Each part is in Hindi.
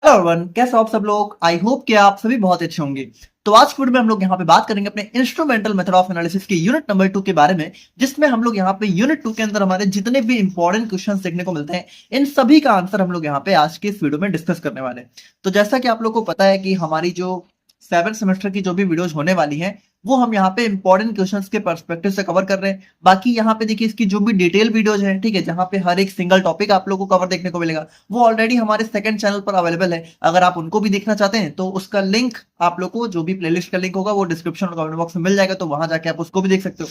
हेलो एवरीवन, कैसे हो आप सब लोग। आई होप कि आप सभी बहुत अच्छे होंगे। तो आज की वीडियो में हम लोग यहाँ पे बात करेंगे अपने इंस्ट्रूमेंटल मेथड ऑफ एनालिसिस के यूनिट नंबर 2 के बारे में, जिसमें हम लोग यहाँ पे यूनिट 2 के अंदर हमारे जितने भी इंपॉर्टेंट क्वेश्चंस देखने को मिलते हैं, इन सभी का आंसर हम लोग यहाँ पे आज के इस वीडियो में डिस्कस करने वाले हैं। तो जैसा कि आप लोग को पता है कि हमारी जो 7th सेमेस्टर की जो भी वीडियोस होने वाली हैं, वो हम यहाँ पे इंपॉर्टेंट क्वेश्चंस के पर्सपेक्टिव से कवर कर रहे हैं। बाकी यहाँ पे देखिए इसकी जो भी डिटेल वीडियोज हैं, ठीक है, जहाँ पे हर एक सिंगल टॉपिक आप लोगों को कवर देखने को मिलेगा, वो ऑलरेडी हमारे सेकंड चैनल पर अवेलेबल है। अगर आप उनको भी देखना चाहते हैं तो उसका लिंक आप लोग को, जो भी प्लेलिस्ट का लिंक होगा, वो डिस्क्रिप्शन और कमेंट बॉक्स में मिल जाएगा, तो वहां जाके आप उसको भी देख सकते हो।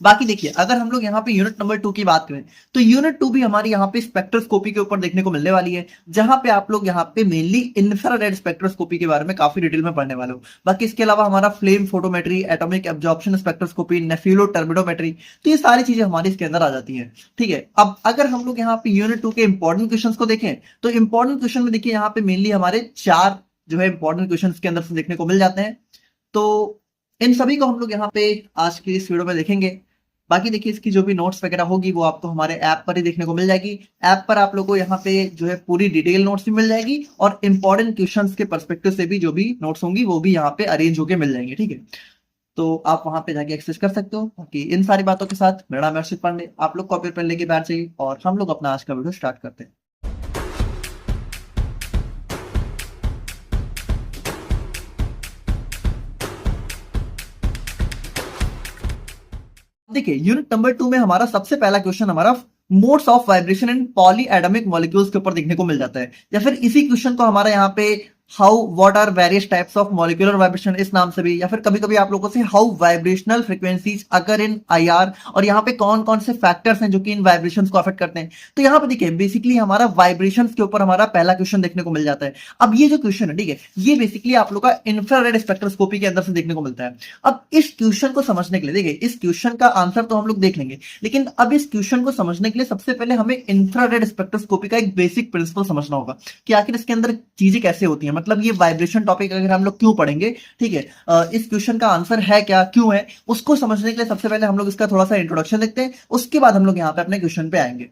बाकी देखिए, अगर हम लोग यहाँ पे यूनिट नंबर 2 की बात करें, तो यूनिट 2 भी हमारी यहाँ पे स्पेक्ट्रोस्कोपी के ऊपर देखने को मिलने वाली है, जहां पे आप लोग यहाँ पे मेनली इंफ्रारेड स्पेक्ट्रोस्कोपी के बारे में काफी डिटेल में पढ़ने वाले हो। बाकी इसके अलावा हमारा flame photometry, atomic absorption spectroscopy, nephelo turbidimetry, तो ये सारी चीजें हमारी इसके अंदर आ जाती है। ठीक है, अब अगर हम लोग यहाँ पे यूनिट 2 के इंपॉर्टेंट क्वेश्चन को देखें, तो इंपॉर्टेंट क्वेश्चन में देखिए यहाँ पे मेनली हमारे 4 जो है इंपॉर्टेंट क्वेश्चन के अंदर से देखने को मिल जाते हैं। तो इन सभी को हम लोग यहाँ पे आज की इस वीडियो में देखेंगे। बाकी देखिए इसकी जो भी नोट्स वगैरह होगी वो आपको हमारे ऐप पर ही देखने को मिल जाएगी। ऐप पर आप लोगों को यहाँ पे जो है पूरी डिटेल नोट्स भी मिल जाएगी, और इंपॉर्टेंट क्वेश्चंस के पर्सपेक्टिव से भी जो भी नोट्स होंगी वो भी यहाँ पे अरेंज होके मिल जाएंगे। ठीक है, तो आप वहां पे जाके एक्सेस कर सकते हो। बाकी इन सारी बातों के साथ मेरा नाम अर्षित पांडे, आप लोग कॉपी पेन लेके बैठ जाइए और हम लोग अपना आज का वीडियो स्टार्ट करते हैं। देखिए यूनिट नंबर 2 में हमारा सबसे पहला क्वेश्चन हमारा modes of vibration in polyatomic molecules के ऊपर देखने को मिल जाता है, या फिर इसी क्वेश्चन को हमारा यहाँ पे how what are various types of molecular vibration, इस नाम से भी, या फिर कभी कभी आप लोगों से how vibrational frequencies occur in IR, और यहाँ पे कौन कौन से फैक्टर्स हैं जो कि इन वाइब्रेशंस को अफेक्ट करते हैं। तो यहाँ पे देखिए बेसिकली हमारा वाइब्रेशंस के ऊपर हमारा पहला क्वेश्चन देखने को मिल जाता है। अब ये जो क्वेश्चन है, ठीक है, ये बेसिकली आप लोग का इंफ्रारेड स्पेक्ट्रोस्कोपी के अंदर से देखने को मिलता है। अब इस क्वेश्चन को समझने के लिए, देखिए इस क्वेश्चन का आंसर तो हम लोग देख लेंगे, लेकिन अब इस क्वेश्चन को समझने के लिए सबसे पहले हमें इंफ्रारेड स्पेक्ट्रोस्कोपी का एक बेसिक प्रिंसिपल समझना होगा कि आखिर इसके अंदर चीजें कैसे होती हैं, मतलब ये वाइब्रेशन टॉपिक अगर हम लोग क्यों पढ़ेंगे। ठीक है, इस क्वेश्चन का आंसर है क्या, क्यों है, उसको समझने के लिए सबसे पहले हम लोग इसका थोड़ा सा इंट्रोडक्शन देखते हैं, उसके बाद हम लोग यहाँ पे अपने क्वेश्चन पे आएंगे।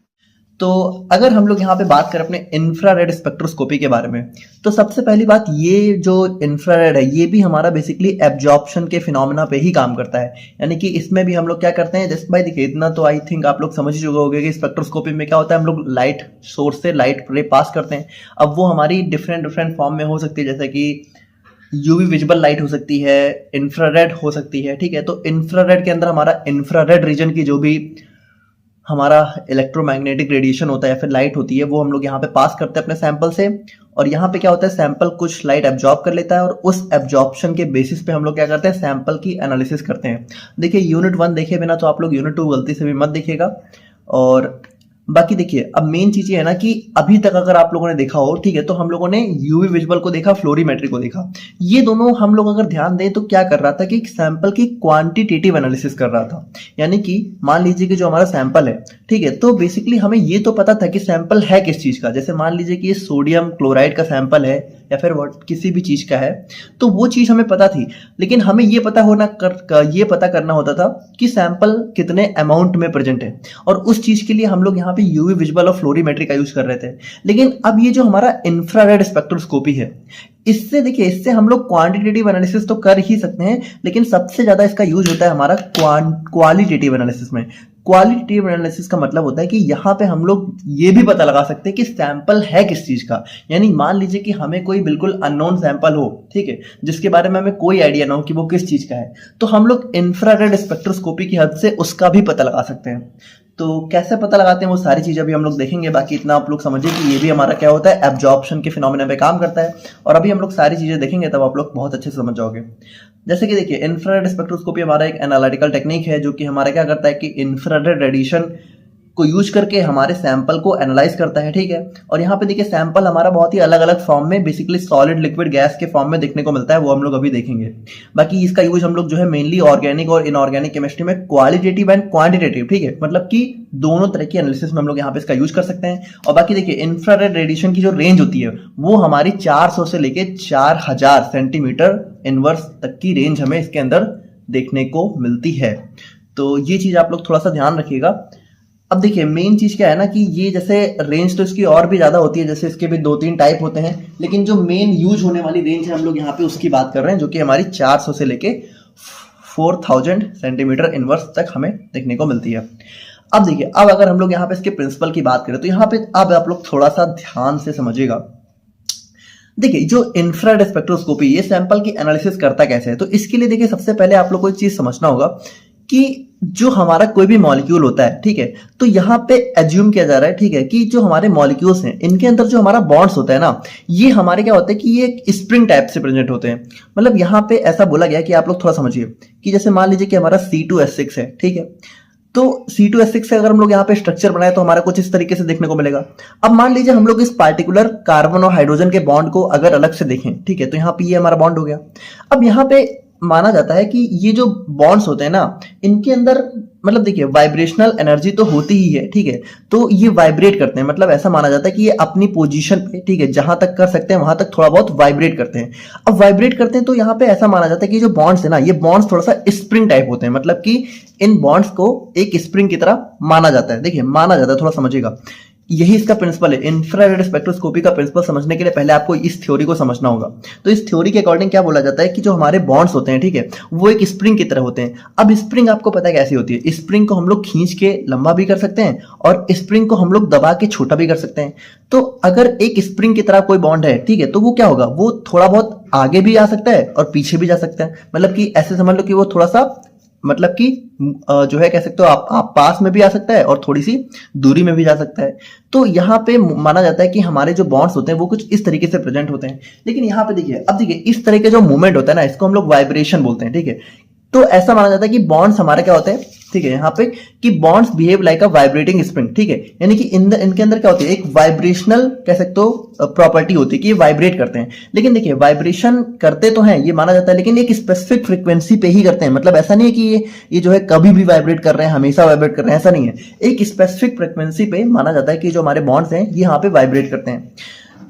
तो अगर हम लोग यहाँ पे बात करें अपने इंफ्रारेड स्पेक्ट्रोस्कोपी के बारे में, तो सबसे पहली बात, ये जो इंफ्रारेड है ये भी हमारा बेसिकली एब्जॉर्प्शन के फिनोमेना पे ही काम करता है। यानी कि इसमें भी हम लोग क्या करते हैं, जैसे भाई देखिए इतना तो आई थिंक आप लोग समझ ही चुके होंगे कि स्पेक्ट्रोस्कोपी में क्या होता है, हम लोग लाइट सोर्स से लाइट रे पास करते हैं। अब वो हमारी डिफरेंट फॉर्म में हो सकती है, जैसे कि यूवी विजिबल लाइट हो सकती है, इंफ्रारेड हो सकती है। ठीक है, तो इंफ्रारेड के अंदर हमारा इंफ्रारेड रीजन की जो भी हमारा इलेक्ट्रोमैग्नेटिक रेडिएशन होता है या फिर लाइट होती है, वो हम लोग यहाँ पे पास करते हैं अपने सैंपल से, और यहाँ पे क्या होता है, सैंपल कुछ लाइट एब्जॉर्ब कर लेता है, और उस एब्जॉर्प्शन के बेसिस पे हम लोग क्या करते हैं, सैंपल की एनालिसिस करते हैं। देखिए यूनिट 1 देखे बिना तो आप लोग यूनिट 2 गलती से भी मत देखिएगा। और बाकी देखिए अब मेन चीज ये है ना कि अभी तक अगर आप लोगों ने देखा हो, ठीक है, तो हम लोगों ने यूवी विजुअल को देखा, फ्लोरीमेट्री को देखा। ये दोनों हम लोग अगर ध्यान दें तो क्या कर रहा था कि सैंपल की क्वांटिटेटिव एनालिसिस कर रहा था। यानी कि मान लीजिए कि जो हमारा सैंपल है, ठीक है, तो बेसिकली हमें ये तो पता था कि सैंपल है किस चीज का। जैसे मान लीजिए कि ये सोडियम क्लोराइड का सैंपल है या फिर किसी भी चीज का है, तो वो चीज हमें पता थी, लेकिन हमें ये पता करना होता था कि सैंपल कितने अमाउंट में प्रेजेंट है, और उस चीज के लिए हम लोग यहाँ पे यूवी विजुअल और फ्लोरीमेट्री का यूज कर रहे थे। लेकिन अब ये जो हमारा इंफ्रारेड स्पेक्ट्रोस्कोपी है, इससे देखिए, इससे हम लोग क्वांटिटेटिव एनालिसिस तो कर ही सकते हैं, लेकिन सबसे ज्यादा इसका यूज होता है हमारा क्वालिटेटिव एनालिसिस में। क्वालिटेटिव एनालिसिस का मतलब होता है कि यहाँ पे हम लोग ये भी पता लगा सकते हैं कि सैंपल है किस चीज का। यानी मान लीजिए कि हमें कोई बिल्कुल अननोन सैंपल हो, ठीक है, जिसके बारे में हमें कोई आइडिया ना हो कि वो किस चीज का है, तो हम लोग इंफ्रारेड स्पेक्ट्रोस्कोपी की हेल्प से उसका भी पता लगा सकते हैं। तो कैसे पता लगाते हैं वो सारी चीजें अभी हम लोग देखेंगे। बाकी इतना आप लोग समझिए कि ये भी हमारा क्या होता है, एब्जॉर्प्शन के फिनोमेना पे काम करता है, और अभी हम लोग सारी चीजें देखेंगे तब आप लोग बहुत अच्छे से समझ जाओगे। जैसे कि देखिए इंफ्रारेड स्पेक्ट्रोस्कोपी हमारा एक एनालिटिकल टेक्निक है, जो कि हमारा क्या करता है कि इंफ्रारेड रेडिएशन को यूज करके हमारे सैंपल को एनालाइज करता है। ठीक है, और यहाँ पे देखिए सैंपल हमारा बहुत ही अलग अलग फॉर्म में, बेसिकली सॉलिड, लिक्विड, गैस के फॉर्म में देखने को मिलता है, वो हम लोग अभी देखेंगे। बाकी इसका यूज हम लोग जो है मेनली ऑर्गेनिक और इनऑर्गेनिक केमिस्ट्री में क्वालिटेटिव एंड क्वांटिटेटिव, ठीक है, मतलब कि दोनों तरह की एनालिसिस में हम लोग यहाँ पे इसका यूज कर सकते हैं। और बाकी देखिए इंफ्रारेड रेडिएशन की जो रेंज होती है वो हमारी 400 से लेके 4000 सेंटीमीटर इनवर्स तक की रेंज हमें इसके अंदर देखने को मिलती है। तो ये चीज आप लोग थोड़ा सा ध्यान रखिएगा। अब देखिए मेन चीज क्या है ना कि ये जैसे रेंज तो इसकी और भी ज्यादा होती है, जैसे इसके भी 2-3 टाइप होते हैं, लेकिन जो मेन यूज होने वाली रेंज है हम लोग यहाँ पे उसकी बात कर रहे हैं, जो कि हमारी 400 से लेके 4000 सेंटीमीटर इनवर्स तक हमें देखने को मिलती है। अब देखिए, अब अगर हम लोग यहाँ पे इसके प्रिंसिपल की बात करें तो यहाँ पे अब आप लोग थोड़ा सा ध्यान से समझिएगा। देखिए जो इंफ्रारेड स्पेक्ट्रोस्कोपी ये सैंपल की एनालिसिस करता कैसे है, तो इसके लिए देखिए सबसे पहले आप लोग को एक चीज समझना होगा कि जो हमारा कोई भी मॉलिक्यूल होता है, ठीक है, तो यहाँ पे एज्यूम किया जा रहा है, ठीक है, कि जो हमारे मॉलिक्यूल्स हैं इनके अंदर जो हमारा बॉन्ड्स होता है ना, ये हमारे क्या होता है कि ये एक स्प्रिंग टाइप से प्रेजेंट होते हैं। मतलब यहाँ पे ऐसा बोला गया कि आप लोग थोड़ा समझिए कि जैसे मान लीजिए कि हमारा C2H6 है, ठीक है, तो C2H6 से अगर हम लोग यहाँ पे स्ट्रक्चर बनाए तो हमारा कुछ इस तरीके से देखने को मिलेगा। अब मान लीजिए हम लोग इस पार्टिकुलर कार्बन और हाइड्रोजन के बॉन्ड को अगर अलग से देखें, ठीक है, तो यहाँ पे ये हमारा बॉन्ड हो गया। अब यहाँ पे माना जाता है कि ये जो बॉन्ड्स होते हैं ना, इनके अंदर मतलब देखिए वाइब्रेशनल एनर्जी तो होती ही है, ठीक है, तो ये वाइब्रेट करते हैं। मतलब ऐसा माना जाता है कि ये अपनी पोजीशन पे, ठीक है, जहां तक कर सकते हैं वहां तक थोड़ा बहुत वाइब्रेट करते हैं। अब वाइब्रेट करते हैं तो यहाँ पे ऐसा माना जाता है कि जो बॉन्ड्स है ना, ये बॉन्ड्स थोड़ा सा स्प्रिंग टाइप होते हैं। मतलब कि इन बॉन्ड्स को एक स्प्रिंग की तरह माना जाता है। देखिए माना जाता है, थोड़ा समझिएगा, यही इसका प्रिंसिपल है। इंफ्रारेड स्पेक्ट्रोस्कोपी का प्रिंसिपल समझने के लिए पहले आपको इस थ्योरी को समझना होगा। तो इस थ्योरी के अकॉर्डिंग क्या बोला जाता है कि जो हमारे बॉन्ड्स होते हैं, ठीक है, वो एक स्प्रिंग की तरह होते हैं। अब स्प्रिंग आपको पता है कैसी होती है, स्प्रिंग को हम लोग खींच के लंबा भी कर सकते हैं और स्प्रिंग को हम लोग दबा के छोटा भी कर सकते हैं। तो अगर एक स्प्रिंग की तरह कोई बॉन्ड है, ठीक है, तो वो क्या होगा, वो थोड़ा बहुत आगे भी आ सकता है और पीछे भी जा सकता है। मतलब कि ऐसे समझ लो कि वो थोड़ा सा मतलब कि जो है कह सकते हो आप पास में भी आ सकता है और थोड़ी सी दूरी में भी जा सकता है। तो यहाँ पे माना जाता है कि हमारे जो बॉन्ड्स होते हैं वो कुछ इस तरीके से प्रेजेंट होते हैं। लेकिन यहाँ पे देखिए, अब देखिए इस तरह के जो मूवमेंट होता है ना, इसको हम लोग वाइब्रेशन बोलते हैं, ठीक है। तो ऐसा माना जाता है कि बॉन्ड्स हमारे क्या होते हैं, ठीक है, यहाँ पे कि बॉन्ड्स बिहेव लाइक अ वाइब्रेटिंग स्प्रिंग, ठीक है, यानी कि इनके अंदर क्या होती है, एक वाइब्रेशनल कह सकते हो प्रॉपर्टी होती है कि ये वाइब्रेट करते हैं। लेकिन देखिए वाइब्रेशन करते तो हैं, ये माना जाता है, लेकिन एक स्पेसिफिक फ्रीक्वेंसी पे ही करते हैं। मतलब ऐसा नहीं है कि ये जो है कभी भी वाइब्रेट कर रहे हैं, हमेशा वाइब्रेट कर रहे हैं, ऐसा नहीं है। एक स्पेसिफिक फ्रीक्वेंसी पे माना जाता है कि जो हमारे बॉन्ड्स हैं ये यहाँ पे वाइब्रेट करते हैं।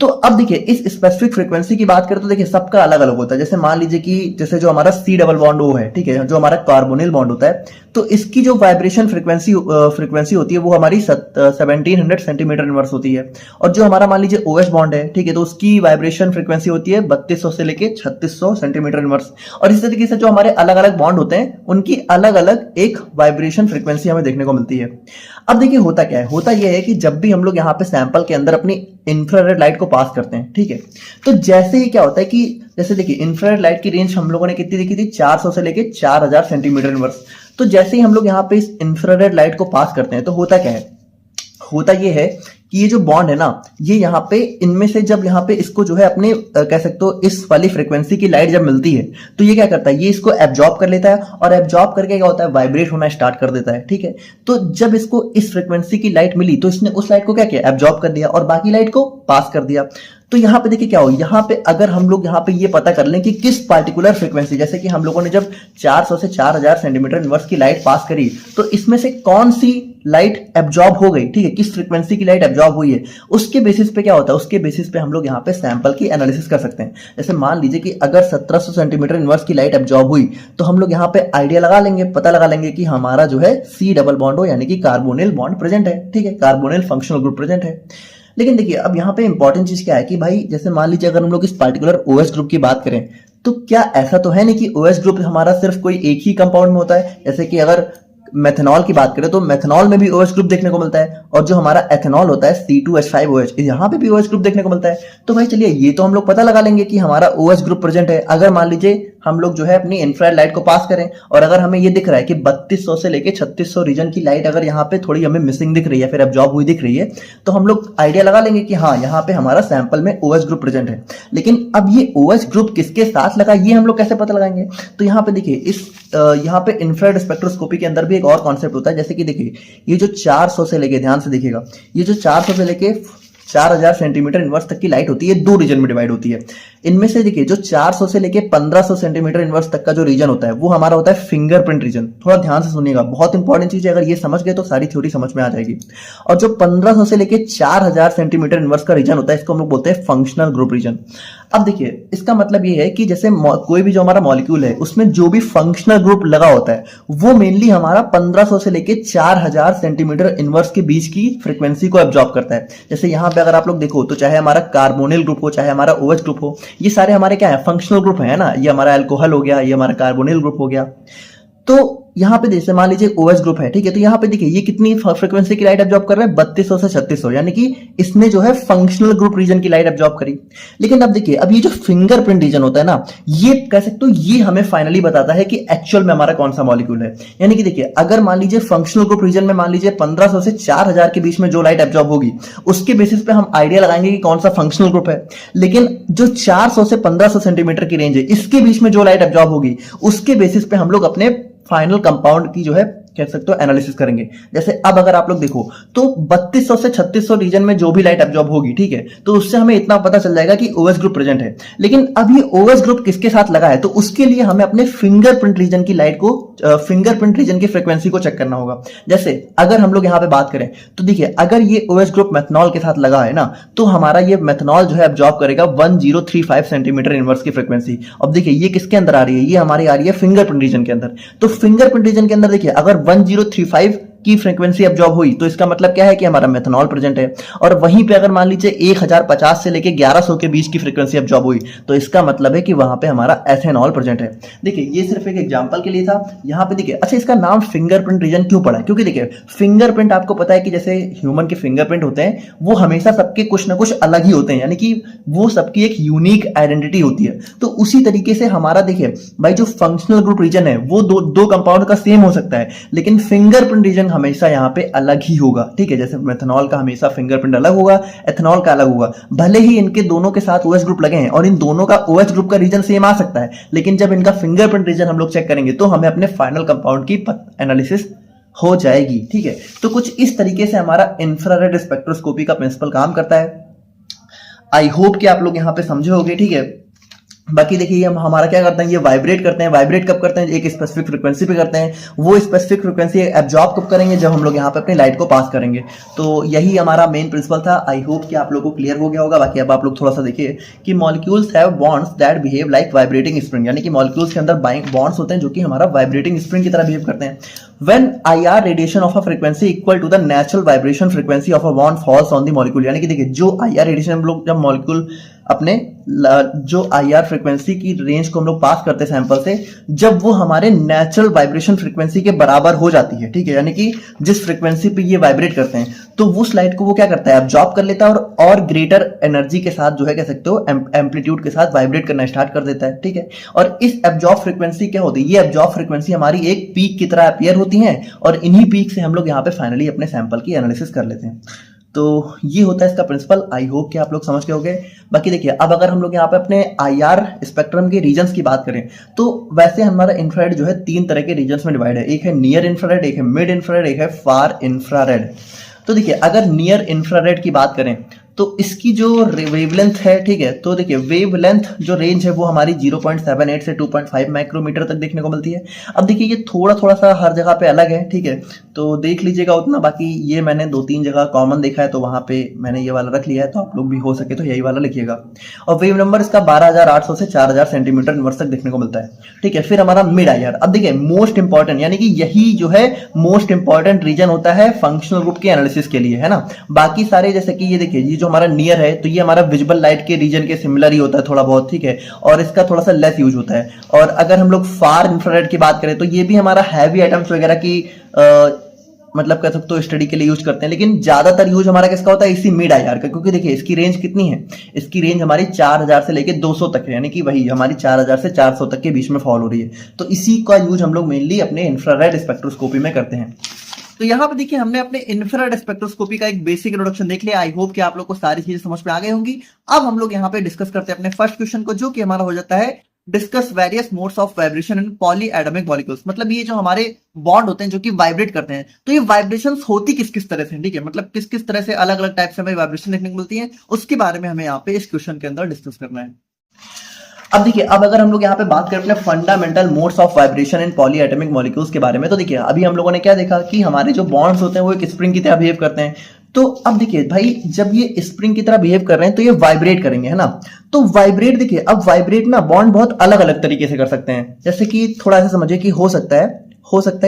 तो अब देखिए इस स्पेसिफिक फ्रीक्वेंसी की बात करें तो देखिए सबका अलग अलग होता है। जैसे मान लीजिए कि जैसे जो हमारा C डबल बॉन्ड O है, ठीक है, जो हमारा कार्बोनिल बॉन्ड होता है, तो इसकी जो वाइब्रेशन फ्रीक्वेंसी होती है वो हमारी 1700 सेंटीमीटर इनवर्स होती है। और जो हमारा मान लीजिए OH बॉन्ड है, ठीक है, तो उसकी वाइब्रेशन फ्रीक्वेंसी होती है 3200 से लेके 3600 सेंटीमीटर इनवर्स। और इस तरीके से जो हमारे अलग अलग बॉन्ड होते हैं उनकी अलग अलग एक वाइब्रेशन फ्रीक्वेंसी हमें देखने को मिलती है। अब देखिए होता क्या है, होता यह है कि जब भी हम लोग यहाँ पे सैंपल के अंदर अपनी इंफ्रारेड लाइट को पास करते हैं, ठीक है, तो जैसे ही क्या होता है कि जैसे देखिए इंफ्रारेड लाइट की रेंज हम लोगों ने कितनी देखी थी, 400 से लेके 4000 सेंटीमीटर इनवर्स। तो जैसे ही हम लोग यहाँ पे इस इंफ्रारेड लाइट को पास करते हैं तो होता क्या है, होता ये है कि ये जो बॉन्ड है ना, ये यहाँ पे इनमें से जब यहाँ पे इसको जो है अपने कह सकते हो इस वाली फ्रीक्वेंसी की लाइट जब मिलती है तो ये क्या करता है, ये इसको एब्जॉर्ब कर लेता है और एब्जॉर्ब करके क्या होता है, वाइब्रेट होना स्टार्ट कर देता है, ठीक है। तो जब इसको इस फ्रीक्वेंसी की लाइट मिली तो इसने उस लाइट को क्या किया, एब्जॉर्ब कर दिया और बाकी लाइट को पास कर दिया। तो यहाँ पे देखिए क्या हो, यहाँ पे अगर हम लोग यहाँ पे ये पता कर लें कि किस पार्टिकुलर फ्रीक्वेंसी, जैसे कि हम लोगों ने जब 400 से 4000 सेंटीमीटर इनवर्स की लाइट पास करी तो इसमें से कौन सी लाइट एब्जॉर्ब हो गई, ठीक है, किस फ्रीक्वेंसी की लाइट एब्जॉर्ब हुई है, उसके बेसिस पे क्या होता है, उसके बेसिस पे हम लोग यहाँ पे सैंपल की एनालिसिस कर सकते हैं। जैसे मान लीजिए कि अगर 1700 सेंटीमीटर इनवर्स की लाइट एब्जॉर्ब हुई तो हम लोग यहाँ पे आइडिया लगा लेंगे, पता लगा लेंगे कि हमारा जो है C डबल बॉन्ड O यानी कि कार्बोनिल बॉन्ड प्रेजेंट है, ठीक है, कार्बोनिल फंक्शनल ग्रुप प्रेजेंट है। लेकिन देखिए अब यहाँ पे इंपॉर्टेंट चीज क्या है कि भाई जैसे मान लीजिए अगर हम लोग इस पार्टिकुलर OH ग्रुप की बात करें तो क्या ऐसा तो है नहीं कि OH ग्रुप हमारा सिर्फ कोई एक ही कंपाउंड में होता है। जैसे कि अगर मेथनॉल की बात करें तो मेथनॉल में भी OH ग्रुप देखने को मिलता है और जो हमारा एथेनॉल होता है C2H5OH, यहाँ पे भी OH ग्रुप देखने को मिलता है। तो भाई चलिए ये तो हम लोग पता लगा लेंगे कि हमारा OH ग्रुप प्रेजेंट है। अगर मान लीजिए हम लोग जो है अपनी इंफ्रारेड लाइट को पास करें और अगर हमें ये दिख रहा है कि 3200 से लेके 3600 रीजन की लाइट अगर यहाँ पे थोड़ी हमें मिसिंग दिख रही है, फिर एब्जॉर्ब हुई दिख रही है, तो हम लोग आइडिया लगा लेंगे कि हाँ यहाँ पे हमारा सैंपल में OH ग्रुप प्रेजेंट है। लेकिन अब ये OH ग्रुप किसके साथ लगा ये हम लोग कैसे पता लगाएंगे। तो यहाँ पे देखिए इस यहाँ पे इंफ्रारेड स्पेक्ट्रोस्कोपी के अंदर भी एक और कॉन्सेप्ट होता है। जैसे कि देखिए ये जो 400 से लेके, ध्यान से देखिएगा, ये जो 400 से लेके 4000 सेंटीमीटर इनवर्स तक की लाइट होती है, दो रीजन में डिवाइड होती है। इनमें से देखिए जो 400 से लेके 1500 सेंटीमीटर इनवर्स तक का जो रीजन होता है वो हमारा होता है फिंगरप्रिंट रीजन। थोड़ा ध्यान से सुनिएगा, बहुत इंपॉर्टेंट चीज है, अगर ये समझ गए तो सारी थ्योरी समझ में आ जाएगी। और जो 1500 से लेके 4000 सेंटीमीटर इनवर्स का रीजन होता है इसको हम लोग बोलते हैं फंक्शनल ग्रुप रीजन। अब देखिए इसका मतलब ये है कि जैसे कोई भी जो हमारा मॉलिक्यूल है उसमें जो भी फंक्शनल ग्रुप लगा होता है वो मेनली हमारा 1500 से लेके 4000 सेंटीमीटर इनवर्स के बीच की फ्रीक्वेंसी को एब्जॉर्ब करता है। जैसे यहाँ पे अगर आप लोग देखो तो चाहे हमारा कार्बोनिल ग्रुप हो चाहे हमारा OH ग्रुप हो, ये सारे हमारे क्या है, फंक्शनल ग्रुप है ना। ये हमारा अल्कोहल हो गया, ये हमारा कार्बोनिल ग्रुप हो गया। तो यहाँ पे जैसे मान लीजिए OH ग्रुप है, ठीक है, तो यहाँ पे देखिए ये कितनी फ्रीक्वेंसी की लाइट एब्जॉर्ब कर रहा है, 3200 से 3600, यानी कि इसने जो है फंक्शनल ग्रुप रीजन की लाइट एब्जॉर्ब करी। लेकिन अब देखिए अब ये जो फिंगरप्रिंट रीजन होता है ना, ये कह सकते हो ये हमें फाइनली बताता है कि एक्चुअल में हमारा कौन सा मॉलिक्यूल है। यानी कि देखिए अगर मान लीजिए फंक्शनल ग्रुप रीजन में मान लीजिए 1500 से 4000 के बीच में जो लाइट एब्जॉर्ब होगी उसके बेसिस पे हम आइडिया लगाएंगे कि कौन सा फंक्शनल ग्रुप है। लेकिन जो 400 से 1500 सेंटीमीटर की रेंज है इसके बीच में जो लाइट एब्जॉर्ब होगी उसके बेसिस पे हम लोग अपने फाइनल कंपाउंड की जो है कह सकते हो एनालिसिस करेंगे। जैसे अब अगर आप लोग देखो तो 3200 से 3600 रीजन में जो भी लाइट एब्जॉर्ब होगी, ठीक है, तो उससे हमें इतना पता चल जाएगा कि OH ग्रुप प्रेजेंट है। लेकिन अब ये OH ग्रुप किसके साथ लगा है, तो उसके लिए हमें अपने फिंगरप्रिंट रीजन की लाइट को फिंगरप्रिंट रीजन की फ्रीक्वेंसी को चेक करना होगा। जैसे अगर हम लोग यहाँ पे बात करें तो देखिए अगर ये OH ग्रुप मेथनॉल के साथ लगा है ना, तो हमारा ये मेथनॉल जो है एब्जॉर्ब करेगा 1035 सेंटीमीटर इनवर्स की फ्रीक्वेंसी। अब देखिए ये किसके अंदर आ रही है, ये हमारी आ रही है फिंगरप्रिंट रीजन के अंदर। तो फिंगरप्रिंट रीजन के अंदर देखिए अगर 1035 की फ्रीक्वेंसी एब्जॉर्ब हुई तो इसका मतलब क्या है कि हमारा मेथनॉल प्रेजेंट है। और वहीं पे अगर मान लीजिए 1050 से लेके 1100 के बीच की फ्रीक्वेंसी एब्जॉर्ब हुई तो इसका मतलब है कि वहां पे हमारा एथेनॉल प्रेजेंट है। देखिए ये सिर्फ एक एग्जांपल के लिए था। यहाँ पे देखिए अच्छा इसका नाम फिंगरप्रिंट रीजन क्यों पड़ा है, क्योंकि देखिए फिंगरप्रिंट आपको पता है कि जैसे ह्यूमन के फिंगरप्रिंट होते हैं वो हमेशा सबके कुछ ना कुछ अलग ही होते हैं, यानी कि वो सबकी एक यूनिक आइडेंटिटी होती है। तो उसी तरीके से हमारा देखिए भाई जो फंक्शनल ग्रुप रीजन है वो दो कंपाउंड का सेम हो सकता है, लेकिन फिंगरप्रिंट रीजन हमेशा यहाँ पे अलग ही होगा। ठीक है, जैसे मेथनॉल का हमेशा फिंगरप्रिंट अलग होगा, एथनॉल का अलग होगा। भले ही इनके दोनों के साथ OH ग्रुप लगे हैं और इन दोनों का OH ग्रुप का रीजन सेम आ सकता है, लेकिन जब इनका फिंगरप्रिंट रीजन हम लोग चेक करेंगे तो हमें अपने फाइनल कंपाउंड की एनालिसिस हो जाएगी। ठीक है, तो कुछ इस तरीके से हमारा इंफ्रारेड स्पेक्ट्रोस्कोपी का प्रिंसिपल काम करता है। आई होप कि आप लोग यहाँ पे समझे होंगे। ठीक है, बाकी देखिए हम हमारा क्या करते हैं, ये वाइब्रेट करते हैं। वाइब्रेट कब करते हैं, एक स्पेसिफिक फ्रीक्वेंसी पे करते हैं। वो स्पेसिफिक फ्रीक्वेंसी एब्जॉर्ब कब करेंगे, जब हम लोग यहाँ पे अपनी लाइट को पास करेंगे। तो यही हमारा मेन प्रिंसिपल था। आई होप कि आप लोगों को क्लियर हो गया होगा। बाकी अब आप लोग थोड़ा सा देखिए कि molecules have bonds that behave like vibrating spring, यानी कि मॉलिक्यूल्स के अंदर बॉन्ड्स होते हैं जो कि हमारा वाइब्रेटिंग स्प्रिंग की तरह बिहेव करते हैं। When IR radiation of a frequency equal to the natural vibration frequency of a bond falls on the molecule, यानी कि देखिए जो IR रेडिएशन हम लोग जब मॉलिक्यूल अपने जो IR फ्रीक्वेंसी की रेंज को हम लोग पास करते हैं सैंपल से, जब वो हमारे नेचुरल वाइब्रेशन फ्रीक्वेंसी के बराबर हो जाती है, ठीक है, यानी कि जिस फ्रीक्वेंसी पे ये वाइब्रेट करते हैं, तो उस लाइट को वो क्या करता है, एब्जॉर्ब कर लेता है और ग्रेटर एनर्जी के साथ जो है कह सकते हो एम्पलीट्यूड के साथ वाइब्रेट करना स्टार्ट कर देता है। ठीक है, और इस एब्जॉर्ब फ्रीक्वेंसी क्या होती है, ये एब्जॉर्ब फ्रीक्वेंसी हमारी एक पीक की तरह अपीयर होती है और इन्हीं पीक से हम लोग यहाँ पे फाइनली अपने सैंपल की एनालिसिस कर लेते हैं। तो ये होता है इसका प्रिंसिपल। आई होप कि आप लोग समझ गए होंगे। बाकी देखिए अब अगर हम लोग यहाँ पे अपने IR स्पेक्ट्रम के रीजन्स की बात करें तो वैसे हमारा इंफ्रारेड जो है 3 तरह के रीजन्स में डिवाइड है। एक है नियर इंफ्रारेड, एक है मिड इंफ्रारेड, एक है फार इंफ्रारेड। तो देखिए अगर नियर इंफ्रारेड की बात करें तो इसकी जो वेवलेंथ है, ठीक है, तो देखिए वेवलेंथ जो रेंज है वो हमारी 0.78 से 2.5 माइक्रोमीटर तक देखने को मिलती है। अब देखिए ये थोड़ा सा हर जगह पे अलग है, ठीक है, तो देख लीजिएगा उतना। बाकी ये मैंने 2-3 जगह कॉमन देखा है तो वहां पे मैंने ये वाला रख लिया है, तो आप लोग भी हो सके तो यही वाला लिखिएगा। और वेव नंबर इसका 12800 से 4000 सेंटीमीटर इनवर्स तक देखने को मिलता है। ठीक है, फिर हमारा मिड IR। अब देखिए मोस्ट इंपॉर्टेंट, यानी कि यही जो है मोस्ट इंपॉर्टेंट रीजन होता है फंक्शनल ग्रुप के एनालिसिस के लिए, है ना। बाकी सारे जैसे कि ये देखिए ये जो हमारा नियर है तो ये हमारा विजिबल लाइट के रीजन के सिमिलर ही होता है थोड़ा बहुत, ठीक है, और इसका थोड़ा सा लेस यूज होता है। और अगर हम लोग फार इंफ्रारेड की बात करें तो ये भी हमारा हैवी आइटम्स वगैरह की मतलब कह सकते हो स्टडी के लिए यूज करते हैं, लेकिन ज्यादातर यूज हमारा किसका होता है, इसी मिड IR का। क्योंकि देखिए इसकी रेंज कितनी है, इसकी रेंज हमारी 4000 से लेके 200 तक है, यानी कि वही हमारी 4000 से 400 तक के बीच में फॉल हो रही है। तो इसी का यूज हम लोग मेनली अपने इंफ्रारेड स्पेक्ट्रोस्कोपी में करते हैं। तो यहाँ पे देखिए हमने अपने इंफ्रारेड स्पेक्ट्रोस्कोपी का एक बेसिक इंट्रोडक्शन देख लिया। आई होप कि आप लोग को सारी चीजें समझ में आ गई होंगी। अब हम लोग यहाँ पे डिस्कस करते हैं अपने फर्स्ट क्वेश्चन को, जो कि हमारा हो जाता है discuss various modes of vibration in polyatomic molecules. मतलब ये जो हमारे बॉन्ड होते हैं जो कि वाइब्रेट करते हैं, तो ये वाइब्रेशंस होती किस किस तरह से, ठीक है, मतलब किस किस तरह से अलग अलग टाइप से हमें वाइब्रेशन देखने को मिलती है, उसके बारे में हमें यहाँ पे इस क्वेश्चन के अंदर डिस्कस करना है। अब देखिए, अब अगर हम लोग यहाँ पे बात करें अपने fundamental modes of vibration in polyatomic molecules के बारे में, तो देखिए अभी हम लोगों ने क्या देखा कि हमारे जो बॉन्ड्स होते हैं वो एक स्प्रिंग की तरह बिहेव करते हैं। तो अब देखिए भाई, जब ये स्प्रिंग की तरह बिहेव कर रहे हैं तो ये वाइब्रेट करेंगे, है ना। तो वाइब्रेट, देखिए अब वाइब्रेट ना बॉन्ड बहुत अलग अलग तरीके से कर सकते हैं। जैसे कि थोड़ा सा समझिए कि हो सकता है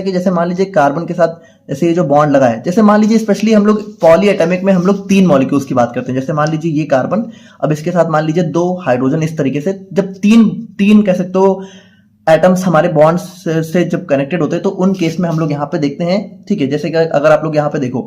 कि जैसे मान लीजिए कार्बन के साथ जैसे ये जो बॉन्ड लगा है, जैसे मान लीजिए स्पेशली हम लोग पॉलीएटॉमिक में हम लोग 3 मॉलिक्यूल्स की बात करते हैं। जैसे मान लीजिए ये कार्बन, अब इसके साथ मान लीजिए 2 हाइड्रोजन, इस तरीके से जब तीन कह सकते हो एटम्स हमारे बॉन्ड्स से जब कनेक्टेड होते हैं तो उन केस में हम लोग यहाँ पे देखते हैं, ठीक है। जैसे कि अगर आप लोग यहाँ पे देखो,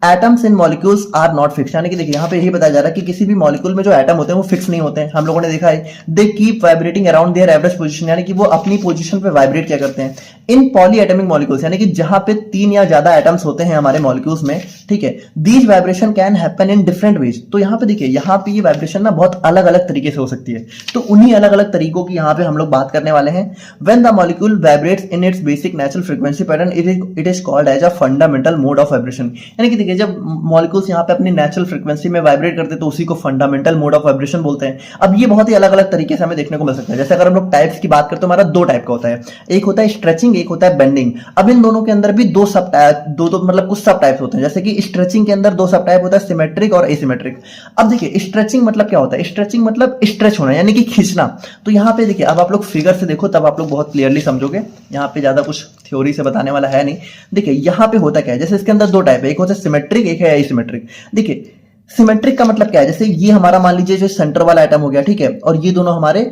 atoms in molecules are not fix, यानी कि देखिए यहाँ पे यही बताया जा रहा है कि किसी भी मॉलिक्यूल में जो एटम होते हैं वो फिक्स नहीं होते हैं। हम लोगों ने देखा है they keep vibrating around there average position, यानी कि वो अपनी पोजीशन पे वाइब्रेट क्या करते हैं। इन पॉलीएटॉमिक मॉलिक्यूल्स, यानी कि जहां पे 3 या ज्यादा एटम्स होते हैं हमारे मॉलिक्यूल्स में, ठीक है, these vibration can happen in different ways. तो यहाँ पे देखिए, यहाँ पे ये वाइब्रेशन ना बहुत अलग अलग तरीके से हो सकती है। तो उन्हीं अलग अलग तरीकों की यहाँ पे हम लोग बात करने वाले हैं। When the molecule vibrates in its basic natural frequency pattern, it is called as a fundamental mode of vibration. यानी कि देखिए, जब मॉलिक्यूल्स यहाँ पे अपनी नेचुरल फ्रीक्वेंसी में वाइब्रेट करते हैं तो उसी को फंडामेंटल मोड ऑफ वाइब्रेशन बोलते हैं। अब ये बहुत ही अलग अलग तरीके से हमें देखने को मिल सकता है। जैसे अगर हम लोग टाइप्स की बात करें तो हमारा 2 टाइप का होता है, एक होता है स्ट्रेचिंग, एक होता है बेंडिंग। अब इन दोनों के अंदर भी दो मतलब कुछ सब टाइप्स होते हैं। जैसे कि स्ट्रेचिंग के अंदर 2 सब टाइप होता है, सिमेट्रिक और एसिमेट्रिक। अब देखिए स्ट्रेचिंग मतलब क्या होता है, स्ट्रेचिंग मतलब स्ट्रेच होना, यानी कि खींचना। तो यहाँ पे देखिए, अब आप लोग फिगर से देखो तब आप लोग बहुत क्लियरली समझोगे, यहाँ पे ज्यादा कुछ थ्योरी से बताने वाला है नहीं। देखिए यहाँ पे होता क्या है, जैसे इसके अंदर 2 टाइप है, एक होता है सिमेट्रिक, एक है एसिमेट्रिक। देखिए सिमेट्रिक का मतलब क्या है, जैसे ये हमारा मान लीजिए जो सेंटर वाला एटम हो गया, ठीक है, और ये दोनों हमारे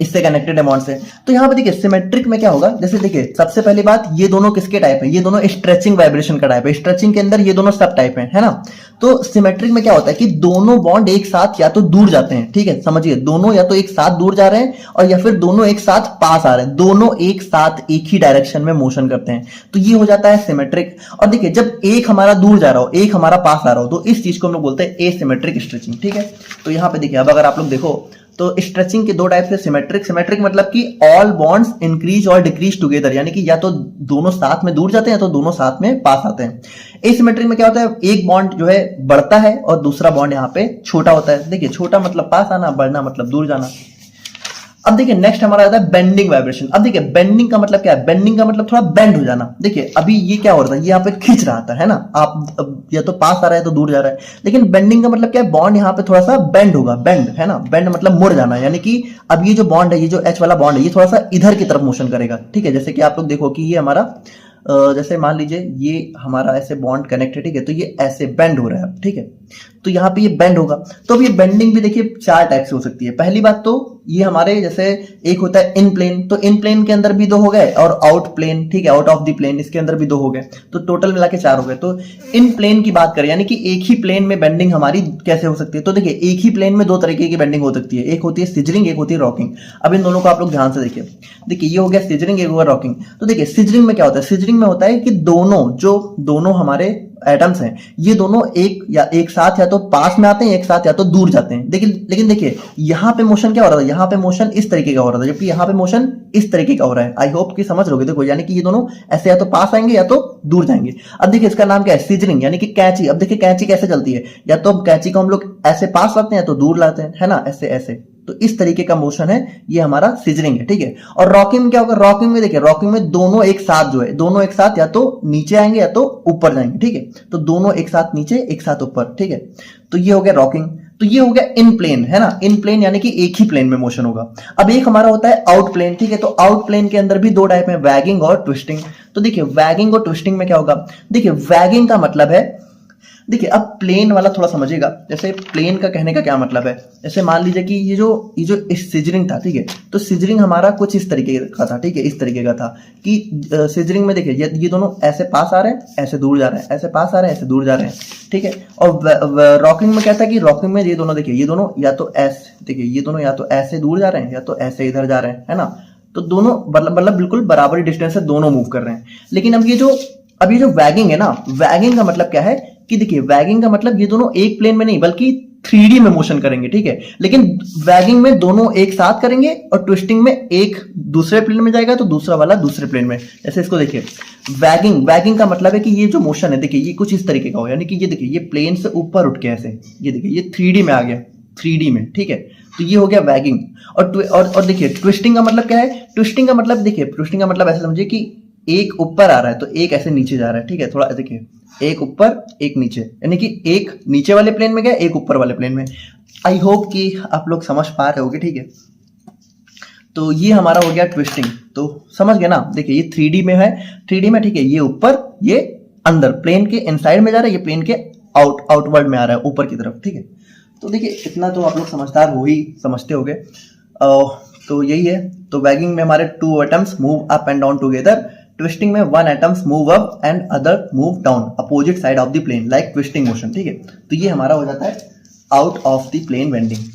इससे कनेक्टेड है बॉन्ड से। तो यहाँ पे देखिए सिमेट्रिक में क्या होगा, जैसे देखिए सबसे पहली बात, ये दोनों किसके टाइप है, ये दोनों स्ट्रेचिंग वाइब्रेशन का टाइप है। स्ट्रेचिंग के अंदर ये दोनों सब टाइप है ना। तो सिमेट्रिक में क्या होता है कि दोनों बॉन्ड एक साथ या तो दूर जाते हैं, ठीक है, समझिए, दोनों या तो एक साथ दूर जा रहे हैं और या फिर दोनों एक साथ पास आ रहे हैं, दोनों एक साथ एक ही डायरेक्शन में मोशन करते हैं। तो ये हो जाता है सिमेट्रिक। और देखिए जब एक हमारा दूर जा रहा हो, एक हमारा पास आ रहा हो, तो इस चीज को हम लोग बोलते हैं एसिमेट्रिक स्ट्रेचिंग, ठीक है। तो यहाँ पे देखिए, अब अगर आप लोग देखो तो स्ट्रेचिंग के 2 टाइप से, सिमेट्रिक मतलब कि ऑल बॉन्ड्स इंक्रीज और डिक्रीज टुगेदर, यानी कि या तो दोनों साथ में दूर जाते हैं या तो दोनों साथ में पास आते हैं। एसिमेट्रिक में क्या होता है, एक बॉन्ड जो है बढ़ता है और दूसरा बॉन्ड यहाँ पे छोटा होता है। देखिए छोटा मतलब पास आना, बढ़ना मतलब दूर जाना। अब देखिए नेक्स्ट हमारा आता है बेंडिंग वाइब्रेशन। अब देखिए बेंडिंग का मतलब क्या है, बेंडिंग का मतलब थोड़ा बेंड हो जाना। देखिए अभी ये क्या हो रहा था, ये यहाँ पे खींच रहा था, है ना, आप या तो पास आ रहा है तो दूर जा रहा है। लेकिन बेंडिंग का मतलब क्या है, बॉन्ड यहाँ पे थोड़ा सा बेंड होगा, बेंड, है ना, बेंड मतलब मुड़ जाना। यानी कि अब ये जो बॉन्ड है, ये जो H वाला बॉन्ड है, ये थोड़ा सा इधर की तरफ मोशन करेगा, ठीक है। जैसे कि आप लोग देखो कि ये हमारा जैसे मान लीजिए ये हमारा ऐसे बॉन्ड कनेक्ट है, ठीक है, तो ये ऐसे बेंड हो रहा है, ठीक है, तो यहाँ पे ये बेंड होगा। तो अब ये बेंडिंग भी देखिए 4 टाइप से हो सकती है। पहली बात तो ये हमारे जैसे एक होता है इन प्लेन, तो इन प्लेन के अंदर भी 2 हो गए, और आउट प्लेन, ठीक है, आउट ऑफ द प्लेन, इसके अंदर भी 2 हो गए, तो टोटल मिला के 4 हो गए। तो इन प्लेन की बात करें, यानी कि एक ही प्लेन में बेंडिंग हमारी कैसे हो सकती है, तो देखिए एक ही प्लेन में 2 तरीके की बेंडिंग हो सकती है, एक होती है सिजरिंग, एक होती है रॉकिंग। अब इन दोनों को आप लोग ध्यान से देखिए, ये हो गया सिजरिंग, एक होगा रॉकिंग। तो देखिए सिजरिंग में क्या होता है, सिजरिंग में होता है कि दोनों हमारे एटम्स हैं, ये दोनों एक साथ या तो पास में आते हैं, एक साथ या तो दूर जाते हैं। लेकिन देखिए यहाँ पे मोशन क्या हो रहा था, यहाँ पे मोशन इस तरीके का हो रहा था, जबकि यहाँ पे मोशन इस तरीके का हो रहा है। आई होप कि समझ रहोगे। देखो यानी कि ये दोनों ऐसे या तो पास आएंगे या तो दूर जाएंगे। अब देखिए इसका नाम क्या है, सिजरिंग, यानी कि कैंची। अब देखिए कैंची कैसे चलती है, या तो कैंची को हम लोग ऐसे पास लाते हैं या तो दूर लाते हैं, है ना, ऐसे ऐसे। तो इस तरीके का मोशन है, ये हमारा सिजरिंग है, ठीक है। और रॉकिंग में क्या होगा, रॉकिंग में देखिए, रॉकिंग में दोनों एक साथ जो है, दोनों एक साथ या तो नीचे आएंगे या तो ऊपर जाएंगे, ठीक है। तो दोनों एक साथ नीचे, एक साथ ऊपर, ठीक है। तो ये हो गया रॉकिंग। तो ये हो गया इन प्लेन, है ना, इन प्लेन यानी कि एक ही प्लेन में मोशन होगा। अब एक हमारा होता है आउट प्लेन, ठीक है। तो आउट प्लेन के अंदर भी 2 टाइप है, वैगिंग और ट्विस्टिंग। तो देखिए वैगिंग और ट्विस्टिंग में क्या होगा, देखिए वैगिंग का मतलब है, देखिए अब प्लेन वाला थोड़ा समझिएगा। जैसे प्लेन का कहने का क्या मतलब है, जैसे मान लीजिए कि ये जो सिजरिंग था, ठीक है, तो सिजरिंग हमारा कुछ इस तरीके का था, ठीक है, इस तरीके का था कि सिजरिंग में देखिए ये दोनों ऐसे पास आ रहे हैं, ऐसे दूर जा रहे हैं, ऐसे पास आ रहे हैं, ऐसे दूर जा रहे हैं, ठीक है। और रॉकिंग में क्या था कि रॉकिंग में ये दोनों देखिए, ये दोनों या तो ऐसे, देखिए ये दोनों या तो ऐसे दूर जा रहे हैं या तो ऐसे इधर जा रहे हैं, है ना। तो दोनों मतलब बिल्कुल बराबर डिस्टेंस से दोनों मूव कर रहे हैं। लेकिन अब ये जो वैगिंग है ना, वैगिंग का मतलब क्या है कि देखिए वैगिंग का मतलब ये दोनों एक प्लेन में नहीं बल्कि 3D में मोशन करेंगे, ठीक है। लेकिन वैगिंग में दोनों एक साथ करेंगे और ट्विस्टिंग में एक दूसरे प्लेन में जाएगा तो दूसरा वाला दूसरे प्लेन में। जैसे इसको देखिए, वैगिंग का मतलब है कि ये जो मोशन है, देखिए ये कुछ इस तरीके का हो, यानी कि ये देखिए ये प्लेन से ऊपर उठ के ऐसे, ये देखिए ये 3D में आ गया, 3D में, ठीक है। तो ये हो गया वैगिंग। और देखिए ट्विस्टिंग का मतलब क्या है, ट्विस्टिंग का मतलब देखिए, ट्विस्टिंग का मतलब ऐसे समझिए कि एक ऊपर आ रहा है तो एक ऐसे नीचे जा रहा है, ठीक है। थोड़ा देखिए, एक ऊपर एक नीचे, यानी कि एक नीचे वाले प्लेन में गया, एक ऊपर वाले प्लेन में। आई होप कि आप लोग समझ पा रहे होगे, ठीक है। तो ये हमारा हो गया ट्विस्टिंग, तो समझ गए ना। देखिए ये 3D में है, 3D में, ठीक है। ये ऊपर, ये अंदर, प्लेन के इनसाइड में जा रहा है, ये प्लेन के आउटवर्ड में आ रहा है, ऊपर की तरफ, ठीक है। तो देखिए इतना तो आप लोग समझदार हो ही, समझते होगे। तो यही है। तो वैगिंग में हमारे 2 atoms move up and down together, twisting में 1 atoms move up and other move down opposite side of the plane like twisting motion, ठीक है। तो ये हमारा हो जाता है out of the plane bending.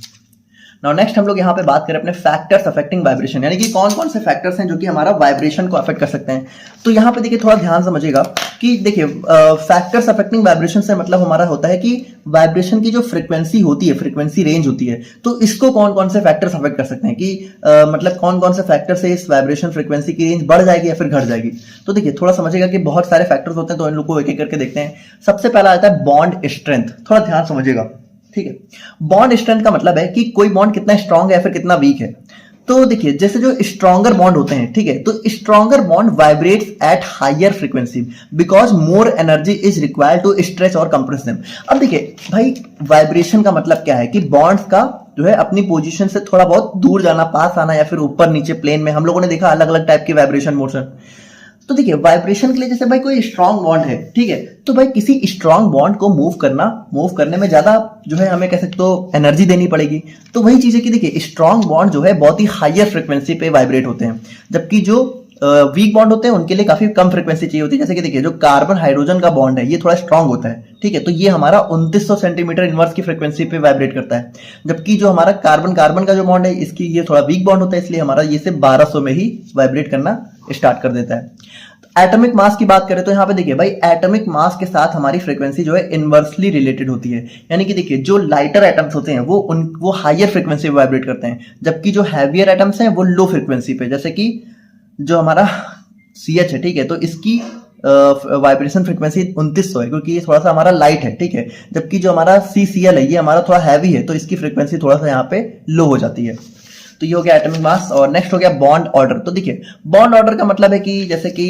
Now next हम लोग यहाँ पे बात करें अपने फैक्टर्स अफेक्टिंग वाइब्रेशन, यानी कि कौन कौन से फैक्टर्स हैं जो कि हमारा वाइब्रेशन को अफेक्ट कर सकते हैं। तो यहाँ पे देखिए थोड़ा ध्यान समझिएगा कि देखिए फैक्टर्स अफेक्टिंग वाइब्रेशन से मतलब हमारा होता है कि वाइब्रेशन की जो फ्रीक्वेंसी होती है, फ्रीक्वेंसी रेंज होती है, तो इसको कौन कौन से फैक्टर्स अफेक्ट कर सकते हैं कि मतलब कौन कौन से फैक्टर से इस वाइब्रेशन फ्रीक्वेंसी की रेंज बढ़ जाएगी या फिर घट जाएगी। तो देखिए थोड़ा समझिएगा कि बहुत सारे फैक्टर्स होते हैं, तो इन लोग को एक एक करके देखते हैं। सबसे पहला आता है बॉन्ड स्ट्रेंथ, थोड़ा ध्यान समझिएगा, ठीक है। बॉन्ड स्ट्रेंथ का मतलब है कि कोई बॉन्ड कितना स्ट्रांग है या फिर कितना वीक है। तो देखिए जैसे जो स्ट्रॉन्गर बॉन्ड होते हैं, ठीक है, तो stronger bond vibrates at higher frequency because more energy is required to stretch और कंप्रेस देम। अब देखिए भाई वाइब्रेशन का मतलब क्या है कि बॉन्ड्स का जो है अपनी पोजीशन से थोड़ा बहुत दूर जाना, पास आना, या फिर ऊपर नीचे प्लेन में। हम लोगों ने देखा अलग अलग टाइप की वाइब्रेशन मोशन। तो देखिए वाइब्रेशन के लिए जैसे भाई कोई स्ट्रांग बॉन्ड है, ठीक है, तो भाई किसी स्ट्रांग बॉन्ड को मूव करने में ज्यादा जो है हमें कह सकते हो एनर्जी देनी पड़ेगी। तो वही चीज है कि देखिए स्ट्रांग बॉन्ड जो है बहुत ही हायर फ्रीक्वेंसी पे वाइब्रेट होते हैं, जबकि जो वीक बॉन्ड होते हैं उनके लिए काफी कम फ्रीक्वेंसी चाहिए होती है। जैसे कि देखिए जो कार्बन हाइड्रोजन का बॉन्ड है ये थोड़ा स्ट्रांग होता है, ठीक है, तो ये हमारा 2900 सेंटीमीटर इनवर्स की फ्रीक्वेंसी पे वाइब्रेट करता है। जबकि जो हमारा कार्बन कार्बन का जो बॉन्ड है इसकी ये थोड़ा वीक बॉन्ड होता है, इसलिए हमारा ये सिर्फ 1200 में ही वाइब्रेट करना स्टार्ट कर देता है। एटॉमिक मास की बात करें तो यहाँ पे देखिए भाई एटॉमिक मास के साथ हमारी फ्रीक्वेंसी जो है इनवर्सली रिलेटेड होती है, यानी कि देखिए जो लाइटर एटम्स होते हैं वो हायर फ्रीक्वेंसी पे वाइब्रेट करते हैं, जबकि जो हैवियर एटम्स हैं वो लो फ्रीक्वेंसी पे। जैसे कि जो हमारा CH है, ठीक है, तो इसकी वाइब्रेशन फ्रीक्वेंसी 2900 है क्योंकि ये थोड़ा सा हमारा लाइट है, ठीक है, जबकि जो हमारा CCl है ये हमारा थोड़ा हैवी है, तो इसकी फ्रीक्वेंसी थोड़ा सा यहाँ पे लो हो जाती है। तो ये हो गया एटॉमिक मास। और नेक्स्ट हो गया बॉन्ड ऑर्डर। तो देखिए बॉन्ड ऑर्डर का मतलब है कि जैसे कि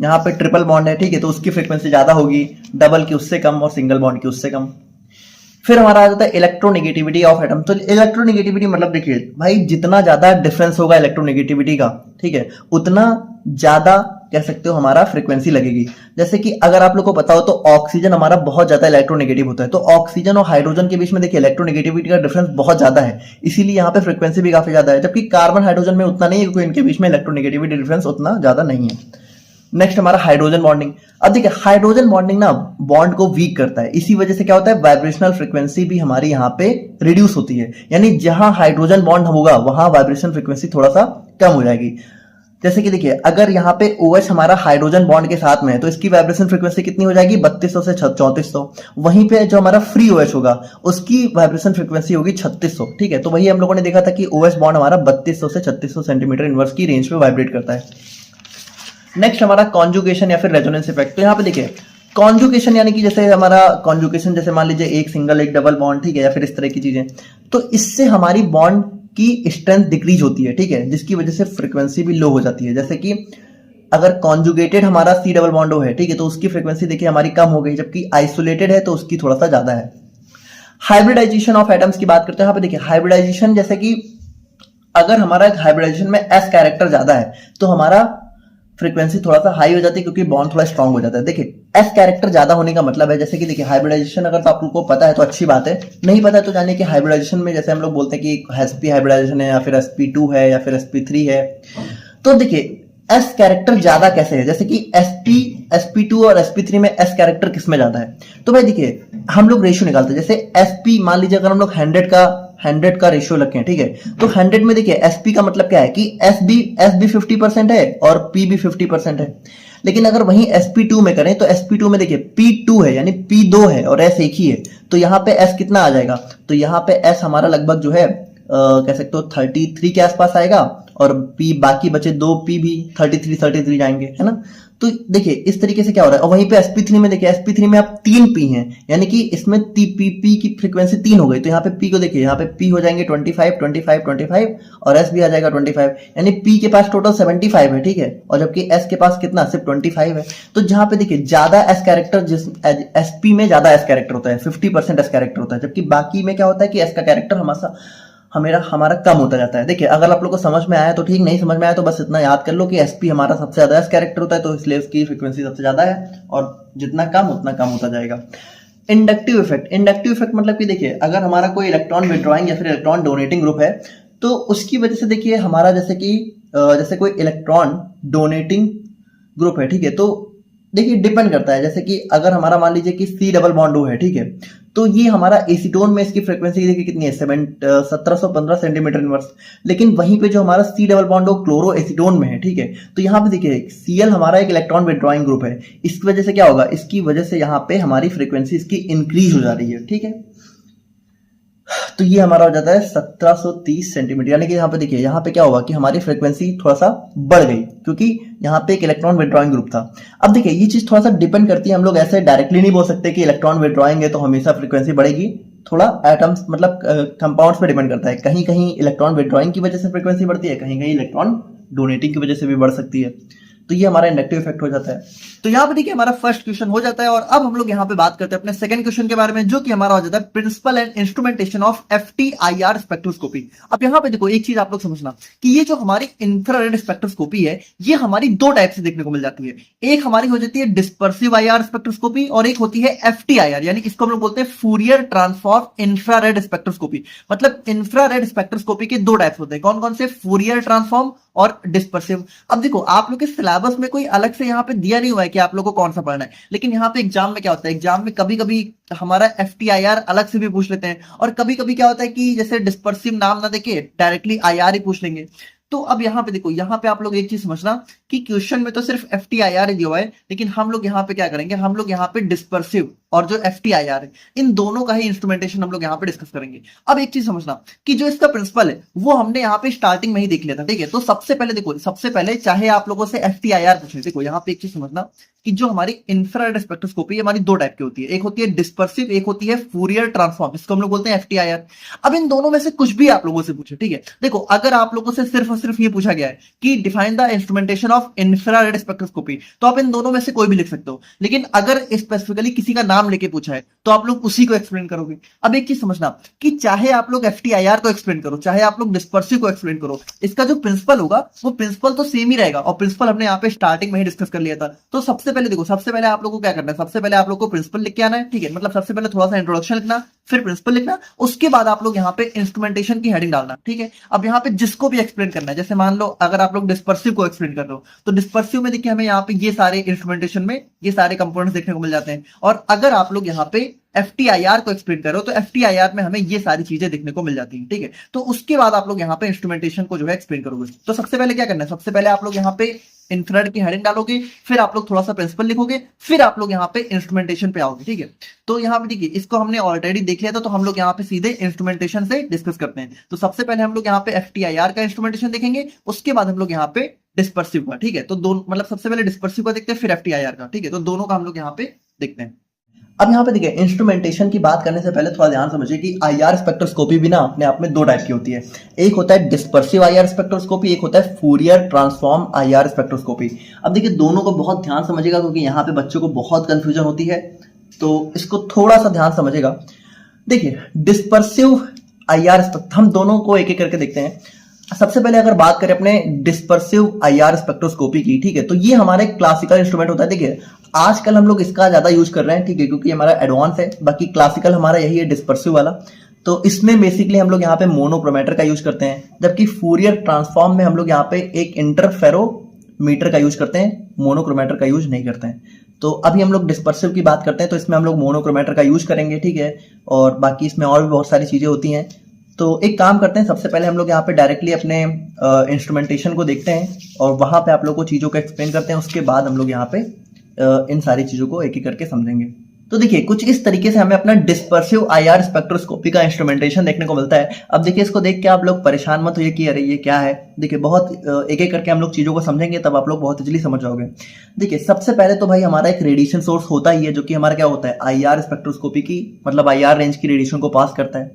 यहाँ पे ट्रिपल बॉन्ड है, ठीक है, तो उसकी फ्रीक्वेंसी ज्यादा होगी, डबल की उससे कम और सिंगल बॉन्ड की उससे कम। फिर हमारा आ जाता है इलेक्ट्रोनेगेटिविटी ऑफ एटम। तो इलेक्ट्रोनेगेटिविटी मतलब देखिए भाई जितना ज्यादा डिफरेंस होगा इलेक्ट्रोनेगेटिविटी का, ठीक है, उतना ज्यादा कह सकते हो हमारा फ्रीक्वेंसी लगेगी। जैसे कि अगर आप लोग को पता हो तो ऑक्सीजन हमारा बहुत ज्यादा इलेक्ट्रोनेगेटिव होता है, तो ऑक्सीजन और हाइड्रोजन के बीच में देखिए इलेक्ट्रोनेगेटिविटी का डिफरेंस बहुत ज्यादा है, इसीलिए यहाँ पे फ्रीक्वेंसी भी काफी ज्यादा है। जबकि कार्बन हाइड्रोजन में उतना नहीं है क्योंकि इनके बीच में इलेक्ट्रोनेगेटिविटी डिफरेंस उतना ज्यादा नहीं है। नेक्स्ट हमारा हाइड्रोजन बॉन्डिंग। अब देखिए हाइड्रोजन बॉन्डिंग ना बॉन्ड को वीक करता है, इसी वजह से क्या होता है वाइब्रेशनल फ्रीक्वेंसी भी हमारी यहाँ पे रिड्यूस होती है, यानी जहां हाइड्रोजन बॉन्ड होगा वहां वाइब्रेशन फ्रीक्वेंसी थोड़ा सा कम हो जाएगी। जैसे कि देखिए अगर यहाँ पे OH हमारा हाइड्रोजन बॉन्ड के साथ में है तो इसकी वाइब्रेशन फ्रीक्वेंसी कितनी हो जाएगी 3200 से 3400। वहीं पे जो हमारा फ्री OH होगा उसकी वाइब्रेशन फ्रीक्वेंसी होगी 3600, ठीक है। तो वही हम लोगों ने देखा था कि OH बॉन्ड हमारा 3200 से 3600 सेंटीमीटर इनवर्स की रेंज पे वाइब्रेट करता है। नेक्स्ट हमारा कॉन्जुगेशन या फिर रेजोनेंस इफेक्ट। तो यहाँ पे देखिए कॉन्जुगेशन यानी कि जैसे हमारा कॉन्जुगेशन जैसे मान लीजिए एक सिंगल एक डबल बॉन्ड, ठीक है, या फिर इस तरह की चीजें, तो इससे हमारी बॉन्ड की स्ट्रेंथ डिक्रीज होती है, ठीक है, जिसकी वजह से फ्रीक्वेंसी भी लो हो जाती है। जैसे कि अगर कॉन्जुगेटेड हमारा C डबल बॉन्ड है, ठीक है, तो उसकी फ्रीक्वेंसी देखिए हमारी कम हो गई, जबकि आइसोलेटेड है तो उसकी थोड़ा सा ज्यादा है। हाइब्रिडाइजेशन ऑफ एटम्स की बात करते हैं। यहाँ पे देखिए हाइब्रिडाइजेशन जैसे कि अगर हमारा हाइब्रिडाइजेशन में S कैरेक्टर ज्यादा है तो हमारा फ्रीक्वेंसी थोड़ा सा हाई हो जाती है क्योंकि बॉन्ड थोड़ा स्ट्रांग हो जाता है। देखिए S कैरेक्टर ज्यादा होने का मतलब है जैसे कि देखिए हाइब्रिडाइजेशन अगर तो आप लोगों को पता है तो अच्छी बात है, नहीं पता है तो जानिए कि हाइब्रिडाइजेशन में जैसे हम लोग बोलते हैं कि sp हाइब्रिडाइजेशन है या फिर sp2 है या फिर sp3 है। तो देखिए S कैरेक्टर ज्यादा कैसे है, जैसे कि sp2 और sp3 में S कैरेक्टर किसमें ज्यादा है। तो भाई देखिए हम लोग रेशियो निकालते हैं, जैसे sp मान लीजिए अगर हम लोग 100 का रेशियो रखें, ठीक है, तो 100 में देखिए sp का मतलब क्या है कि s भी 50% है और p भी 50% है। लेकिन अगर वहीं sp2 में करें तो sp2 में देखिए p2 है यानी p2 है और s एक ही है, तो यहाँ पे s कितना आ जाएगा, तो यहाँ पे s हमारा लगभग जो है कह सकते हो 33 के आसपास आएगा और p बाकी बचे 2 p भी 33 जाएंगे, है ना। तो देखिए इस तरीके से क्या हो रहा है, और वहीं पे sp3 में देखिए sp3 में आप 3 p हैं, यानी कि इसमें p की फ्रीक्वेंसी 3 हो गई, तो यहाँ पे p को देखिए, यहाँ पे p हो जाएंगे 25 25 25 और s भी आ जाएगा 25, यानी p के पास टोटल 75 है, ठीक है, और जबकि s के पास कितना सिर्फ 25 है। तो जहां पे देखिए ज्यादा s कैरेक्टर, जिस sp में ज्यादा s कैरेक्टर होता है, 50% s कैरेक्टर होता है, जबकि बाकी में क्या होता है कि s का कैरेक्टर हमारा कम होता जाता है। देखिए अगर आप लोग को समझ में आया तो ठीक, नहीं समझ में आया तो बस इतना याद कर लो कि एसपी हमारा सबसे ज्यादा एस कैरेक्टर होता है, तो इसलिए उसकी फ्रीक्वेंसी सबसे ज्यादा है, और जितना कम उतना कम होता जाएगा। इंडक्टिव इफेक्ट मतलब कि देखिए अगर हमारा कोई इलेक्ट्रॉन विड्रॉइंग या फिर इलेक्ट्रॉन डोनेटिंग ग्रुप है, तो उसकी वजह से देखिए हमारा जैसे कोई इलेक्ट्रॉन डोनेटिंग ग्रुप है, ठीक है, तो देखिए डिपेंड करता है, जैसे कि अगर हमारा मान लीजिए कि सी डबल बॉन्ड ओ है, ठीक है, तो ये हमारा एसीटोन में इसकी फ्रीक्वेंसी देखिए कितनी है, 1715 सेंटीमीटर इनवर्स, लेकिन वहीं पे जो हमारा C double bond O chloro acetone में है, ठीक है, तो यहाँ पे देखिए सीएल हमारा एक इलेक्ट्रॉन विड्रॉइंग ग्रुप है, इसकी वजह से क्या होगा, इसकी वजह से यहाँ पे हमारी फ्रीक्वेंसी इसकी इंक्रीज हो जा रही है, ठीक है, तो ये हमारा हो जाता है 1730 सेंटीमीटर, यानी कि यहाँ पे देखिए यहाँ पे क्या होगा कि हमारी फ्रीक्वेंसी थोड़ा सा बढ़ गई, क्योंकि यहाँ पे एक इलेक्ट्रॉन विड्रॉइंग ग्रुप था। अब देखिए ये चीज थोड़ा सा डिपेंड करती है, हम लोग ऐसे डायरेक्टली नहीं बोल सकते कि इलेक्ट्रॉन विड्रॉइंग है तो हमेशा फ्रीक्वेंसी बढ़ेगी, थोड़ा एटम्स मतलब कंपाउंड्स पे डिपेंड करता है, कहीं कहीं इलेक्ट्रॉन विड्रॉइंग की वजह से फ्रीक्वेंसी बढ़ती है, कहीं कहीं इलेक्ट्रॉन डोनेटिंग की वजह से भी बढ़ सकती है, तो ये हमारा इंडक्टिव इफेक्ट हो जाता है। तो यहाँ पे देखिए हमारा फर्स्ट क्वेश्चन हो जाता है, और अब हम लोग यहाँ पे बात करते हैं अपने सेकंड क्वेश्चन के बारे में, जो कि हमारा हो जाता है principle and instrumentation of FTIR spectroscopy. अब यहाँ पे देखो एक चीज आप लोग समझना कि ये जो हमारी इंफ्रारेड स्पेक्ट्रोस्कोपी है, ये हमारी दो टाइप से देखने को मिल जाती है। एक हमारी हो जाती है डिस्पर्सिव IR स्पेक्ट्रोस्कोपी, और एक होती है FTIR, यानी इसको हम लोग बोलते हैं फूरियर ट्रांसफॉर्म इंफ्रारेड स्पेक्ट्रोस्कोपी। मतलब इंफ्रारेड स्पेक्ट्रोस्कोपी के दो टाइप्स होते हैं, कौन कौन से, फूरियर ट्रांसफॉर्म और डिस्पर्सिव। अब देखो आप लोग के सिलेबस में कोई अलग से यहाँ पे दिया नहीं हुआ है कि आप लोग को कौन सा पढ़ना है, लेकिन यहाँ पे एग्जाम में क्या होता है, एग्जाम में कभी कभी हमारा FTIR अलग से भी पूछ लेते हैं, और कभी कभी क्या होता है कि जैसे डिस्पर्सिव नाम ना देके डायरेक्टली IR ही पूछ लेंगे। तो अब यहाँ पे देखो, यहाँ पे आप लोग एक चीज समझना कि क्वेश्चन में तो सिर्फ FTIR दिया हुआ है, लेकिन हम लोग यहाँ पे क्या करेंगे, हम लोग यहाँ पे डिस्पर्सिव और जो FTIR है, इन दोनों का ही इंस्ट्रूमेंटेशन हम लोग यहाँ पे डिस्कस करेंगे। अब एक चीज समझना कि जो इसका प्रिंसिपल है वो हमने यहाँ पे स्टार्टिंग में ही देख लिया था, ठीक है। तो सबसे पहले देखो, सबसे पहले चाहे आप लोगों से FTIR पूछे, देखो यहाँ पे एक चीज समझना कि जो हमारी इंफ्रारेड स्पेक्ट्रोस्कोपी हमारी दो टाइप की होती है, एक होती है डिस्पर्सिव, एक होती है फूरियर ट्रांसफॉर्म, इसको हम लोग बोलते हैं FTIR। अब इन दोनों में से कुछ भी आप लोगों से पूछे, ठीक है, देखो अगर आप लोगों से सिर्फ और सिर्फ ये पूछा गया है कि define the instrumentation of infrared spectroscopy, तो आप इन दोनों में से कोई भी लिख सकते हो, लेकिन अगर स्पेसिफिकली किसी का नाम लेके पूछा है तो आप लोग उसी को एक्सप्लेन करोगे। अब एक चीज समझना कि चाहे आप लोग FTIR को एक्सप्लेन करो, चाहे आप लोग डिस्पर्सिव को एक्सप्लेन करो, इसका जो प्रिंसिपल होगा वो प्रिंसिपल तो सेम ही रहेगा, और प्रिंसिपल हमने यहाँ पे स्टार्टिंग में ही डिस्कस कर लिया था। तो सबसे पहले देखो, सबसे पहले आप लोग को क्या करना है, सबसे पहले आप लोग को प्रिंसिपल लिख के आना है, ठीक है, मतलब सबसे पहले थोड़ा सा इंट्रोडक्शन लिखना, फिर प्रिंसिपल लिखना, उसके बाद आप लोग यहाँ पे इंस्ट्रूमेंटेशन की हेडिंग डालना, ठीक है। अब यहाँ पे जिसको भी एक्सप्लेन करना है, जैसे मान लो अगर आप लोग डिस्पर्सिव को एक्सप्लेन कर रहे हो, तो डिस्पर्सिव में देखिए हमें यहाँ पे ये सारे इंस्ट्रूमेंटेशन में ये सारे कंपोनेंट्स देखने को मिल जाते हैं, और अगर आप लोग यहाँ पे FTIR को एक्सप्लेन करो तो FTIR में हमें ये सारी चीजें देखने को मिल जाती हैं, ठीक है। तो उसके बाद आप लोग यहाँ पे इंस्ट्रूमेंटेशन को जो है एक्सप्लेन करोगे। तो सबसे पहले क्या करना है, सबसे पहले आप लोग यहाँ पे इंफ्रारेड की हेडिंग डालोगे, फिर आप लोग थोड़ा सा प्रिंसिपल लिखोगे, फिर आप लोग यहाँ पे इंस्ट्रूमेंटेशन पे आओगे, ठीक है। तो यहाँ पे देखिए इसको हमने ऑलरेडी देख लिया था, तो हम लोग यहाँ पे सीधे इंस्ट्रूमेंटेशन से डिस्कस करते हैं। तो सबसे पहले हम लोग यहाँ पे FTIR का इंस्ट्रूमेंटेशन देखेंगे, उसके बाद हम लोग यहाँ पे डिस्पर्सिव का, ठीक है। तो दोनों मतलब सबसे पहले डिस्पर्सिव का देखते हैं, फिर FTIR का, ठीक है। तो दोनों का हम लोग यहाँ पे देखते हैं। अब यहाँ पे देखिए इंस्ट्रूमेंटेशन की बात करने से पहले थोड़ा ध्यान समझिए कि IR स्पेक्ट्रोस्कोपी भी ना अपने आप में दो टाइप की होती है। एक होता है डिस्पर्सिव IR स्पेक्ट्रोस्कोपी, एक होता है फूरियर ट्रांसफॉर्म IR स्पेक्ट्रोस्कोपी। अब देखिए दोनों को बहुत ध्यान समझिएगा, क्योंकि यहाँ पे बच्चों को बहुत कंफ्यूजन होती है, तो इसको थोड़ा सा ध्यान समझिएगा। देखिए डिस्पर्सिव IR हम दोनों को एक एक करके देखते हैं। सबसे पहले अगर बात करें अपने डिस्पर्सिव IR स्पेक्ट्रोस्कोपी की, ठीक है, तो ये हमारा एक क्लासिकल इंस्ट्रूमेंट होता है। देखिए आजकल हम लोग इसका ज्यादा यूज कर रहे हैं, ठीक है, क्योंकि हमारा एडवांस है, बाकी क्लासिकल हमारा यही है डिस्पर्सिव वाला। तो इसमें बेसिकली हम लोग यहाँ पे मोनोक्रोमेटर का यूज करते हैं, जबकि फूरियर ट्रांसफॉर्म में हम लोग यहाँ पे एक इंटरफेरोमीटर का यूज करते हैं, मोनोक्रोमेटर का यूज नहीं करते हैं। तो अभी हम लोग डिस्पर्सिव की बात करते हैं, तो इसमें हम लोग मोनोक्रोमेटर का यूज करेंगे, ठीक है, और बाकी इसमें और भी बहुत सारी चीजें होती हैं। तो एक काम करते हैं, सबसे पहले हम लोग यहाँ पे डायरेक्टली अपने इंस्ट्रूमेंटेशन को देखते हैं, और वहां पे आप लोग को चीजों को एक्सप्लेन करते हैं, उसके बाद हम लोग यहाँ पे इन सारी चीजों को एक एक करके समझेंगे। तो देखिए कुछ इस तरीके से हमें अपना डिस्पर्सिव आईआर स्पेक्ट्रोस्कोपी का इंस्ट्रूमेंटेशन देखने को मिलता है। अब देखिए इसको देख के आप लोग परेशान मत होइए कि अरे ये क्या है। देखिए बहुत एक एक करके हम लोग चीजों को समझेंगे तब आप लोग बहुत इजीली समझ जाओगे। देखिए सबसे पहले तो भाई हमारा एक रेडिएशन सोर्स होता ही है जो कि हमारा क्या होता है आईआर स्पेक्ट्रोस्कोपी की मतलब आईआर रेंज की रेडिएशन को पास करता है।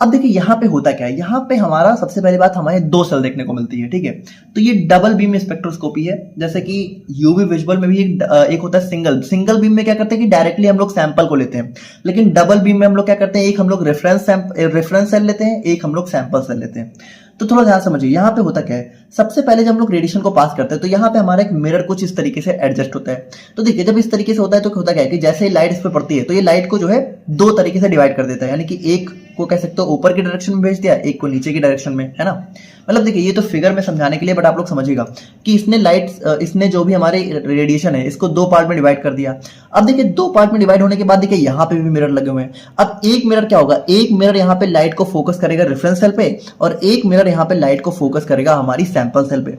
अब देखिए यहाँ पे होता क्या है, यहाँ पे हमारा सबसे पहली बात हमारे दो सेल देखने को मिलती है, ठीक है। तो ये डबल बीम स्पेक्ट्रोस्कोपी है, जैसे कि यूवी विजुअल में भी एक होता है सिंगल बीम में क्या करते हैं कि डायरेक्टली हम लोग सैंपल को लेते हैं, लेकिन डबल बीम में हम लोग क्या करते हैं एक हम लोग रेफरेंस सेल लेते हैं, एक हम लोग सैंपल सेल लेते हैं। तो थोड़ा ध्यान समझिए यहाँ पे होता क्या है। सबसे पहले जब हम लोग रेडिएशन को पास करते हैं तो यहाँ पे हमारा एक मिरर कुछ इस तरीके से एडजस्ट होता है। तो देखिए जब इस तरीके से होता है तो होता क्या है कि जैसे ही लाइट इस पे पड़ती है तो ये लाइट को जो है दो तरीके से डिवाइड कर देता है, यानी कि एक को कह सकते हो ऊपर की डायरेक्शन में भेज दिया, एक को नीचे की डायरेक्शन में, है ना। मतलब देखिए ये तो फिगर में समझाने के लिए, बट आप लोग समझिएगा कि इसने जो भी हमारे रेडिएशन है इसको दो पार्ट में डिवाइड कर दिया। अब देखिए दो पार्ट में डिवाइड होने के बाद देखिए यहाँ पे भी मिरर लगे हुए हैं। अब एक मिरर क्या होगा, एक मिरर यहाँ पे लाइट को फोकस करेगा रेफरेंस सेल पे और एक मिरर यहाँ पे लाइट को फोकस करेगा हमारी सैंपल सेल पे।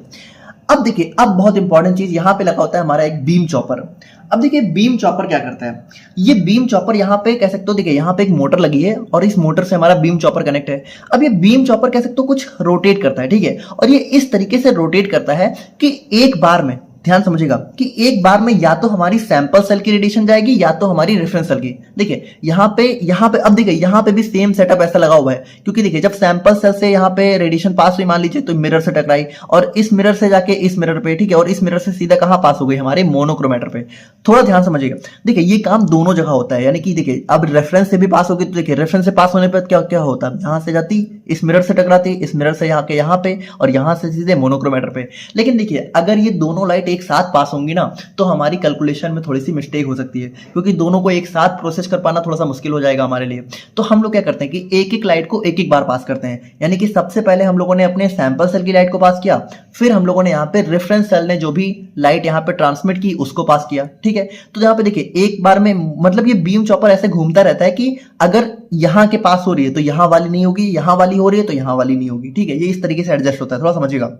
अब देखिए अब बहुत इंपॉर्टेंट चीज यहाँ पे लगा होता है हमारा एक बीम चॉपर। अब देखिए बीम चॉपर क्या करता है, ये बीम चॉपर यहाँ पे कह सकते हो देखिए यहाँ पे एक मोटर लगी है और इस मोटर से हमारा बीम चॉपर कनेक्ट है। अब ये बीम चॉपर कह सकते हो कुछ रोटेट करता है, ठीक है, और ये इस तरीके से रोटेट करता है कि एक बार में ध्यान समझिएगा कि एक बार में या तो हमारी सैंपल सेल की रेडिएशन जाएगी या तो हमारी रेफरेंस सेल की। देखिए यहाँ पे अब देखिए यहाँ पे भी सेम सेटअप ऐसा लगा हुआ है, क्योंकि देखिए जब सैंपल सेल से यहाँ पे रेडिएशन पास हुई मान लीजिए तो मिरर से टकराई और इस मिरर से जाके इस मिरर पे, ठीक है, और इस मिरर से सीधा कहाँ पास हो गई हमारे मोनोक्रोमेटर पे। थोड़ा ध्यान समझिएगा, देखिए ये काम दोनों जगह होता है, यानी कि देखिए अब रेफरेंस से भी पास होगी तो देखिए रेफरेंस से पास होने पर क्या क्या होता है, यहाँ से जाती इस मिरर से टकराती, इस मिरर से यहाँ पे और यहाँ से सीधे मोनोक्रोमेटर पे। लेकिन देखिए अगर ये दोनों लाइट एक साथ पास होंगी ना तो हमारी कैलकुलेशन में थोड़ी सी मिस्टेक हो सकती है, क्योंकि दोनों को एक साथ प्रोसेस कर पाना थोड़ा सा मुश्किल हो जाएगा हमारे लिए। तो हम लोग क्या करते हैं कि एक एक लाइट को एक एक बार पास करते हैं, यानी कि सबसे पहले हम लोगों ने अपने सैंपल सेल की लाइट को पास किया, फिर हम लोगों ने यहाँ पे रेफरेंस सेल ने जो भी लाइट यहाँ पे ट्रांसमिट की उसको पास किया, ठीक है। तो यहाँ पे देखिए एक बार में मतलब ये बीम चॉपर ऐसे घूमता रहता है कि अगर यहाँ के पास हो रही है तो यहाँ वाली नहीं होगी, यहाँ वाली हो रही है तो यहाँ वाली नहीं होगी, ठीक है। ये इस तरीके से एडजस्ट होता है, थोड़ा समझिएगा।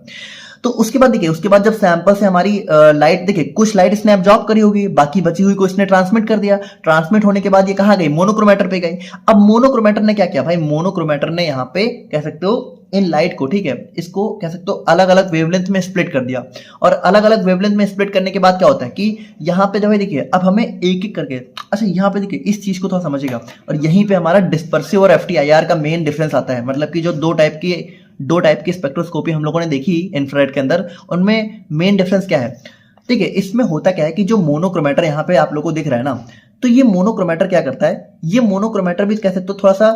तो उसके बाद देखिए उसके बाद जब सैंपल से हमारी लाइट देखिए कुछ लाइट इसने एब्जॉर्ब करी होगी, बाकी बची हुई को इसने ट्रांसमिट कर दिया। ट्रांसमिट होने के बाद ये कहाँ गई, मोनोक्रोमेटर पे गई। अब मोनोक्रोमेटर ने क्या किया भाई, मोनोक्रोमेटर ने यहाँ पे कह सकते हो इन लाइट को, ठीक है, इसको कह सकते हो अलग अलग वेवलेंथ में स्प्लिट कर दिया। और अलग अलग वेवलेंथ में स्प्लिट करने के बाद क्या होता है कि यहाँ पे जो है देखिए अब हमें एक एक करके, अच्छा यहाँ पे देखिए इस चीज को थोड़ा समझिएगा, और यहीं पे हमारा डिस्पर्सिव और एफटीआईआर का मेन डिफरेंस आता है। मतलब कि जो दो टाइप की स्पेक्ट्रोस्कोपी हम लोगों ने देखी इंफ्रारेड के अंदर, उनमें मेन डिफरेंस क्या है। ठीक है, इसमें होता क्या है कि जो मोनोक्रोमेटर यहाँ पे आप लोगों को दिख रहा है ना, तो ये मोनोक्रोमेटर क्या करता है, ये मोनोक्रोमेटर भी कह सकते हो थोड़ा सा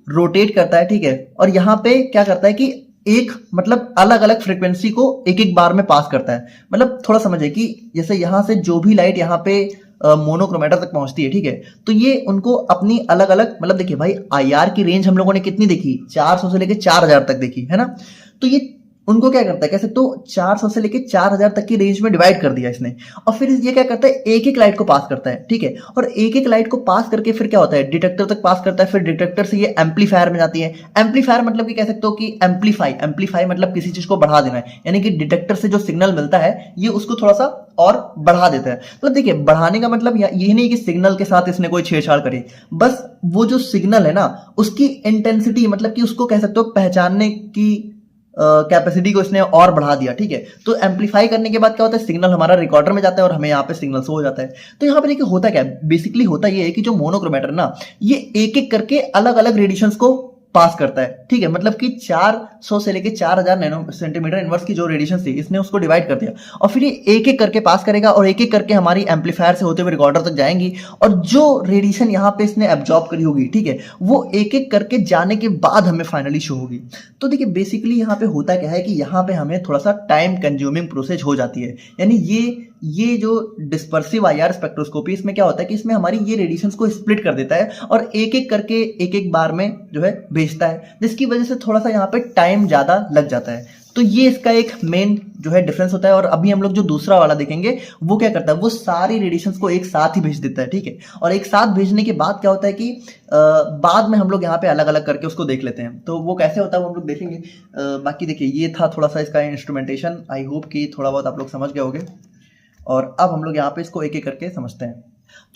रोटेट करता है, ठीक है। और यहाँ पे क्या करता है कि एक मतलब अलग अलग फ्रीक्वेंसी को एक एक बार में पास करता है। मतलब थोड़ा समझिए कि जैसे यहाँ से जो भी लाइट यहाँ पे मोनोक्रोमेटर तक पहुंचती है, ठीक है, तो ये उनको अपनी अलग अलग, मतलब देखिए भाई आईआर की रेंज हम लोगों ने कितनी देखी, 400 से लेके 4000 तक देखी है ना। तो ये उनको क्या करता है, कैसे तो 400 से लेके 4000 तक की रेंज में डिवाइड कर दिया इसने, और फिर ये क्या करता है एक एक लाइट को पास करता है, ठीक है। और एक एक लाइट को पास करके फिर क्या होता है, डिटेक्टर तक पास करता है, फिर डिटेक्टर से ये एम्पलीफायर में जाती है। एम्पलीफायर मतलब कि कह सकते हो कि एम्पलीफाई मतलब किसी चीज को बढ़ा देना है, यानी कि डिटेक्टर से जो सिग्नल मिलता है ये उसको थोड़ा सा और बढ़ा देता है। तो देखिए बढ़ाने का मतलब यही नहीं कि सिग्नल के साथ इसने कोई छेड़छाड़ करी, बस वो जो सिग्नल है ना उसकी इंटेंसिटी, मतलब कि उसको कह सकते हो पहचानने की कैपेसिटी को इसने और बढ़ा दिया, ठीक है। तो एम्पलीफाई करने के बाद क्या होता है, सिग्नल हमारा रिकॉर्डर में जाता है और हमें यहाँ पे सिग्नल शो हो जाता है। तो यहाँ पे देखिए होता क्या है, बेसिकली होता ये है कि जो मोनोक्रोमेटर ना ये एक एक करके अलग अलग रेडिएशंस को पास करता है, ठीक है। मतलब कि 400 से लेके 4000 नैनो सेंटीमीटर इनवर्स की जो रेडिएशन थी इसने उसको डिवाइड कर दिया, और फिर ये एक एक करके पास करेगा और एक एक करके हमारी एम्पलीफायर से होते हुए रिकॉर्डर तक जाएंगी, और जो रेडिएशन यहाँ पे इसने एब्जॉर्ब करी होगी, ठीक है, वो एक एक करके जाने के बाद हमें फाइनली शो होगी। तो देखिए बेसिकली यहाँ पे होता क्या है कि यहाँ पे हमें थोड़ा सा टाइम कंज्यूमिंग प्रोसेस हो जाती है। यानी ये जो डिस्पर्सिव आईआर स्पेक्ट्रोस्कोपी, इसमें क्या होता है कि इसमें हमारी ये रेडिएशंस को स्प्लिट कर देता है और एक एक करके एक एक बार में जो है भेजता है, जिसकी वजह से थोड़ा सा यहाँ पे टाइम ज्यादा लग जाता है। तो ये इसका एक मेन जो है डिफरेंस होता है। और अभी हम लोग जो दूसरा वाला देखेंगे वो क्या करता है, वो सारी रेडिएशंस को एक साथ ही भेज देता है, ठीक है। और एक साथ भेजने के बाद क्या होता है कि बाद में हम लोग यहाँ पे अलग अलग करके उसको देख लेते हैं। तो वो कैसे होता है वो हम लोग देखेंगे। बाकी देखिए ये था थोड़ा सा इसका इंस्ट्रूमेंटेशन, आई होप कि थोड़ा बहुत आप लोग समझ गए होंगे। और अब हम लोग यहाँ पे इसको एक एक करके समझते हैं।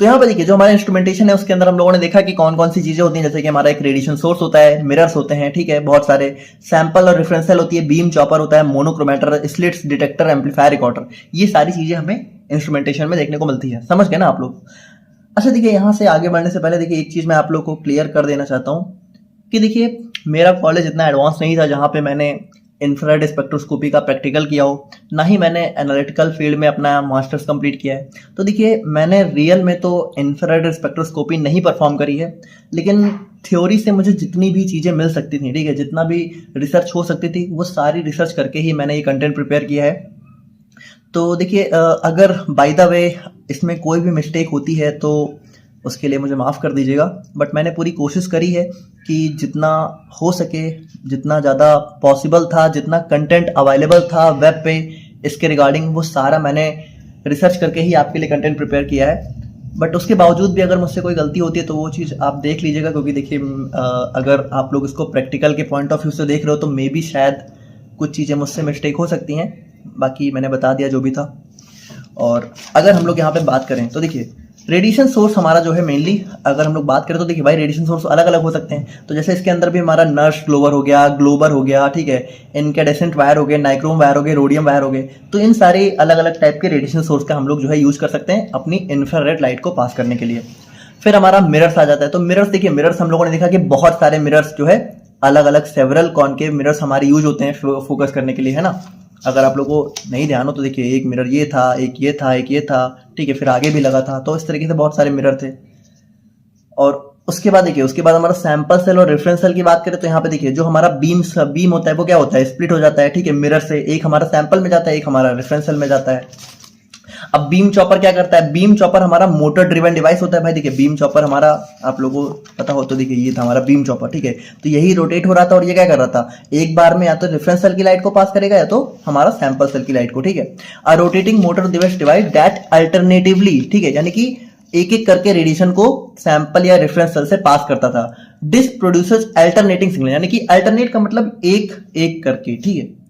तो यहाँ पे देखिए जो हमारा इंस्ट्रूमेंटेशन है उसके अंदर हम लोगों ने देखा कि कौन कौन सी चीजें होती हैं, जैसे कि हमारा एक रेडिएशन सोर्स होता है, मिरर्स होते हैं, ठीक है, बहुत सारे सैंपल और रेफरेंशियल होती है, बीम चॉपर होता है, monochromator, slits, detector, amplifier, recorder, ये सारी चीजें हमें इंस्ट्रूमेंटेशन में देखने को मिलती है। समझ गए ना आप लोग? अच्छा देखिए, यहाँ से आगे बढ़ने से पहले देखिए एक चीज मैं आप लोग को क्लियर कर देना चाहता हूँ कि देखिए मेरा कॉलेज इतना एडवांस नहीं था जहाँ पे मैंने इंफ्रारेड स्पेक्ट्रोस्कोपी का प्रैक्टिकल किया हो, ना ही मैंने एनालिटिकल फील्ड में अपना मास्टर्स कंप्लीट किया है। तो देखिए मैंने रियल में तो इंफ्रारेड स्पेक्ट्रोस्कोपी नहीं परफॉर्म करी है, लेकिन थ्योरी से मुझे जितनी भी चीज़ें मिल सकती थी, ठीक है, जितना भी रिसर्च हो सकती थी, वो सारी रिसर्च करके ही मैंने ये कंटेंट प्रिपेयर किया है। तो देखिए अगर बाय द वे इसमें कोई भी मिस्टेक होती है तो उसके लिए मुझे माफ़ कर दीजिएगा, बट मैंने पूरी कोशिश करी है कि जितना हो सके, जितना ज़्यादा पॉसिबल था, जितना कंटेंट अवेलेबल था वेब पे इसके रिगार्डिंग, वो सारा मैंने रिसर्च करके ही आपके लिए कंटेंट प्रिपेयर किया है। बट उसके बावजूद भी अगर मुझसे कोई गलती होती है तो वो चीज़ आप देख लीजिएगा, क्योंकि देखिए अगर आप लोग इसको प्रैक्टिकल के पॉइंट ऑफ व्यू से देख रहे हो तो मे बी शायद कुछ चीज़ें मुझसे मिस्टेक हो सकती हैं, बाकी मैंने बता दिया जो भी था। और अगर हम लोग यहाँ पे बात करें तो देखिए रेडिएशन सोर्स हमारा जो है मेनली अगर हम लोग बात करें तो देखिए भाई रेडिएशन सोर्स अलग अलग हो सकते हैं। तो जैसे इसके अंदर भी हमारा नर्स ग्लोबर हो गया, ग्लोबर हो गया, ठीक है, इनकैंडेसेंट वायर हो गए, नाइक्रोम वायर हो गए, रोडियम वायर हो गए। तो इन सारे अलग अलग टाइप के रेडिएशन सोर्स का हम लोग जो है यूज कर सकते हैं अपनी इंफ्रारेड लाइट को पास करने के लिए। फिर हमारा मिरर्स आ जाता है। तो मिरर्स देखिए, मिरर्स हम लोगों ने देखा कि बहुत सारे मिरर्स जो है अलग अलग सेवरल कॉनकेव मिरर्स हमारे यूज होते हैं फोकस करने के लिए, है ना। अगर आप लोगों को नहीं ध्यान हो तो देखिए एक मिरर ये था, एक ये था, एक ये था, ठीक है, फिर आगे भी लगा था। तो इस तरीके से बहुत सारे मिरर थे। और उसके बाद देखिए, उसके बाद हमारा सैंपल सेल और रेफरेंस सेल की बात करें तो यहाँ पे देखिए जो हमारा बीम होता है वो क्या होता है, स्प्लिट हो जाता है, ठीक है, मिरर से। एक हमारा सैंपल में जाता है, एक हमारा रेफरेंस सेल में जाता है। अब बीम चॉपर क्या करता है? बीम चॉपर हमारा मोटर ड्रिवन डिवाइस होता है भाई। देखिए बीम चॉपर हमारा आप लोगों को पता हो तो देखिए ये था हमारा बीम चॉपर, ठीक है। तो यही रोटेट हो रहा था और ये क्या कर रहा था, एक बार में या तो रेफरेंस सेल की लाइट को पास करेगा या तो हमारा सैंपल सेल की लाइट को, ठीक है। अ rotating motor device that alternatively, ठीक है, यानी कि एक एक करके रेडिएशन को सैंपल या रेफरेंस सेल से पास करता था। डिस्क प्रोड्यूसेस अल्टरनेटिंग सिग्नल, यानी कि अल्टरनेट का मतलब एक एक करके, ठीक है।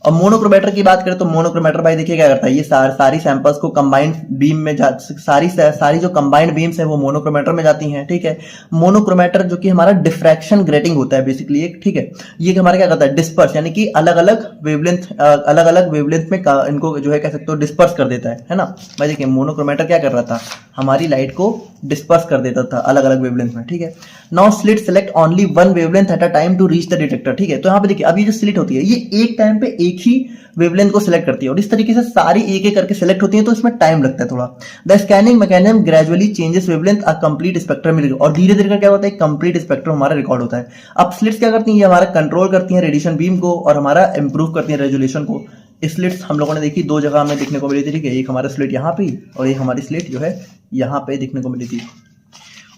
और मोनोक्रोमेटर की बात करें तो मोनोक्रोमेटर भाई देखिए क्या करता है, ये सारी सैंपल्स को कंबाइंड बीम में सारी जो कंबाइंड बीम्स है वो मोनोक्रोमेटर में जाती हैं, ठीक है। मोनोक्रोमेटर जो कि हमारा डिफ्रैक्शन ग्रेटिंग होता है बेसिकली एक, ठीक है। ये हमारा क्या करता है, डिस्पर्स, यानी कि अलग अलग वेवलेंथ में इनको जो है कह सकते हो डिस्पर्स कर देता है ना भाई। देखिए मोनोक्रोमेटर क्या कर रहा था, हमारी लाइट को डिस्पर्स कर देता था अलग अलग वेवलेंथ में, ठीक है। Now slit select only one wavelength at a time to reach the detector, ठीक है। तो यहाँ पे देखिए अब ये जो स्लिट होती है ये एक टाइम पे एक ही वेवलेंथ को सिलेक्ट करती है और इस तरीके से सारी एक एक करके सिलेक्ट होती है, तो इसमें टाइम लगता है थोड़ा। The scanning mechanism gradually changes wavelength a complete spectrum, और धीरे धीरे क्या होता है, कंप्लीट स्पेक्ट्रम हमारा रिकॉर्ड होता है। अब स्लिट्स क्या करती हैं, ये हमारा कंट्रोल करती हैं रेडिएशन बीम को और हमारा इंप्रूव करती हैं रेजोल्यूशन को। स्लिट्स हम लोगों ने देखी दो जगह हमें देखने को मिली थी, ठीक है। एक हमारा स्लिट यहाँ पे और एक हमारी स्लिट जो है यहाँ पे देखने को मिली थी।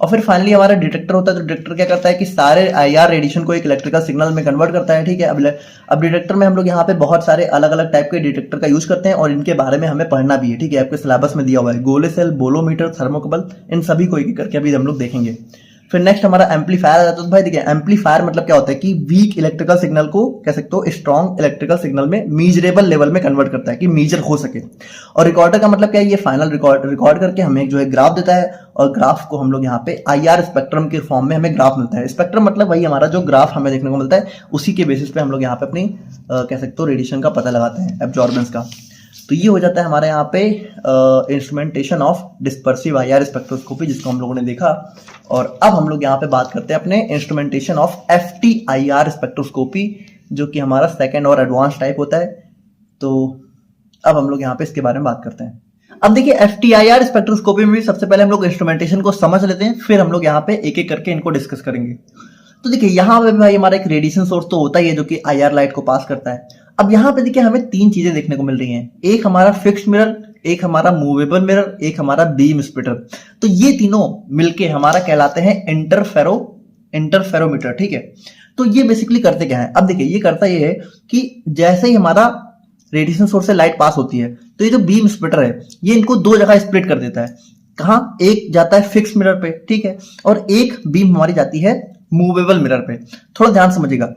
और फिर फाइनली हमारा डिटेक्टर होता है। तो डिटेक्टर क्या करता है कि सारे आईआर रेडिएशन को एक इलेक्ट्रिकल सिग्नल में कन्वर्ट करता है, ठीक है। अब डिटेक्टर में हम लोग यहाँ पे बहुत सारे अलग अलग टाइप के डिटेक्टर का यूज करते हैं और इनके बारे में हमें पढ़ना भी है, ठीक है। आपके सिलेबस में दिया हुआ है, गोले सेल, बोलोमीटर, थर्मोकपल, इन सभी को एक करके अभी हम लोग देखेंगे। फिर नेक्स्ट हमारा एम्पलीफायर आ जाता है। तो भाई देखिए एम्पलीफायर मतलब क्या होता है कि वीक इलेक्ट्रिकल सिग्नल को कह सकते हो स्ट्रॉन्ग इलेक्ट्रिकल सिग्नल में मीजरेबल लेवल में कन्वर्ट करता है कि मीजर हो सके। और रिकॉर्डर का मतलब क्या है, ये फाइनल रिकॉर्ड करके हमें जो है ग्राफ देता है और ग्राफ को हम लोग यहाँ पे आईआर स्पेक्ट्रम के फॉर्म में हमें ग्राफ मिलता है। स्पेक्ट्रम मतलब वही हमारा जो ग्राफ हमें देखने को मिलता है, उसी के बेसिस पे हम लोग यहाँ पे अपनी कह सकते हो रेडिएशन का पता लगाते हैं, एब्जॉर्बेंस का। तो ये हो जाता है हमारे यहाँ पे instrumentation of dispersive IR spectroscopy, जिसको हम लोगों ने देखा। और अब हम लोग यहाँ पे बात करते हैं अपने इंस्ट्रूमेंटेशन ऑफ FTIR स्पेक्ट्रोस्कोपी, जो कि हमारा सेकंड और एडवांस टाइप होता है। तो अब हम लोग यहाँ पे इसके बारे में बात करते हैं। अब देखिए FTIR स्पेक्ट्रोस्कोपी में भी सबसे पहले हम लोग इंस्ट्रूमेंटेशन को समझ लेते हैं, फिर हम लोग यहाँ पे एक एक करके इनको डिस्कस करेंगे। तो देखिए यहाँ पे भाई हमारा एक रेडिएशन सोर्स तो होता ही है जो कि आईआर लाइट को पास करता है। अब यहाँ पे देखिए हमें तीन चीजें देखने को मिल रही हैं, एक हमारा फिक्स्ड मिरर, एक हमारा मूवेबल मिरर, एक हमारा बीम स्प्लिटर। तो ये तीनों मिलके हमारा कहलाते हैं इंटरफेरोमीटर, ठीक है। तो ये बेसिकली करते क्या है, अब देखिए ये करता ये है कि जैसे ही हमारा रेडिएशन सोर्स से लाइट पास होती है तो ये जो बीम स्प्लिटर है ये इनको दो जगह स्प्लिट कर देता है। कहाँ, एक जाता है फिक्स मिरर पे, ठीक है, और एक बीम हमारी जाती है मूवेबल मिरर पे। थोड़ा ध्यान समझिएगा,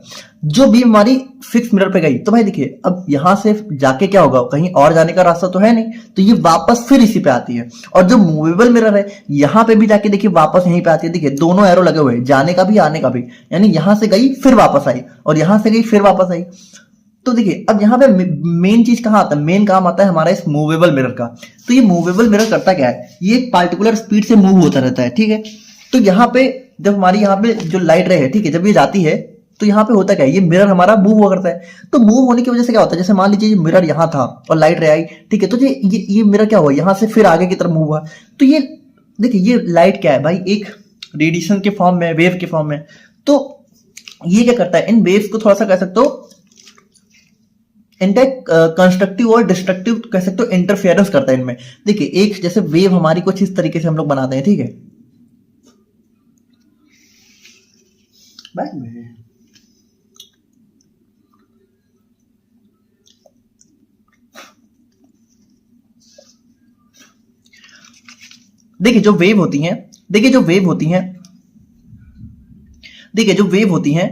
जो बीम हमारी फिक्स मिरर पे गई तो भाई देखिए अब यहां से जाके क्या होगा, कहीं और जाने का रास्ता तो है नहीं, तो ये वापस फिर इसी पे आती है। और जो मूवेबल मिरर है यहां पे भी जाके देखिए वापस यहीं पे आती है। देखिए दोनों एरो लगे हुए हैं, जाने का भी आने का भी, यानी यहां से गई फिर वापस आई और यहां से गई फिर वापस आई। तो देखिए अब यहाँ पे मेन चीज कहाँ आता है, मेन काम आता है हमारा इस मूवेबल मिरर का। तो ये मूवेबल मिरर करता क्या है, ये एक पार्टिकुलर स्पीड से मूव होता रहता है, ठीक है। तो यहाँ पे जब हमारी यहाँ पे जो लाइट रे है, ठीक है, जब ये जाती है तो यहाँ पे होता क्या है, ये मिरर हमारा मूव हुआ करता है। तो मूव होने की वजह से क्या होता है, जैसे मान लीजिए ये मिरर यहाँ था और लाइट रे आई, ठीक है, तो ये मिरर क्या हुआ, यहाँ से फिर आगे की तरफ मूव हुआ। तो ये देखिए ये लाइट क्या है भाई, एक रेडिएशन के फॉर्म में, वेव के फॉर्म में। तो ये क्या करता है, इन वेव्स को थोड़ा सा कह सकते हो कंस्ट्रक्टिव और डिस्ट्रक्टिव कह सकते हो, इंटरफेरेंस करता है इनमें। देखिए एक जैसे वेव हमारी कुछ इस तरीके से हम लोग बनाते हैं, ठीक है, देखिए जो वेव होती हैं, देखिए जो वेव होती हैं, देखिए जो वेव होती हैं,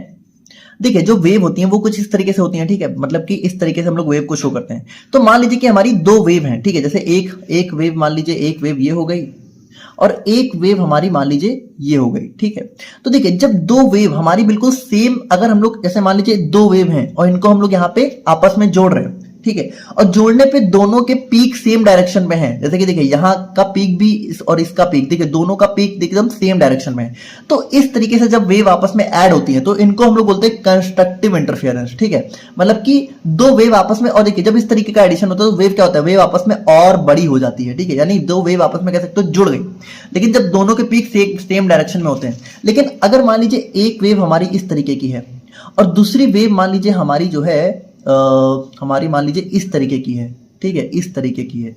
देखिए जो वेव होती हैं वो कुछ इस तरीके से होती हैं, ठीक है, मतलब कि इस तरीके से हम लोग वेव को शो करते हैं। तो मान लीजिए कि हमारी दो वेव हैं, ठीक है, जैसे एक वेव मान लीजिए, एक वेव ये हो गई और एक वेव हमारी मान लीजिए ये हो गई, ठीक है। तो देखिए जब दो वेव हमारी बिल्कुल सेम, अगर हम लोग जैसे मान लीजिए दो वेव हैं और इनको हम लोग यहाँ पे आपस में जोड़ रहे हैं, ठीक है, और जोड़ने पे दोनों के पीक सेम डायरेक्शन में है, जैसे कि देखिए यहाँ का पीक भी और इसका पीक, देखिए दोनों का पीक एकदम सेम डायरेक्शन में है। तो इस तरीके से जब वेव आपस में ऐड होती है तो इनको हम लोग बोलते हैं कंस्ट्रक्टिव इंटरफेरेंस, ठीक है, मतलब कि दो वेव आपस में, और देखिए जब इस तरीके का एडिशन होता है तो वेव क्या होता है, वेव आपस में और बड़ी हो जाती है, ठीक है, यानी दो वेव आपस में कह सकते हो जुड़ गई। लेकिन जब दोनों के पीक सेम डायरेक्शन में होते हैं, लेकिन अगर मान लीजिए एक वेव हमारी इस तरीके की है और दूसरी वेव मान लीजिए हमारी जो है हमारी मान लीजिए इस तरीके की है, ठीक है, इस तरीके की है,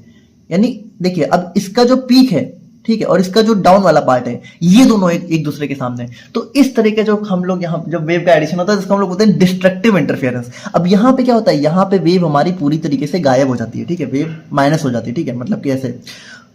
यानी देखिए अब इसका जो पीक है, ठीक है, और इसका जो डाउन वाला पार्ट है, ये दोनों एक दूसरे के सामने। तो इस तरीके जो हम लोग यहाँ जब वेव का एडिशन होता है जिसको हम लोग बोलते हैं डिस्ट्रक्टिव इंटरफेरेंस। अब यहाँ पे क्या होता है, यहाँ पे वेव हमारी पूरी तरीके से गायब हो जाती है, ठीक है, वेव माइनस हो जाती है, ठीक है, मतलब कि ऐसे।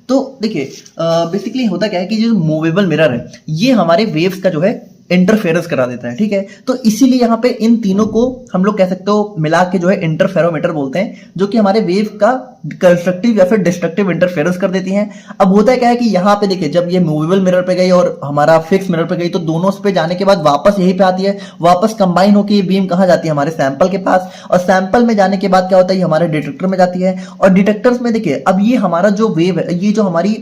तो देखिए बेसिकली होता क्या है कि जो मूवेबल मिरर है ये हमारे वेव्स का जो है इंटरफेरेंस करा देता है, ठीक है। तो इसीलिए यहाँ पे इन तीनों को हम लोग कह सकते हो मिला के जो है इंटरफेरोमीटर बोलते हैं, जो कि हमारे वेव का कंस्ट्रक्टिव या फिर डिस्ट्रक्टिव इंटरफेरेंस कर देती हैं। अब होता है क्या है कि यहाँ पे देखिए जब ये मूवेबल मिरर पे गई और हमारा फिक्स मिरर पे गई तो दोनों पे जाने के बाद वापस यहीं पे आती है, वापस कंबाइन होकर ये बीम कहाँ जाती है, हमारे सैंपल के पास, और सैंपल में जाने के बाद क्या होता है, ये हमारे डिटेक्टर में जाती है। और डिटेक्टर्स में देखिए अब ये हमारा जो वेव है, ये जो हमारी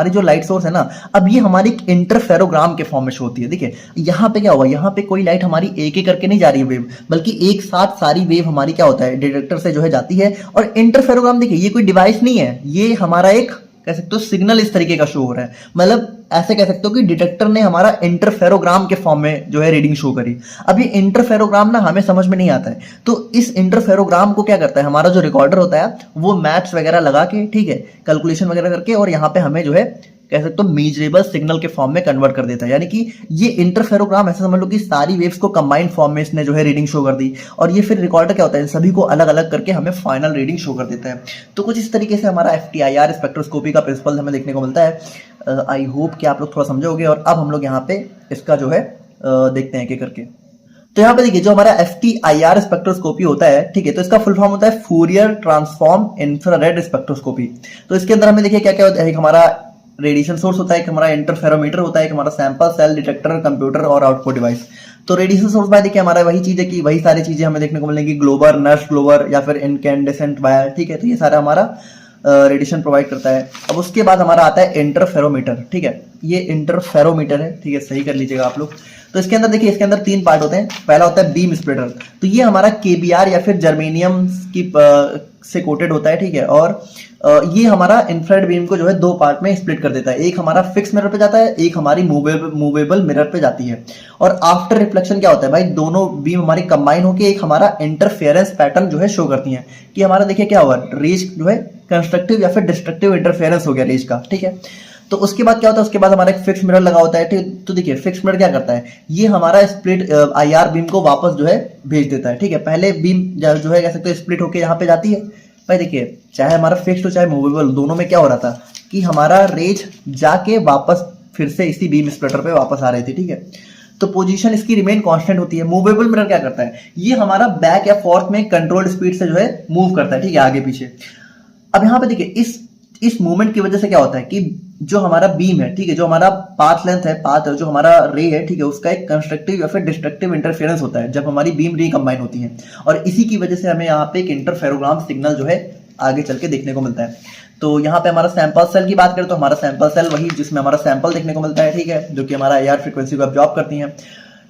जो लाइट सोर्स है ना, अब ये हमारी इंटरफेरोग्राम के फॉर्म में शो होती है। देखिए यहाँ पे क्या होगा, यहाँ पे कोई लाइट हमारी एक एक करके नहीं जा रही है वेव, बल्कि एक साथ सारी वेव हमारी क्या होता है डिटेक्टर से जो है जाती है। और इंटरफेरोग्राम देखिए ये कोई डिवाइस नहीं है, ये हमारा एक कह सकते हो सिग्नल इस तरीके का शो हो रहा है, मतलब ऐसे कह सकते हो कि डिटेक्टर ने हमारा इंटरफेरोग्राम के फॉर्म में जो है रीडिंग शो करी। अब ये इंटरफेरोग्राम ना हमें समझ में नहीं आता है, तो इस इंटरफेरोग्राम को क्या करता है हमारा जो रिकॉर्डर होता है वो मैथ्स वगैरह लगा के, ठीक है, कैलकुलेशन वगैरह करके, और यहाँ पे हमें जो है कह सकते हो मेजरेबल सिग्नल के फॉर्म में कन्वर्ट कर देता है। यानी कि ये इंटरफेरोग्राम ऐसा समझ लो कि सारी वेव्स को कंबाइंड फॉर्म में इसने जो है रीडिंग शो कर दी, और ये फिर रिकॉर्डर क्या होता है इन सभी को अलग अलग करके हमें फाइनल रीडिंग शो कर देता है। तो कुछ इस तरीके से हमारा FTIR स्पेक्ट्रोस्कोपी का प्रिंसिपल हमें देखने को मिलता है। आई होप कि आप लोग थोड़ा समझोगे। और अब हम लोग यहाँ पे इसका जो है देखते हैं एक करके। तो यहाँ पे देखिए जो हमारा FTIR स्पेक्ट्रोस्कोपी होता है, ठीक है, तो इसका फुल फॉर्म होता है फूरियर ट्रांसफॉर्म इंफ्रारेड स्पेक्ट्रोस्कोपी। तो इसके अंदर हमें देखिए क्या क्या होता है, एक हमारा रेडिएशन सोर्स होता है, एक हमारा इंटरफेरोमीटर होता है, एक हमारा सैंपल सेल डिटेक्टर कंप्यूटर और आउटपुट डिवाइस। तो रेडिएशन सोर्स भाई देखिए हमारा वही चीज है कि वही सारी चीजें हमें देखने को मिलेंगी, ग्लोबर, नर्स ग्लोबर या फिर इनकैंडेसेंट वायर, ठीक है, तो ये सारा हमारा रेडिएशन प्रोवाइड करता है। अब उसके बाद हमारा आता है इंटरफेरोमीटर, ठीक है, ये इंटरफेरोमीटर है, ठीक है, सही कर लीजिएगा आप लोग। तो इसके अंदर देखिए इसके अंदर तीन पार्ट होते हैं। पहला होता है बीम स्प्लिटर, तो ये हमारा KBR या फिर जर्मेनियम की से कोटेड होता है, ठीक है, और ये हमारा इंफ्रारेड बीम को जो है दो पार्ट में स्प्लिट कर देता है, एक हमारा फिक्स मिरर पे जाता है, एक हमारी मूवेबल मिरर पे जाती है। और आफ्टर रिफ्लेक्शन क्या होता है भाई, दोनों बीम हमारी कंबाइन होकर एक हमारा इंटरफेरेंस पैटर्न जो है शो करती हैं कि हमारा देखिए क्या हुआ, रेज जो है कंस्ट्रक्टिव या फिर डिस्ट्रक्टिव इंटरफेरेंस हो गया रेज का, ठीक है। तो उसके बाद क्या होता है, उसके बाद हमारा एक फिक्स मिरर लगा होता है, ठीक। तो देखिए फिक्स मिरर क्या करता है, ये हमारा स्प्लिट IR बीम को वापस जो है भेज देता है, ठीक है। पहले बीम जो है कह सकते हो स्प्लिट होकर यहाँ पे जाती है भाई, देखिए चाहे हमारा फिक्स्ड हो चाहे मूवेबल, दोनों में क्या हो रहा था कि हमारा रेज जाके वापस फिर से इसी बीम स्प्लिटर पे वापस आ रही थी, ठीक है। तो पोजीशन इसकी रिमेन कांस्टेंट होती है। मूवेबल मिरर क्या करता है, ये हमारा बैक या फोर्थ में कंट्रोल्ड स्पीड से जो है मूव करता है, ठीक है, आगे पीछे। अब यहाँ पे देखिए इस मूवमेंट की वजह से क्या होता है कि जो हमारा बीम है, ठीक है, जो हमारा पाथ लेंथ है, पाथ जो हमारा रे है, ठीक है, उसका एक कंस्ट्रक्टिव या फिर डिस्ट्रक्टिव इंटरफेरेंस होता है जब हमारी बीम रिकंबाइन होती है, और इसी की वजह से हमें यहाँ पे एक इंटरफेरोग्राम सिग्नल जो है आगे चल के देखने को मिलता है। तो यहाँ पे हमारा सैंपल सेल की बात करें तो हमारा सैंपल सेल वही जिसमें हमारा सैंपल देखने को मिलता है, ठीक है, जो कि हमारा AR फ्रीक्वेंसी को ऑब्जॉर्ब करती है।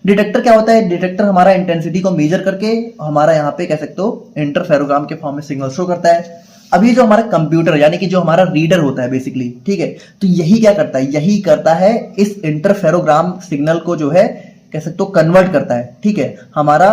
डिटेक्टर क्या होता है, डिटेक्टर हमारा इंटेंसिटी को मेजर करके हमारा यहाँ पे कह सकते हो इंटरफेरोग्राम के फॉर्म में सिग्नल शो करता है। अब ये जो हमारा कंप्यूटर यानी कि जो हमारा रीडर होता है बेसिकली, ठीक है, तो यही क्या करता है, यही करता है इस इंटरफेरोग्राम सिग्नल को जो है कह सकते हो कन्वर्ट करता है, ठीक है, हमारा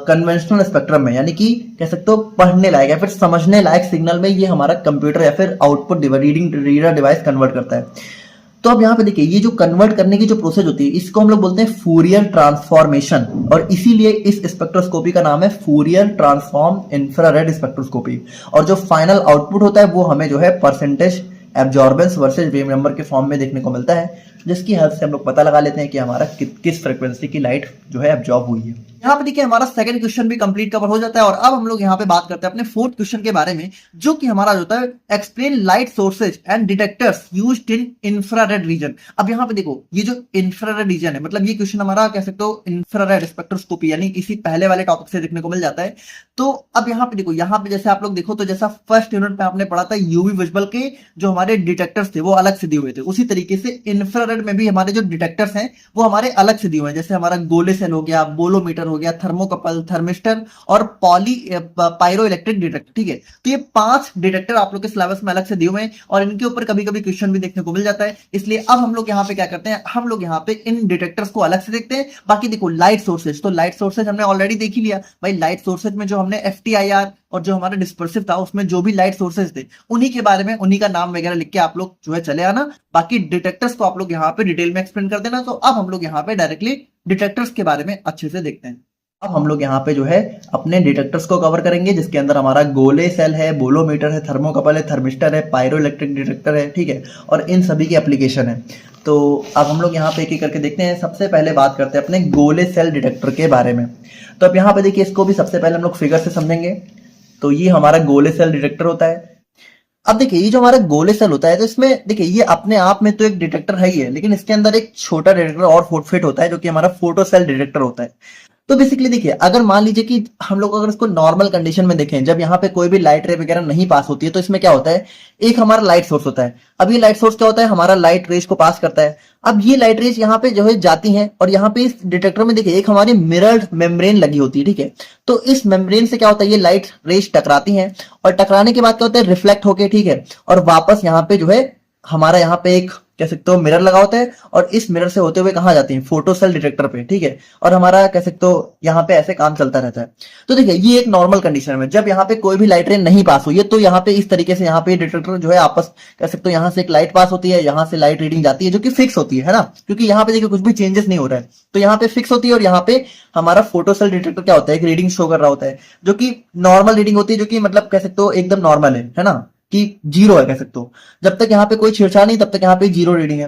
कन्वेंशनल स्पेक्ट्रम में, यानी कि कह सकते हो पढ़ने लायक या फिर समझने लायक सिग्नल में ये हमारा कंप्यूटर या फिर output reading reader device convert करता है। तो अब यहाँ पे देखिए ये जो कन्वर्ट करने की जो प्रोसेस होती है इसको हम लोग बोलते हैं फूरियर ट्रांसफॉर्मेशन, और इसीलिए इस स्पेक्ट्रोस्कोपी का नाम है फूरियर ट्रांसफॉर्म इंफ्रारेड स्पेक्ट्रोस्कोपी। और जो फाइनल आउटपुट होता है वो हमें जो है percentage absorbance versus wave number के फॉर्म में देखने को मिलता है, जिसकी हेल्प से हम लोग पता लगा लेते हैं कि हमारा किस फ्रीक्वेंसी की लाइट जो है एब्जॉर्ब हुई है। यहाँ पे देखिए हमारा सेकंड क्वेश्चन भी कंप्लीट कवर हो जाता है, और अब हम लोग यहाँ पे बात करते हैं अपने फोर्थ क्वेश्चन के बारे में, जो कि हमारा होता है explain light sources and detectors used in infrared reason. अब यहाँ पे देखो ये जो इंफ्रारेड रीजन है, मतलब ये क्वेश्चन हमारा कह सकते हो इंफ्रारेड स्पेक्ट्रोस्कोपी यानी इसी पहले वाले टॉपिक से देखने को मिल जाता है। तो अब यहाँ पे देखो, यहाँ पे जैसे आप लोग देखो तो जैसा फर्स्ट यूनिट में आपने पढ़ा था यूवी विजुअल के जो हमारे डिटेक्टर्स थे वो अलग से दिए हुए थे, उसी तरीके से इंफ्रारेड में भी हमारे जो डिटेक्टर्स हैं वो हमारे अलग से दिए हुए हैं। जैसे हमारा गोले सेल हो गया, बोलोमीटर हो गया, थर्मोकपल, थर्मिस्टर और पायरो इलेक्ट्रिक डिटेक्टर, ठीक है। तो ये 5 डिटेक्टर आप लोग के सिलेबस में अलग से दिए हुए हैं और इनके ऊपर कभी कभी क्वेश्चन भी देखने को मिल जाता है। इसलिए अब हम लोग यहाँ पे क्या करते हैं, हम लोग यहाँ पे इन डिटेक्टर्स को अलग से देखते हैं। बाकी देखो लाइट सोर्सेज, तो लाइट सोर्सेज हमने ऑलरेडी देख ही लिया भाई। लाइट सोर्सेज में जो हमने FTIR और जो हमारा डिस्पर्सिव था उसमें जो भी लाइट सोर्सेज थे उन्हीं के बारे में, उन्हीं का नाम वगैरह लिख के आप लोग जो है चले आना। बाकी डिटेक्टर्स को आप लोग यहाँ पे डिटेल में एक्सप्लेन कर देना। तो अब हम लोग यहाँ पे डायरेक्टली डिटेक्टर्स के बारे में अच्छे से देखते हैं। अब हम लोग यहाँ पे जो है अपने डिटेक्टर्स को कवर करेंगे, जिसके अंदर हमारा गोले सेल है, बोलोमीटर है, थर्मोकपल है, थर्मिस्टर है, पायरो इलेक्ट्रिक डिटेक्टर है, ठीक है, और इन सभी की एप्लीकेशन है। तो अब हम लोग यहाँ पे एक एक करके देखते हैं। सबसे पहले बात करते हैं अपने गोले सेल डिटेक्टर के बारे में। तो अब यहाँ पे देखिए इसको भी सबसे पहले हम लोग फिगर से समझेंगे। तो ये हमारा गोले सेल डिटेक्टर होता है। अब देखिए ये जो हमारा गोले सेल होता है तो इसमें देखिए ये अपने आप में तो एक डिटेक्टर है ही है, लेकिन इसके अंदर एक छोटा डिटेक्टर और फिट होता है जो कि हमारा फोटो सेल डिटेक्टर होता है। तो बेसिकली देखिए अगर मान लीजिए कि हम लोग अगर इसको नॉर्मल कंडीशन में देखें, जब यहाँ पे कोई भी लाइट रे वगैरह नहीं पास होती है, तो इसमें क्या होता है, एक हमारा लाइट सोर्स होता है। अब ये लाइट सोर्स क्या होता है, हमारा लाइट रेज को पास करता है। अब ये लाइट रेज यहाँ पे जो है जाती हैं और यहाँ पे इस डिटेक्टर में देखिए एक हमारी मिरर्ड मेम्ब्रेन लगी होती है, ठीक है। तो इस मेम्ब्रेन से क्या होता है, ये लाइट रेज टकराती हैं और टकराने के बाद क्या होता है, रिफ्लेक्ट होके, ठीक है, और वापस यहाँ पे जो है हमारा यहाँ पे एक कह सकते हो मिरर लगा होता है और इस मिरर से होते हुए कहाँ जाती है, फोटो सेल डिटेक्टर पे, ठीक है। और हमारा कह सकते हो यहाँ पे ऐसे काम चलता रहता है। तो देखिए ये एक नॉर्मल कंडीशन में जब यहाँ पे कोई भी लाइट रे नहीं पास हुई है, तो यहाँ पे इस तरीके से यहाँ पे डिटेक्टर जो है आपस कह सकते हो यहाँ से एक लाइट पास होती है, यहाँ से लाइट रीडिंग जाती है जो कि फिक्स होती है ना, क्योंकि यहाँ पे देखिए कुछ भी चेंजेस नहीं हो रहा है, तो यहाँ पे फिक्स होती है। और यहाँ पे हमारा फोटो सेल डिटेक्टर क्या होता है, एक रीडिंग शो कर रहा होता है जो कि नॉर्मल रीडिंग होती है, जो कि मतलब कह सकते हो एकदम नॉर्मल है ना, कि जीरो है कह सकते हो। जब तक यहाँ पे कोई छेड़छाड़ नहीं तब तक यहाँ पे जीरो रीडिंग है।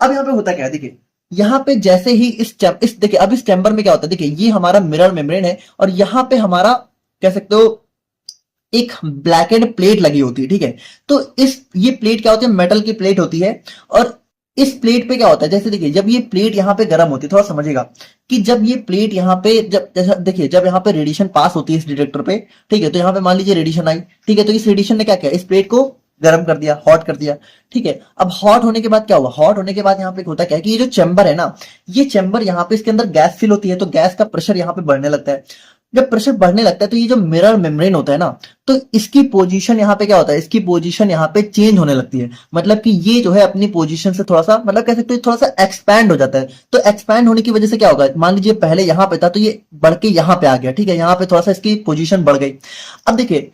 अब यहाँ पे होता क्या है, देखिए यहाँ पे जैसे ही इस देखिए अब इस चैम्बर में क्या होता है, देखिए ये हमारा मिरर मेम्ब्रेन है और यहाँ पे हमारा कह सकते हो एक ब्लैकेड प्लेट लगी होती है, ठीक है। तो ये प्लेट क्या होती है, मेटल की प्लेट होती है। और इस प्लेट पे क्या होता है, जैसे देखिए जब ये प्लेट यहाँ पे गर्म होती है, थोड़ा समझिएगा कि जब ये प्लेट यहाँ पे जैसा देखिए जब यहाँ पे रेडिएशन पास होती है इस डिटेक्टर पे, ठीक है, तो यहाँ पे मान लीजिए रेडिएशन आई, ठीक है, तो इस रेडिएशन ने क्या किया, इस प्लेट को गर्म कर दिया, हॉट कर दिया, ठीक है। अब हॉट होने के बाद क्या हुआ, हॉट होने के बाद यहाँ पे होता क्या है कि ये जो चैम्बर है ना, ये चैम्बर यहाँ पे इसके अंदर गैस फिल होती है, तो गैस का प्रेशर यहाँ पे बढ़ने लगता है। जब प्रेशर बढ़ने लगता है तो ये जो मिरर मेम्ब्रेन होता है ना, तो इसकी पोजीशन यहाँ पे क्या होता है, इसकी पोजीशन यहाँ पे चेंज होने लगती है। मतलब कि ये जो है अपनी पोजीशन से थोड़ा सा मतलब कह सकते हो थोड़ा सा एक्सपैंड हो जाता है। तो एक्सपैंड होने की वजह से क्या होगा, मान लीजिए पहले यहाँ पे था तो ये बढ़ के यहाँ पे आ गया, ठीक है, यहाँ पे थोड़ा सा इसकी पोजीशन बढ़ गई। अब देखिए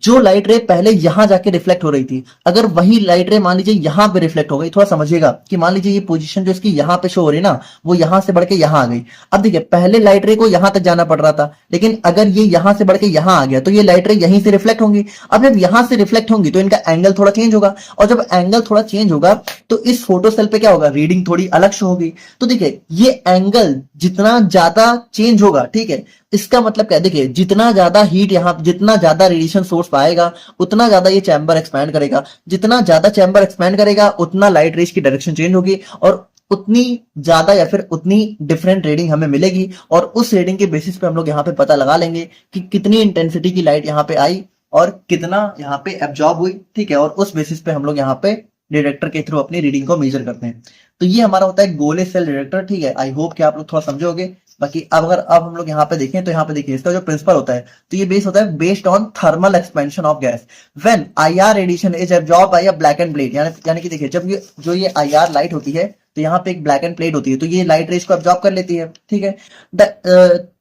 जो लाइट रे पहले यहां जाके रिफ्लेक्ट हो रही थी, अगर वही लाइट रे मान लीजिए यहां पे रिफ्लेक्ट हो गई, थोड़ा समझिएगा कि मान लीजिए ये पोजीशन जो इसकी यहां पे शो हो रही है ना, वो यहां से बढ़ के यहां आ गई। अब देखिए पहले लाइट रे को यहां तक जाना पड़ रहा था, लेकिन अगर ये यहां से बढ़ के यहां आ गया तो ये लाइट रे यहीं से रिफ्लेक्ट होंगी। अब जब यहां से रिफ्लेक्ट होंगी तो इनका एंगल थोड़ा चेंज होगा, और जब एंगल थोड़ा चेंज होगा तो इस फोटो सेल पे क्या होगा, रीडिंग थोड़ी अलग शो होगी। तो देखिए ये एंगल जितना ज्यादा चेंज होगा, ठीक है, इसका मतलब क्या है, देखिए जितना ज्यादा हीट यहाँ, जितना ज्यादा रेडिएशन सोर्स पाएगा उतना ज्यादा ये चैम्बर एक्सपैंड करेगा, जितना ज्यादा चैम्बर एक्सपैंड करेगा उतना लाइट रेज की डायरेक्शन चेंज होगी, और उतनी ज्यादा या फिर उतनी डिफरेंट रीडिंग हमें मिलेगी, और उस रीडिंग के बेसिस पे हम लोग यहाँ पे पता लगा लेंगे कि कितनी इंटेंसिटी की लाइट यहाँ पे आई और कितना यहाँ पे एब्जॉर्ब हुई, ठीक है, और उस बेसिस पे हम लोग यहाँ पे डिटेक्टर के थ्रू अपनी रीडिंग को मेजर करते हैं। तो ये हमारा होता है गोले सेल डिटेक्टर, ठीक है। आई होप कि आप लोग थोड़ा समझोगे। बाकी अब हम लोग यहाँ पे देखें तो यहाँ पे देखिए इसका जो प्रिंसिपल होता है, तो ये बेस होता है based on thermal expansion of gas when IR radiation is absorb by a black end plate. यानी कि देखिए जब ये आईआर लाइट होती है तो यहाँ पे एक ब्लैक एंड प्लेट होती है, तो ये लाइट रेज को एब्जॉर्ब कर लेती है, ठीक है।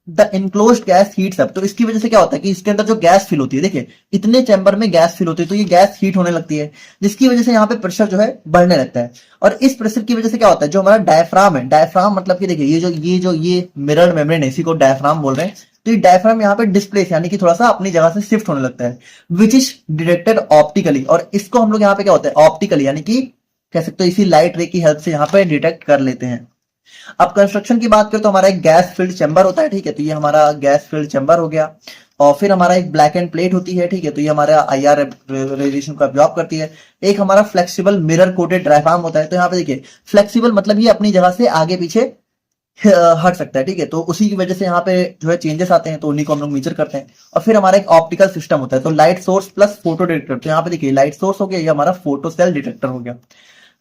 The enclosed gas heats up, तो इसकी वजह से क्या होता है कि इसके अंदर जो गैस फिल होती है, देखिए इतने चैम्बर में गैस फिल होती है तो ये गैस हीट होने लगती है, जिसकी वजह से यहाँ पे प्रेशर जो है बढ़ने लगता है। और इस प्रेशर की वजह से क्या होता है, जो हमारा डायफ्राम है, डायफ्राम मतलब कि देखिए ये मिरर्ड मेम्ब्रेन है, इसी को डायफ्राम बोल रहे हैं। तो ये डायफ्राम यहाँ पे डिस्प्लेस यानी कि थोड़ा सा अपनी जगह से शिफ्ट होने लगता है, विच इज डिटेक्टेड ऑप्टिकली, और इसको हम लोग यहाँ पे क्या होता है ऑप्टिकली यानी कि कह सकते हो इसी लाइट रे की हेल्प से यहाँ पे डिटेक्ट कर लेते हैं। अब कंस्ट्रक्शन की बात करें तो हमारा एक गैस फिल्ड चैम्बर होता है, ठीक है, तो ये हमारा गैस फिल्ड चैम्बर हो गया। और फिर हमारा एक ब्लैक एंड प्लेट होती है, ठीक है, तो ये हमारा आईआर रेडिएशन को एब्जॉर्ब करती है। एक हमारा फ्लेक्सिबल मिरर कोटेड डायफ्राम होता है, तो यहाँ पे देखिए फ्लेक्सिबल मतलब ये अपनी जगह से आगे पीछे हट सकता है, ठीक है, तो उसी की वजह से यहाँ पे जो है चेंजेस आते हैं, तो उन्हीं को हम लोग मेजर करते हैं। और फिर हमारा एक ऑप्टिकल सिस्टम होता है, तो light source plus photo detector, तो यहाँ पे देखिए लाइट सोर्स हो गया, ये हमारा फोटो सेल डिटेक्टर हो गया,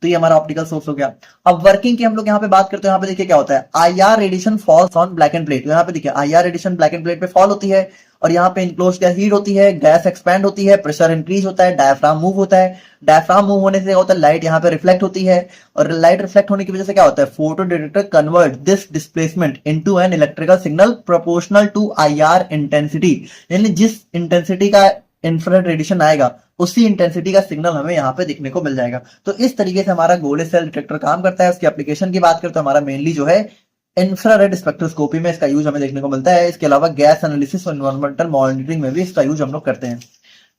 तो ये हमारा ऑप्टिकल सोर्स हो गया। अब वर्किंग की हम लोग यहाँ पे बात करते हैं, यहाँ पे देखिए क्या होता है, IR radiation falls on black end plate, तो यहाँ पे देखिए IR radiation black end plate पे फॉल होती है, और यहाँ पे इनक्लोज गैस हीट होती है, गैस एक्सपैंड होती है, प्रेशर इंक्रीज होता है, डायफ्राम मूव होता है। डायफ्राम मूव होने से क्या होता है, लाइट यहाँ पे रिफ्लेक्ट होती है, और लाइट रिफ्लेक्ट होने की वजह से क्या होता है, photo detector convert this displacement into an electrical signal proportional to IR intensity, यानी जिस इंटेंसिटी का इंफ्रारेड रेडिएशन आएगा उसी इंटेंसिटी का सिग्नल हमें यहाँ पे दिखने को मिल जाएगा। तो इस तरीके से हमारा गोले सेल डिटेक्टर काम करता है। उसकी एप्लीकेशन की बात करें तो हमारा मेनली जो है इंफ्रारेड स्पेक्ट्रोस्कोपी में इसका यूज हमें देखने को मिलता है। इसके अलावा गैस एनालिसिस और एनवायरमेंटल मॉनिटरिंग में भी इसका यूज हम लोग करते हैं।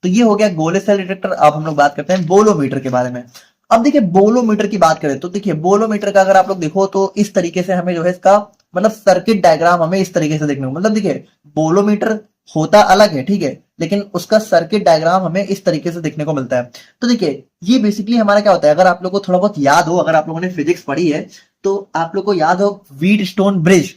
तो ये हो गया गोले सेल डिटेक्टर। अब हम लोग बात करते हैं बोलोमीटर के बारे में। अब देखिए बोलोमीटर की बात करें तो देखिए बोलोमीटर का अगर आप लोग देखो तो इस तरीके से हमें जो है इसका मतलब सर्किट डायग्राम हमें इस तरीके से देखने को मतलब देखिए बोलोमीटर होता अलग है, ठीक है, लेकिन उसका सर्किट डायग्राम हमें इस तरीके से देखने को मिलता है। तो देखिए ये बेसिकली हमारा क्या होता है, अगर आप लोगों को थोड़ा बहुत याद हो, अगर आप लोगों ने फिजिक्स पढ़ी है तो आप लोग को याद हो व्हीट स्टोन ब्रिज,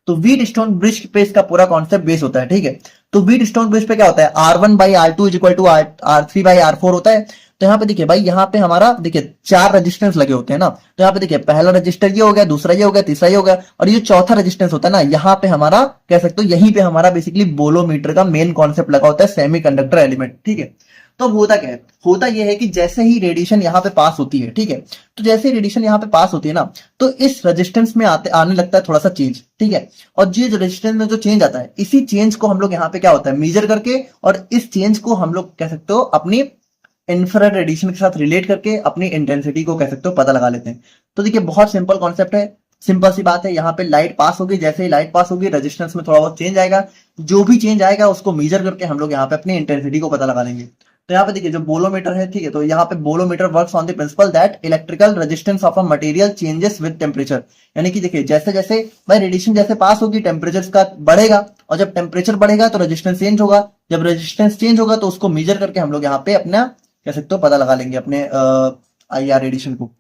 तो व्हीट स्टोन ब्रिज पे इसका पूरा कॉन्सेप्ट बेस होता है, ठीक है। तो व्हीट स्टोन ब्रिज पे क्या होता है, R1/R2 is equal to R3/R4 होता है। तो यहाँ पे देखिए भाई, यहाँ पे हमारा देखिए 4 रेजिस्टेंस लगे होते हैं ना, तो यहाँ पे देखिए पहला रजिस्टर ये हो गया, दूसरा ये हो गया, तीसरा ये हो गया, और ये चौथा रेजिस्टेंस होता है ना, यहाँ पे हमारा कह सकते हो यहीं पे हमारा बेसिकली बोलोमीटर का मेन कॉन्सेप्ट लगा होता है, सेमीकंडक्टर एलिमेंट, ठीक है। तो अब होता क्या है, होता यह है कि जैसे ही रेडिएशन यहाँ पे पास होती है, ठीक है, तो जैसे ही रेडिएशन यहाँ पे पास होती है ना, तो इस रेजिस्टेंस में आने लगता है थोड़ा सा चेंज, ठीक है। और ये रेजिस्टेंस में जो चेंज आता है, इसी चेंज को हम लोग यहाँ पे क्या होता है मेजर करके, और इस चेंज को हम लोग कह सकते हो अपनी इंफ्रारेड रेडिएशन के साथ रिलेट करके अपनी इंटेंसिटी को कह सकते हो पता लगा लेते हैं। तो देखिए बहुत सिंपल कॉन्सेप्ट है, सिंपल सी बात है। यहाँ पे लाइट पास होगी, जैसे ही लाइट पास होगी रेजिस्टेंस में थोड़ा बहुत चेंज आएगा, जो भी चेंज आएगा उसको मेजर करके हम लोग यहाँ पे अपनी इंटेंसिटी को पता लगा लेंगे। तो यहाँ पे देखिए जो बोलोमीटर है, ठीक है, तो यहाँ पे bolometer works on the principal that electrical resistance of a material changes with temperature, यानी कि देखिए जैसे जैसे भाई रेडिएशन जैसे पास होगी टेम्परेचर का बढ़ेगा, और जब टेम्परेचर बढ़ेगा तो रेजिस्टेंस चेंज होगा, जब रेजिस्टेंस चेंज होगा तो उसको मेजर करके हम लोग यहाँ पे अपना कह सकते हो पता लगा लेंगे अपने आईआर रेडिएशन को।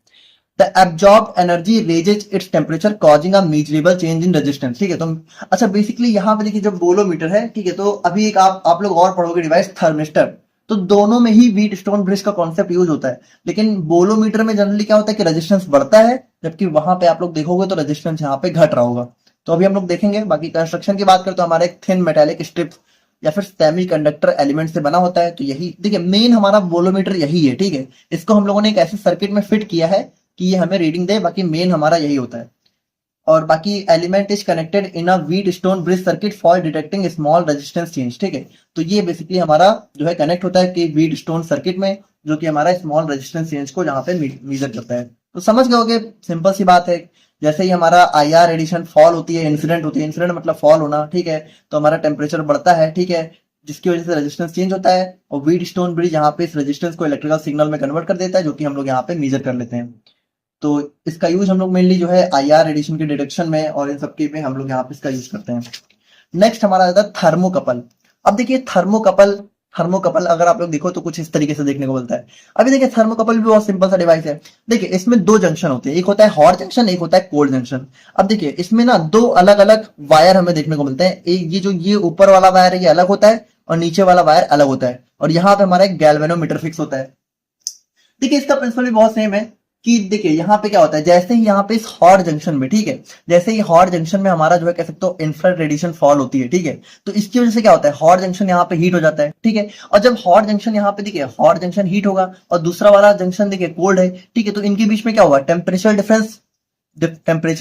The absorb energy raises its temperature causing a measurable change in resistance, ठीक है। तो अच्छा बेसिकली यहाँ पे देखिए जो बोलोमीटर है, ठीक है, तो अभी एक आप लोग और पढ़ोगे डिवाइस थर्मिस्टर, तो दोनों में ही व्हीट स्टोन ब्रिज का कॉन्सेप्ट यूज होता है, लेकिन बोलोमीटर में जनरली क्या होता है कि रेजिस्टेंस बढ़ता है, जबकि वहां पे आप लोग देखोगे तो रेजिस्टेंस यहाँ पे घट रहा होगा। तो अभी हम लोग देखेंगे। बाकी कंस्ट्रक्शन की बात करें तो हमारा एक थिन मेटालिक स्ट्रिप या फिर सेमी कंडक्टर एलिमेंट से बना होता है। तो यही देखिए मेन हमारा बोलोमीटर यही है, ठीक है। इसको हम लोगों ने एक ऐसे सर्किट में फिट किया है कि ये हमें रीडिंग दे, बाकी मेन हमारा यही होता है। और बाकी element is connected in a wheat stone bridge circuit for detecting small resistance change, ठीक है। तो ये बेसिकली हमारा जो है कनेक्ट होता है कि व्हीट स्टोन सर्किट में, जो कि हमारा स्मॉल रेजिस्टेंस चेंज को यहाँ पे मेजर करता है। तो समझ गए होगे, सिंपल सी बात है। जैसे ही हमारा IR एडिशन फॉल होती है, इंसिडेंट होती है, इंसिडेंट मतलब फॉल होना, ठीक है, तो हमारा टेम्परेचर बढ़ता है, ठीक है, जिसकी वजह से रेजिस्टेंस चेंज होता है, और व्हीट स्टोन ब्रिज यहाँ पे इस रेजिस्टेंस को इलेक्ट्रिकल सिग्नल में कन्वर्ट कर देता है, जो कि हम लोग यहाँ पे मेजर कर लेते हैं। तो इसका यूज हम लोग मेनली जो है IR एडिशन के डिटेक्शन में और इन सबके में हम लोग यहाँ पे इसका यूज करते हैं। नेक्स्ट हमारा आता है थर्मोकपल। अब देखिए थर्मोकपल, थर्मोकपल अगर आप लोग देखो तो कुछ इस तरीके से देखने को मिलता है। अभी देखिए थर्मोकपल भी बहुत सिंपल सा डिवाइस है। देखिए इसमें दो जंक्शन होते हैं, एक होता है हॉट जंक्शन, एक होता है कोल्ड जंक्शन। अब देखिए इसमें ना दो अलग अलग वायर हमें देखने को मिलते हैं। एक ये जो ये ऊपर वाला वायर है ये अलग होता है और नीचे वाला वायर अलग होता है, और यहाँ पे हमारा एक गैल्वेनोमीटर फिक्स होता है। देखिए इसका प्रिंसिपल भी बहुत सेम है कि देखिए यहाँ पे क्या होता है, जैसे ही यहाँ पे इस हॉट जंक्शन में, ठीक है, जैसे ही हॉट जंक्शन में हमारा जो है कह सकते हो इंफ्रारेड रेडिएशन फॉल होती है, ठीक है, तो इसकी वजह से क्या होता है, हॉट जंक्शन यहाँ पे हीट हो जाता है, ठीक है। और जब हॉट जंक्शन यहाँ पे देखिए हॉट जंक्शन हीट होगा और दूसरा वाला जंक्शन देखिए कोल्ड है, ठीक है, तो इनके बीच में क्या होगा, टेम्परेचर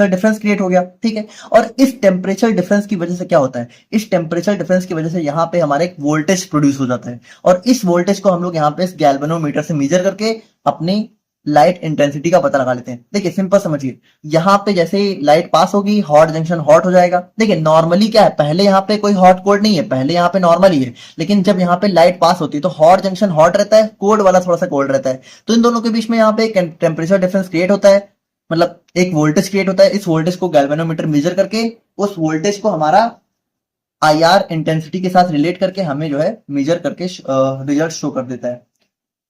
डिफरेंस क्रिएट हो गया, ठीक है। और इस टेम्परेचर डिफरेंस की वजह से क्या होता है, इस टेम्परेचर डिफरेंस की वजह से यहाँ पे हमारे एक वोल्टेज प्रोड्यूस हो जाता है, और इस वोल्टेज को हम लोग यहाँ पे इस गैल्वेनोमीटर से मेजर करके अपनी लाइट इंटेंसिटी का पता लगा लेते हैं। देखिए सिंपल समझिए, यहाँ पे जैसे ही लाइट पास होगी हॉट जंक्शन हॉट हो जाएगा। देखिए नॉर्मली क्या है, पहले यहाँ पे कोई हॉट कोल्ड नहीं है, पहले यहाँ पे नॉर्मल ही है, लेकिन जब यहाँ पे लाइट पास होती है तो हॉट जंक्शन हॉट रहता है, कोल्ड वाला थोड़ा सा कोल्ड रहता है। तो इन दोनों के बीच में यहाँ पे एक टेम्परेचर डिफरेंस क्रिएट होता है, मतलब एक वोल्टेज क्रिएट होता है। इस वोल्टेज को गैल्वेनोमीटर मेजर करके उस वोल्टेज को हमारा IR इंटेंसिटी के साथ रिलेट करके हमें जो है मेजर करके रिजल्ट शो कर देता है।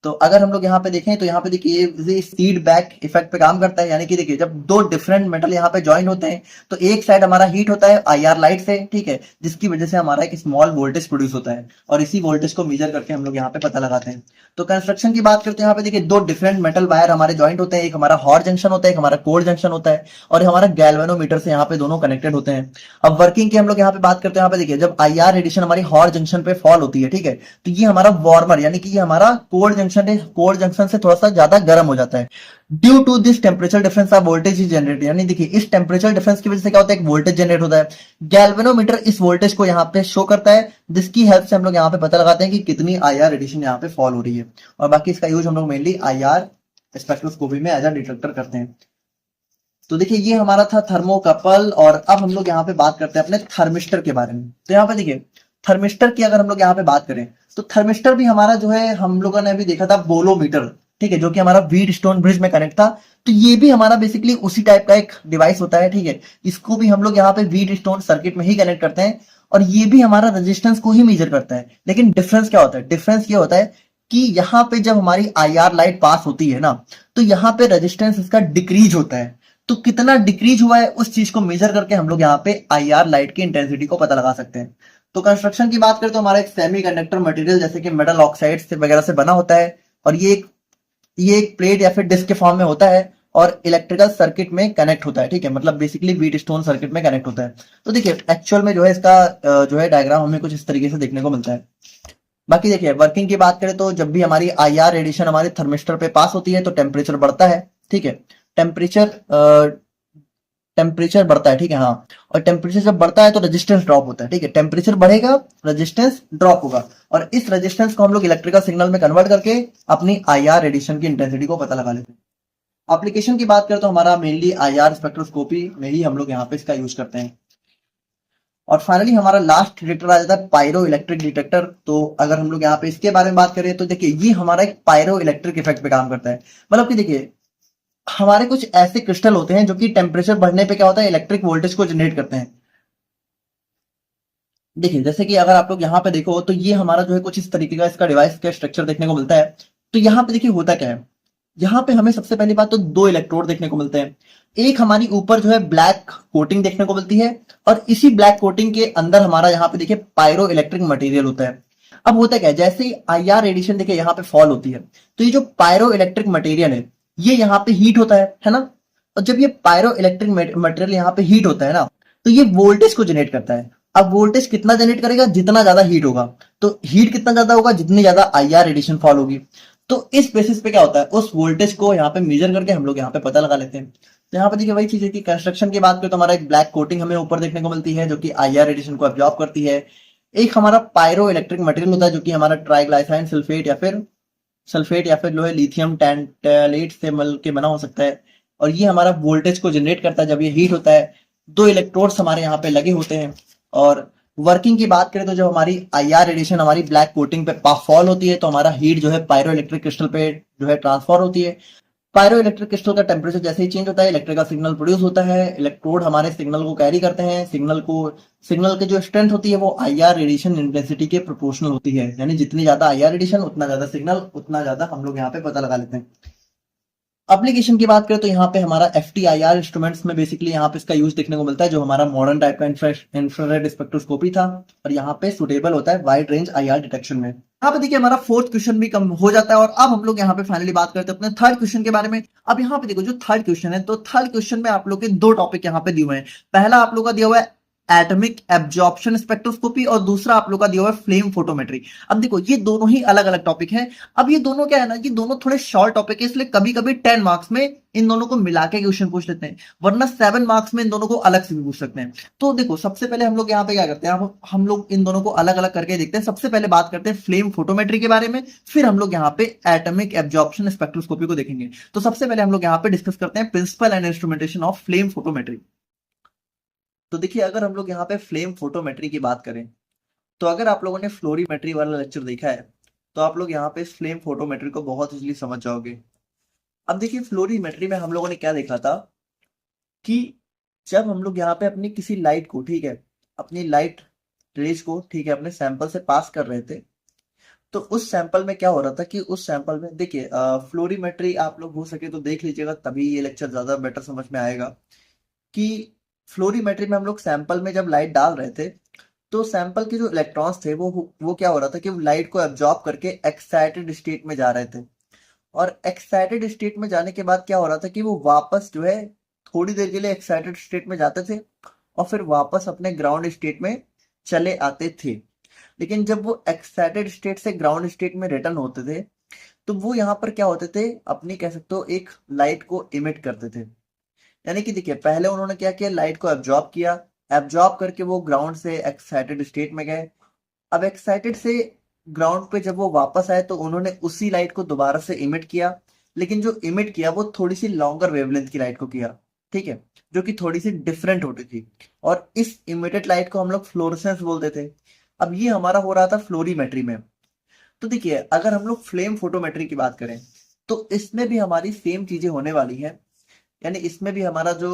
तो अगर हम लोग यहाँ पे देखें तो यहाँ पे देखिए ये सीड बैक इफेक्ट पे काम करता है, यानी कि देखिए जब दो डिफरेंट मेटल यहाँ पे ज्वाइन होते हैं तो एक साइड हमारा हीट होता है IR लाइट से, ठीक है, जिसकी वजह से हमारा एक स्मॉल वोल्टेज प्रोड्यूस होता है, और इसी वोल्टेज को मेजर करके हम लोग यहाँ पे पता लगाते हैं। तो कंस्ट्रक्शन की बात करते हैं, यहाँ पे देखिए दो डिफरेंट मेटल वायर हमारे ज्वाइंट होते हैं, एक हमारा हॉट जंक्शन होता है, एक हमारा कोल्ड जंक्शन होता है, और हमारा गैल्वेनोमीटर से यहाँ पे दोनों कनेक्टेड होते हैं। अब वर्किंग की हम लोग यहाँ पे बात करते हैं, यहाँ पे देखिए जब IR रेडिएशन हमारी हॉट जंक्शन पे फॉल होती है, ठीक है, तो ये हमारा वार्मर यानी कि ये हमारा कोल्ड जंक्शन है, कोल्ड जंक्शन से थोड़ा सा ज्यादा गर्म हो जाता है। Due to this temperature difference of voltage is generated, यानी देखिए इस टेम्परेचर डिफरेंस की वजह से क्या होता है, एक वोल्टेज जनरेट होता है। गैल्वेनोमीटर इस वोल्टेज को यहाँ पे शो करता है, जिसकी हेल्प से हम लोग यहाँ पे पता लगाते हैं कि कितनी IR रेडिएशन यहाँ पे फॉल हो रही है। और बाकी इसका यूज हम लोग मेनली IR स्पेक्ट्रोस्कोपी में एज अ डिटेक्टर करते हैं। तो देखिए ये हमारा था थर्मोकपल, और अब हम लोग यहाँ पे बात करते हैं अपने थर्मिस्टर के बारे में। तो यहाँ पे देखिए थर्मिस्टर की अगर हम लोग यहाँ पे बात करें तो थर्मिस्टर भी हमारा जो है हम लोगों ने अभी देखा था बोलोमीटर, ठीक है, जो कि हमारा व्हीट स्टोन ब्रिज में कनेक्ट था। तो ये भी हमारा बेसिकली उसी टाइप का एक डिवाइस होता है, ठीक है, इसको भी हम लोग यहाँ पे व्हीट स्टोन सर्किट में ही कनेक्ट करते हैं, और ये भी हमारा रेजिस्टेंस को ही मेजर करता है। लेकिन डिफरेंस क्या होता है, डिफरेंस ये होता है कि यहाँ पे जब हमारी IR लाइट पास होती है ना, तो यहाँ पे रेजिस्टेंस इसका डिक्रीज होता है। तो कितना डिक्रीज हुआ है उस चीज को मेजर करके हम लोग यहाँ पे IR लाइट की इंटेंसिटी को पता लगा सकते हैं। तो कंस्ट्रक्शन की बात करें तो हमारा एक सेमी कंडक्टर मटेरियल जैसे कि मेटल ऑक्साइड से वगैरह से बना होता है, और ये एक प्लेट या फिर डिस्क के फॉर्म में होता है और इलेक्ट्रिकल सर्किट में कनेक्ट होता है, ठीक है, मतलब बेसिकली व्हीट स्टोन सर्किट में कनेक्ट होता है। तो देखिए एक्चुअल में जो है इसका जो है डायग्राम हमें कुछ इस तरीके से देखने को मिलता है। बाकी देखिए वर्किंग की बात करें तो जब भी हमारी IR रेडिएशन हमारे थर्मिस्टर पे पास होती है तो टेम्परेचर बढ़ता है, ठीक है, टेम्परेचर बढ़ता है, ठीक है, हाँ, और टेम्परेचर जब बढ़ता है तो रेजिस्टेंस ड्रॉप होता है, ठीक है, टेम्परेचर बढ़ेगा रेजिस्टेंस ड्रॉप होगा, और इस रेजिस्टेंस को हम लोग इलेक्ट्रिकल सिग्नल में कन्वर्ट करके अपनी IR रेडिएशन की इंटेंसिटी को पता लगा लेते हैं। एप्लीकेशन की बात करें तो हमारा मेनली IR स्पेक्ट्रोस्कोपी में ही हम लोग यहाँ पे इसका यूज करते हैं। और फाइनली हमारा लास्ट डिटेक्टर आ जाता है पायरो इलेक्ट्रिक डिटेक्टर। तो अगर हम लोग यहाँ पे इसके बारे में बात करें तो देखिए ये हमारा एक पायरो इलेक्ट्रिक इफेक्ट पे काम करता है। मतलब कि देखिए हमारे कुछ ऐसे क्रिस्टल होते हैं जो कि टेम्परेचर बढ़ने पे क्या होता है, इलेक्ट्रिक वोल्टेज को जनरेट करते हैं। देखिए जैसे कि अगर आप लोग यहाँ पे देखो तो ये हमारा जो है कुछ इस तरीके का इसका डिवाइस का स्ट्रक्चर देखने को मिलता है। तो यहाँ पे देखिए होता क्या है, यहाँ पे हमें सबसे पहली बात तो दो इलेक्ट्रोड देखने को मिलते हैं। एक हमारी ऊपर जो है ब्लैक कोटिंग देखने को मिलती है, और इसी ब्लैक कोटिंग के अंदर हमारा यहाँ पे देखिए पायरो इलेक्ट्रिक मटेरियल होता है। अब होता क्या है, जैसे ही IR रेडिएशन देखिए यहाँ पे फॉल होती है तो ये जो पायरो इलेक्ट्रिक मटेरियल है ये यहाँ पे हीट होता है ना। और जब ये पायरो इलेक्ट्रिक मटेरियल यहाँ पे हीट होता है ना तो ये वोल्टेज को जनरेट करता है। अब वोल्टेज कितना जनरेट करेगा, जितना ज्यादा हीट होगा, तो हीट कितना ज्यादा होगा, जितनी ज्यादा IR रेडिएशन फॉल होगी। तो इस बेसिस पे क्या होता है, उस वोल्टेज को यहाँ पे मेजर करके हम लोग यहाँ पे पता लगा लेते हैं। तो यहाँ पे देखिए वही चीज है कि कंस्ट्रक्शन की बात करें तो हमारा एक ब्लैक कोटिंग हमें ऊपर देखने को मिलती है जो कि आईआर रेडिएशन को एब्जॉर्ब करती है। एक हमारा पायरो इलेक्ट्रिक मटेरियल होता है जो कि हमारा ट्राइग्लाइसाइन सल्फेट या फिर जो है लिथियम टैंटलेट से मिल के बना हो सकता है। और ये हमारा वोल्टेज को जनरेट करता है जब ये हीट होता है। दो इलेक्ट्रोड्स हमारे यहाँ पे लगे होते हैं। और वर्किंग की बात करें तो जब हमारी आईआर रेडिएशन हमारी ब्लैक कोटिंग पे फॉल होती है तो हमारा हीट जो है पायरो इलेक्ट्रिक क्रिस्टल पे जो है ट्रांसफर होती है। पायरो इलेक्ट्रिक क्रिस्टल का टेम्परेचर जैसे ही चेंज होता है इलेक्ट्रिकल सिग्नल प्रोड्यूस होता है। इलेक्ट्रोड हमारे सिग्नल को कैरी करते हैं। सिग्नल की जो स्ट्रेंथ होती है वो आईआर रेडिएशन इंटेंसिटी के प्रोपोर्शनल होती है। यानी जितनी ज्यादा आईआर रेडिएशन उतना ज्यादा सिग्नल उतना ज्यादा हम लोग यहाँ पे पता लगा लेते हैं। एप्लीकेशन की बात करें तो यहाँ पे हमारा FTIR इंस्ट्रूमेंट्स में बेसिकली यहाँ पे इसका यूज देखने को मिलता है जो हमारा मॉडर्न टाइप का इंफ्रारेड स्पेक्ट्रोस्कोपी था। और यहाँ पे सुटेबल होता है वाइड रेंज IR डिटेक्शन में। यहाँ पे देखिए हमारा फोर्थ क्वेश्चन भी कम हो जाता है और अब हम लोग यहाँ पे फाइनली बात करते हैं अपने थर्ड क्वेश्चन के बारे में। अब यहाँ पे देखो जो थर्ड क्वेश्चन है तो थर्ड क्वेश्चन में आप लोग के दो टॉपिक यहाँ पे दिए हुए हैं। पहला आप लोग का दिया हुआ है एटॉमिक एब्जॉर्प्शन स्पेक्ट्रोस्कोपी और दूसरा आप लोग का दिया हुआ है फ्लेम फोटोमेट्री। अब देखो ये दोनों ही अलग अलग टॉपिक हैं। अब ये दोनों क्या है ना कि दोनों थोड़े शॉर्ट टॉपिक है इसलिए कभी कभी 10 मार्क्स में इन दोनों को मिला के क्वेश्चन पूछ लेते हैं वरना 7 मार्क्स में इन दोनों को अलग से भी पूछ सकते हैं। तो देखो सबसे पहले हम लोग यहाँ पे क्या करते हैं हम लोग इन दोनों को अलग अलग करके देखते हैं। सबसे पहले बात करते हैं फ्लेम फोटोमेट्री के बारे में फिर हम लोग यहाँ पे एटॉमिक एब्जॉर्प्शन स्पेक्ट्रोस्कोपी को देखेंगे। तो सबसे पहले हम लोग यहाँ पे डिस्कस करते हैं principle and instrumentation of flame photometry. तो देखिए अगर हम लोग यहाँ पे फ्लेम फोटोमेट्री की बात करें तो अगर आप लोगों ने फ्लोरीमेट्री वाला लेक्चर देखा है तो आप लोग यहाँ पे फ्लेम फोटोमेट्री को बहुत इजीली समझ जाओगे। अब देखिए फ्लोरीमेट्री में हम लोगों ने क्या देखा था कि जब हम लोग यहाँ पे अपनी किसी लाइट को ठीक है अपनी लाइट रेज को ठीक है अपने सैंपल से पास कर रहे थे तो उस सैंपल में क्या हो रहा था कि उस सैंपल में देखिए फ्लोरीमेट्री आप लोग हो सके तो देख लीजिएगा तभी ये लेक्चर ज्यादा बेटर समझ में आएगा कि फ्लोरीमेट्री में हम लोग सैंपल में जब लाइट डाल रहे थे तो सैंपल के जो इलेक्ट्रॉन्स थे वो क्या हो रहा था कि वो लाइट को एब्जॉर्ब करके एक्साइटेड स्टेट में जा रहे थे। और एक्साइटेड स्टेट में जाने के बाद क्या हो रहा था कि वो वापस जो है थोड़ी देर के लिए एक्साइटेड स्टेट में जाते थे और फिर वापस अपने ग्राउंड स्टेट में चले आते थे। लेकिन जब वो एक्साइटेड स्टेट से ग्राउंड स्टेट में रिटर्न होते थे तो वो यहाँ पर क्या होते थे अपनी कह सकते हो एक लाइट को इमिट करते थे। यानी कि देखिए पहले उन्होंने क्या किया लाइट को एब्जॉर्ब किया एब्जॉर्ब करके वो ग्राउंड से एक्साइटेड स्टेट में गए। अब एक्साइटेड से ग्राउंड पे जब वो वापस आए तो उन्होंने उसी लाइट को दोबारा से इमिट किया। लेकिन जो इमिट किया वो थोड़ी सी लॉन्गर वेवलेंथ की लाइट को किया ठीक है जो कि थोड़ी सी डिफरेंट होती थी। और इस इमिटेड लाइट को हम लोग फ्लोरेसेंस बोलते थे। अब ये हमारा हो रहा था फ्लोरीमेट्री में। तो देखिए अगर हम लोग फ्लेम फोटोमेट्री की बात करें तो इसमें भी हमारी सेम चीजें होने वाली है। यानी इसमें भी हमारा जो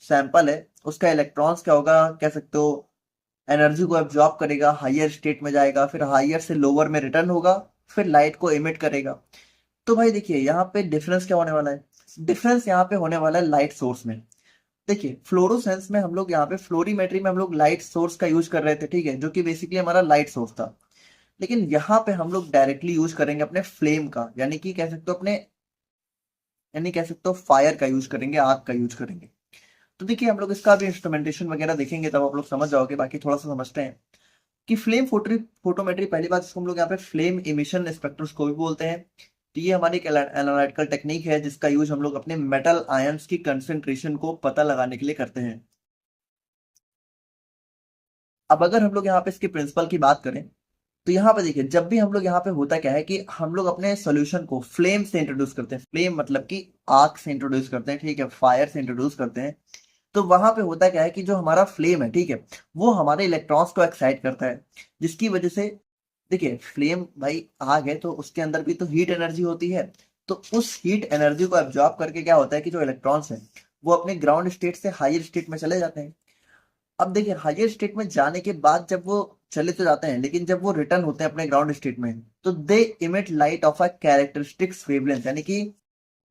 सैंपल है उसका इलेक्ट्रॉन्स क्या होगा कह सकते हो एनर्जी को एब्जॉर्ब करेगा हायर स्टेट में जाएगा फिर हायर से लोअर में रिटर्न होगा फिर लाइट को इमिट करेगा। तो भाई देखिए यहाँ पे डिफरेंस क्या होने वाला है डिफरेंस यहाँ पे होने वाला है लाइट सोर्स में। देखिए फ्लोरोसेंस में हम लोग यहाँ पे फ्लोरीमेट्री में हम लोग लाइट सोर्स का यूज कर रहे थे ठीक है जो कि बेसिकली हमारा लाइट सोर्स था। लेकिन यहाँ पे हम लोग डायरेक्टली यूज करेंगे अपने फ्लेम का यानी कह सकते हो फायर का यूज करेंगे आग का यूज करेंगे। तो देखिए हम लोग इसका भी इंस्ट्रूमेंटेशन वगैरह देखेंगे तब आप लोग समझ जाओगे। बाकी थोड़ा सा समझते हैं कि फ्लेम फोटोमेट्री पहली बात इसको हम लोग यहाँ पे फ्लेम इमिशन स्पेक्ट्रोस्कोपी बोलते हैं। तो ये हमारी एक एनालिटिकल टेक्निक है जिसका यूज हम लोग अपने मेटल आयंस की कंसेंट्रेशन को पता लगाने के लिए करते हैं। अब अगर हम लोग यहाँ पे इसके प्रिंसिपल की बात करें तो यहाँ पे देखिए जब भी हम लोग यहाँ पे होता क्या है कि हम लोग अपने सॉल्यूशन को फ्लेम से इंट्रोड्यूस करते हैं। फ्लेम मतलब कि आग से इंट्रोड्यूस करते हैं ठीक है फायर से इंट्रोड्यूस करते हैं। तो वहां पे होता क्या है कि जो हमारा फ्लेम है ठीक है वो हमारे इलेक्ट्रॉन्स को एक्साइट करता है जिसकी वजह से देखिए फ्लेम भाई आग है तो उसके अंदर भी तो हीट एनर्जी होती है। तो उस हीट एनर्जी को एब्जॉर्ब करके क्या होता है कि जो इलेक्ट्रॉन्स हैं वो अपने ग्राउंड स्टेट से हायर स्टेट में चले जाते हैं। अब देखिए हायर स्टेट में जाने के बाद जब वो चले तो जाते हैं लेकिन जब वो रिटर्न होते हैं अपने ग्राउंड स्टेट में तो they emit light of a characteristics wavelength यानी कि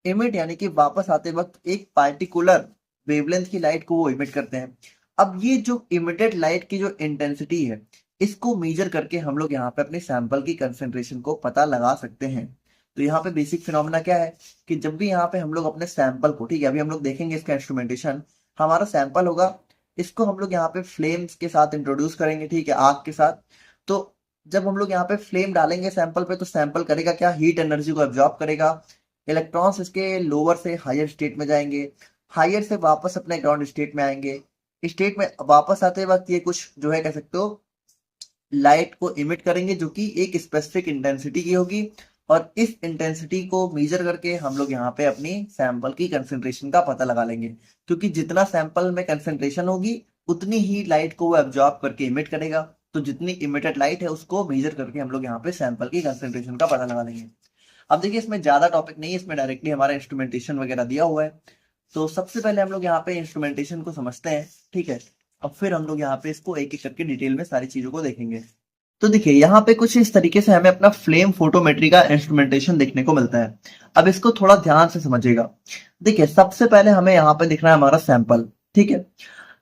इमिट यानी कि वापस आते वक्त एक पार्टिकुलर वेवलेंथ की लाइट को वो इमिट करते हैं। अब ये जो इमिटेड लाइट की जो इंटेंसिटी है इसको मेजर करके हम लोग यहाँ पे अपने सैंपल की कंसेंट्रेशन को पता लगा सकते हैं। तो यहाँ पे बेसिक फिनोमेना क्या है कि जब भी यहाँ पे हम लोग अपने सैंपल को ठीक है अभी हम लोग देखेंगे इसका इंस्ट्रूमेंटेशन हमारा सैंपल होगा इसको हम लोग यहाँ पे फ्लेम्स के साथ इंट्रोड्यूस करेंगे ठीक है आग के साथ। तो जब हम लोग यहाँ पे फ्लेम डालेंगे सैंपल पे तो सैंपल करेगा क्या हीट एनर्जी को एब्जॉर्ब करेगा। इलेक्ट्रॉन्स इसके लोअर से हायर स्टेट में जाएंगे हायर से वापस अपने ग्राउंड स्टेट में आएंगे। स्टेट में वापस आते वक्त ये कुछ जो है कह सकते हो लाइट को इमिट करेंगे जो कि एक स्पेसिफिक इंटेंसिटी की होगी, और इस इंटेंसिटी को मेजर करके हम लोग यहाँ पे अपनी सैंपल की कंसंट्रेशन का पता लगा लेंगे, क्योंकि जितना सैंपल में कंसंट्रेशन होगी उतनी ही लाइट को वो एब्जॉर्ब करके इमिट करेगा। तो जितनी इमिटेड लाइट है उसको मेजर करके हम लोग यहाँ पे सैंपल की कंसंट्रेशन का पता लगा लेंगे। अब देखिए इसमें ज्यादा टॉपिक नहीं है, इसमें डायरेक्टली हमारा इंस्ट्रूमेंटेशन वगैरह दिया हुआ है। तो सबसे पहले हम लोग यहाँ पे इंस्ट्रूमेंटेशन को समझते हैं, ठीक है। अब फिर हम लोग यहाँ पे इसको एक एक करके डिटेल में सारी चीजों को देखेंगे। तो देखिए यहाँ पे कुछ इस तरीके से हमें अपना फ्लेम फोटोमेट्री का इंस्ट्रूमेंटेशन देखने को मिलता है। अब इसको थोड़ा ध्यान से समझिएगा। देखिए सबसे पहले हमें यहाँ पे दिख रहा है हमारा सैंपल, ठीक है।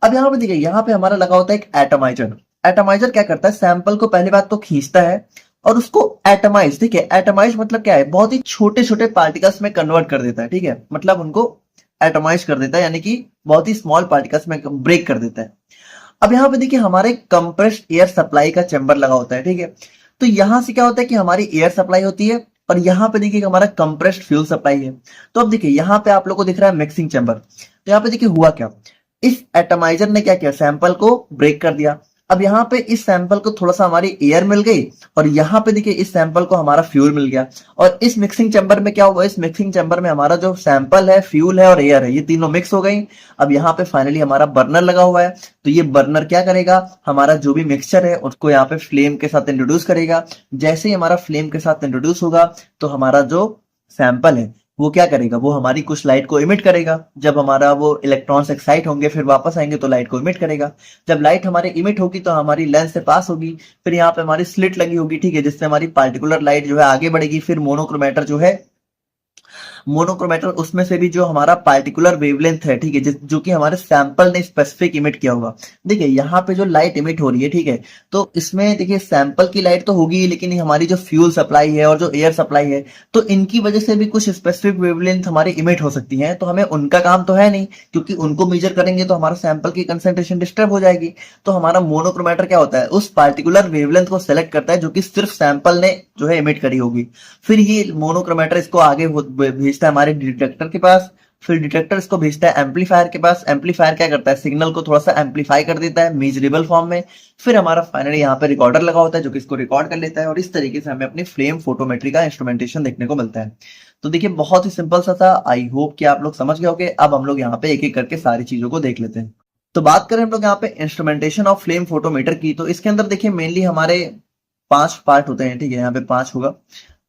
अब यहाँ पे देखिए यहाँ पे हमारा लगा होता है एक एटमाइजर। एटमाइजर क्या करता है, सैंपल को पहली बात तो खींचता है और उसको एटमाइज, ठीक है, एटमाइज मतलब क्या है, बहुत ही छोटे छोटे पार्टिकल्स में कन्वर्ट कर देता है, ठीक है, मतलब उनको एटमाइज कर देता है, यानी कि बहुत ही स्मॉल पार्टिकल्स में ब्रेक कर देता है। अब यहाँ पे देखिए हमारे कंप्रेस्ड एयर सप्लाई का चैम्बर लगा होता है, ठीक है। तो यहाँ से क्या होता है कि हमारी एयर सप्लाई होती है और यहाँ पे देखिए हमारा कंप्रेस्ड फ्यूल सप्लाई है। तो अब देखिए यहाँ पे आप लोग को दिख रहा है मिक्सिंग चैम्बर। तो यहाँ पे देखिए हुआ क्या, इस एटमाइजर ने क्या किया, सैंपल को ब्रेक कर दिया। अब यहाँ पे इस सैंपल को थोड़ा सा हमारी एयर मिल गई और यहाँ पे देखिए इस सैंपल को हमारा फ्यूल मिल गया। और इस मिक्सिंग चैम्बर में क्या हुआ, इस मिक्सिंग चैम्बर में हमारा जो सैंपल है, फ्यूल है और एयर है, ये तीनों मिक्स हो गई। अब यहाँ पे फाइनली हमारा बर्नर लगा हुआ है। तो ये बर्नर क्या करेगा, हमारा जो भी मिक्सचर है उसको यहाँ पे फ्लेम के साथ इंट्रोड्यूस करेगा। जैसे ही हमारा फ्लेम के साथ इंट्रोड्यूस होगा तो हमारा जो सैंपल है वो क्या करेगा, वो हमारी कुछ लाइट को इमिट करेगा। जब हमारा वो इलेक्ट्रॉन्स एक्साइट होंगे फिर वापस आएंगे तो लाइट को इमिट करेगा। जब लाइट हमारे इमिट होगी तो हमारी लेंस से पास होगी, फिर यहाँ पे हमारी स्लिट लगी होगी, ठीक है, जिससे हमारी पार्टिकुलर लाइट जो है आगे बढ़ेगी। फिर मोनोक्रोमेटर जो है, मोनोक्रोमेटर उसमें से भी जो हमारा पार्टिकुलर वेवलेंथ है, ठीक है, जो कि हमारे सैंपल ने स्पेसिफिक इमिट किया होगा। देखिए यहाँ पे जो लाइट इमिट हो रही है, ठीक है, तो इसमें देखिए सैंपल की लाइट तो होगी, लेकिन हमारी जो फ्यूल सप्लाई है और जो एयर सप्लाई है, तो इनकी वजह से भी कुछ स्पेसिफिक वेवलेंथ हमारी इमिट हो सकती है। तो हमें उनका काम तो है नहीं, क्योंकि उनको मेजर करेंगे तो हमारा सैंपल की कंसंट्रेशन डिस्टर्ब हो जाएगी। तो हमारा मोनोक्रोमेटर क्या होता है, उस पार्टिकुलर वेवलेंथ को सेलेक्ट करता है जो कि सिर्फ सैंपल ने जो है इमिट करी होगी। फिर ये मोनोक्रोमेटर इसको आगे भेजता है हमारे डिटेक्टर के पास। फिर डिटेक्टर इसको भेजता है एम्पलीफायर के पास। एम्पलीफायर क्या करता है, सिग्नल को थोड़ा सा एम्पलीफाई कर देता है मेजरेबल फॉर्म में। फिर हमारा फाइनली यहाँ पे रिकॉर्डर लगा होता है जो कि इसको रिकॉर्ड कर लेता है, और इस तरीके से हमें अपनी फ्लेम फोटोमेट्री का इंस्ट्रूमेंटेशन देखने को मिलता है। तो देखिए बहुत ही सिंपल सा था, आई होप कि आप लोग समझ गए होंगे। अब हम लोग यहाँ पे एक एक करके सारी चीजों को देख लेते हैं। तो बात करें हम लोग यहाँ पे इंस्ट्रूमेंटेशन ऑफ फ्लेम फोटोमीटर की, तो इसके अंदर देखिए मेनली हमारे 5 पार्ट होते हैं, ठीक है, यहाँ पे 5 होगा।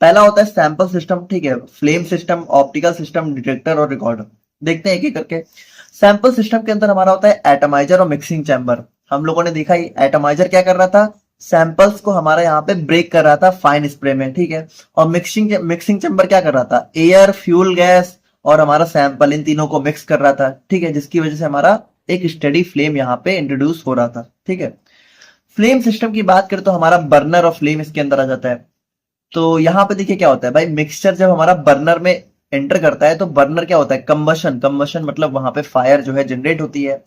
पहला होता है सैंपल सिस्टम, ठीक है, flame system, optical system, detector और रिकॉर्डर। देखते हैं एक एक करके। सैंपल सिस्टम के अंदर हमारा होता है एटमाइजर और मिक्सिंग चैम्बर। हम लोगों ने देखा ही, एटमाइजर क्या कर रहा था, सैंपल्स को हमारा यहाँ पे ब्रेक कर रहा था फाइन स्प्रे में, ठीक है। और मिक्सिंग चैम्बर क्या कर रहा था, एयर, फ्यूल गैस और हमारा सैंपल, इन तीनों को मिक्स कर रहा था, ठीक है, जिसकी वजह से हमारा एक स्टेडी फ्लेम यहाँ पे इंट्रोड्यूस हो रहा था, ठीक है। फ्लेम सिस्टम की बात करें तो हमारा बर्नर और फ्लेम इसके अंदर आ जाता है। तो यहाँ पे देखिए क्या होता है भाई, मिक्सचर जब हमारा बर्नर में एंटर करता है तो बर्नर क्या होता है, कंबशन मतलब वहां पे फायर जो है जनरेट होती है,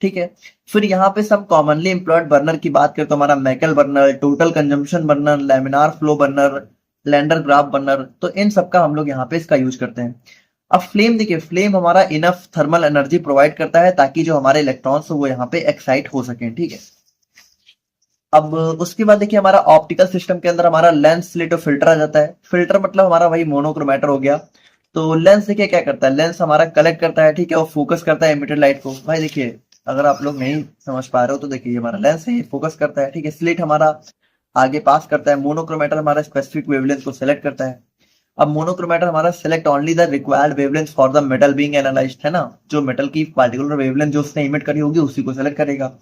ठीक है। फिर यहाँ पे सब कॉमनली एम्प्लॉयड बर्नर की बात करें तो हमारा Maikal burner, total consumption burner, laminar flow burner, lander graph burner, तो इन सबका हम लोग यहाँ पे इसका यूज करते हैं। अब फ्लेम देखिए, फ्लेम हमारा इनफ थर्मल एनर्जी प्रोवाइड करता है ताकि जो हमारे इलेक्ट्रॉन्स वो यहाँ पे एक्साइट हो सके, ठीक है। अब उसके बाद देखिए हमारा ऑप्टिकल सिस्टम के अंदर हमारा लेंस, स्लिट और फिल्टर आ जाता है। फिल्टर मतलब हमारा वही मोनोक्रोमेटर हो गया। तो लेंस देखिए क्या करता है, लेंस हमारा कलेक्ट करता है, ठीक है, और फोकस करता है इमिटेड लाइट को। भाई देखिए अगर आप लोग नहीं समझ पा रहे हो तो देखिए ये हमारा लेंस है, ये फोकस करता है, ठीक है। स्लिट हमारा आगे पास करता है। मोनोक्रोमेटर हमारा स्पेसिफिक वेवलेंथ को सेलेक्ट करता है। अब मोनोक्रोमेटर हमारा select only the required wavelength for the metal being analysed, है ना, जो मेटल की पार्टिकुलर वेवलेंथ जो उसने इमिट करी होगी उसी को सेलेक्ट करेगा,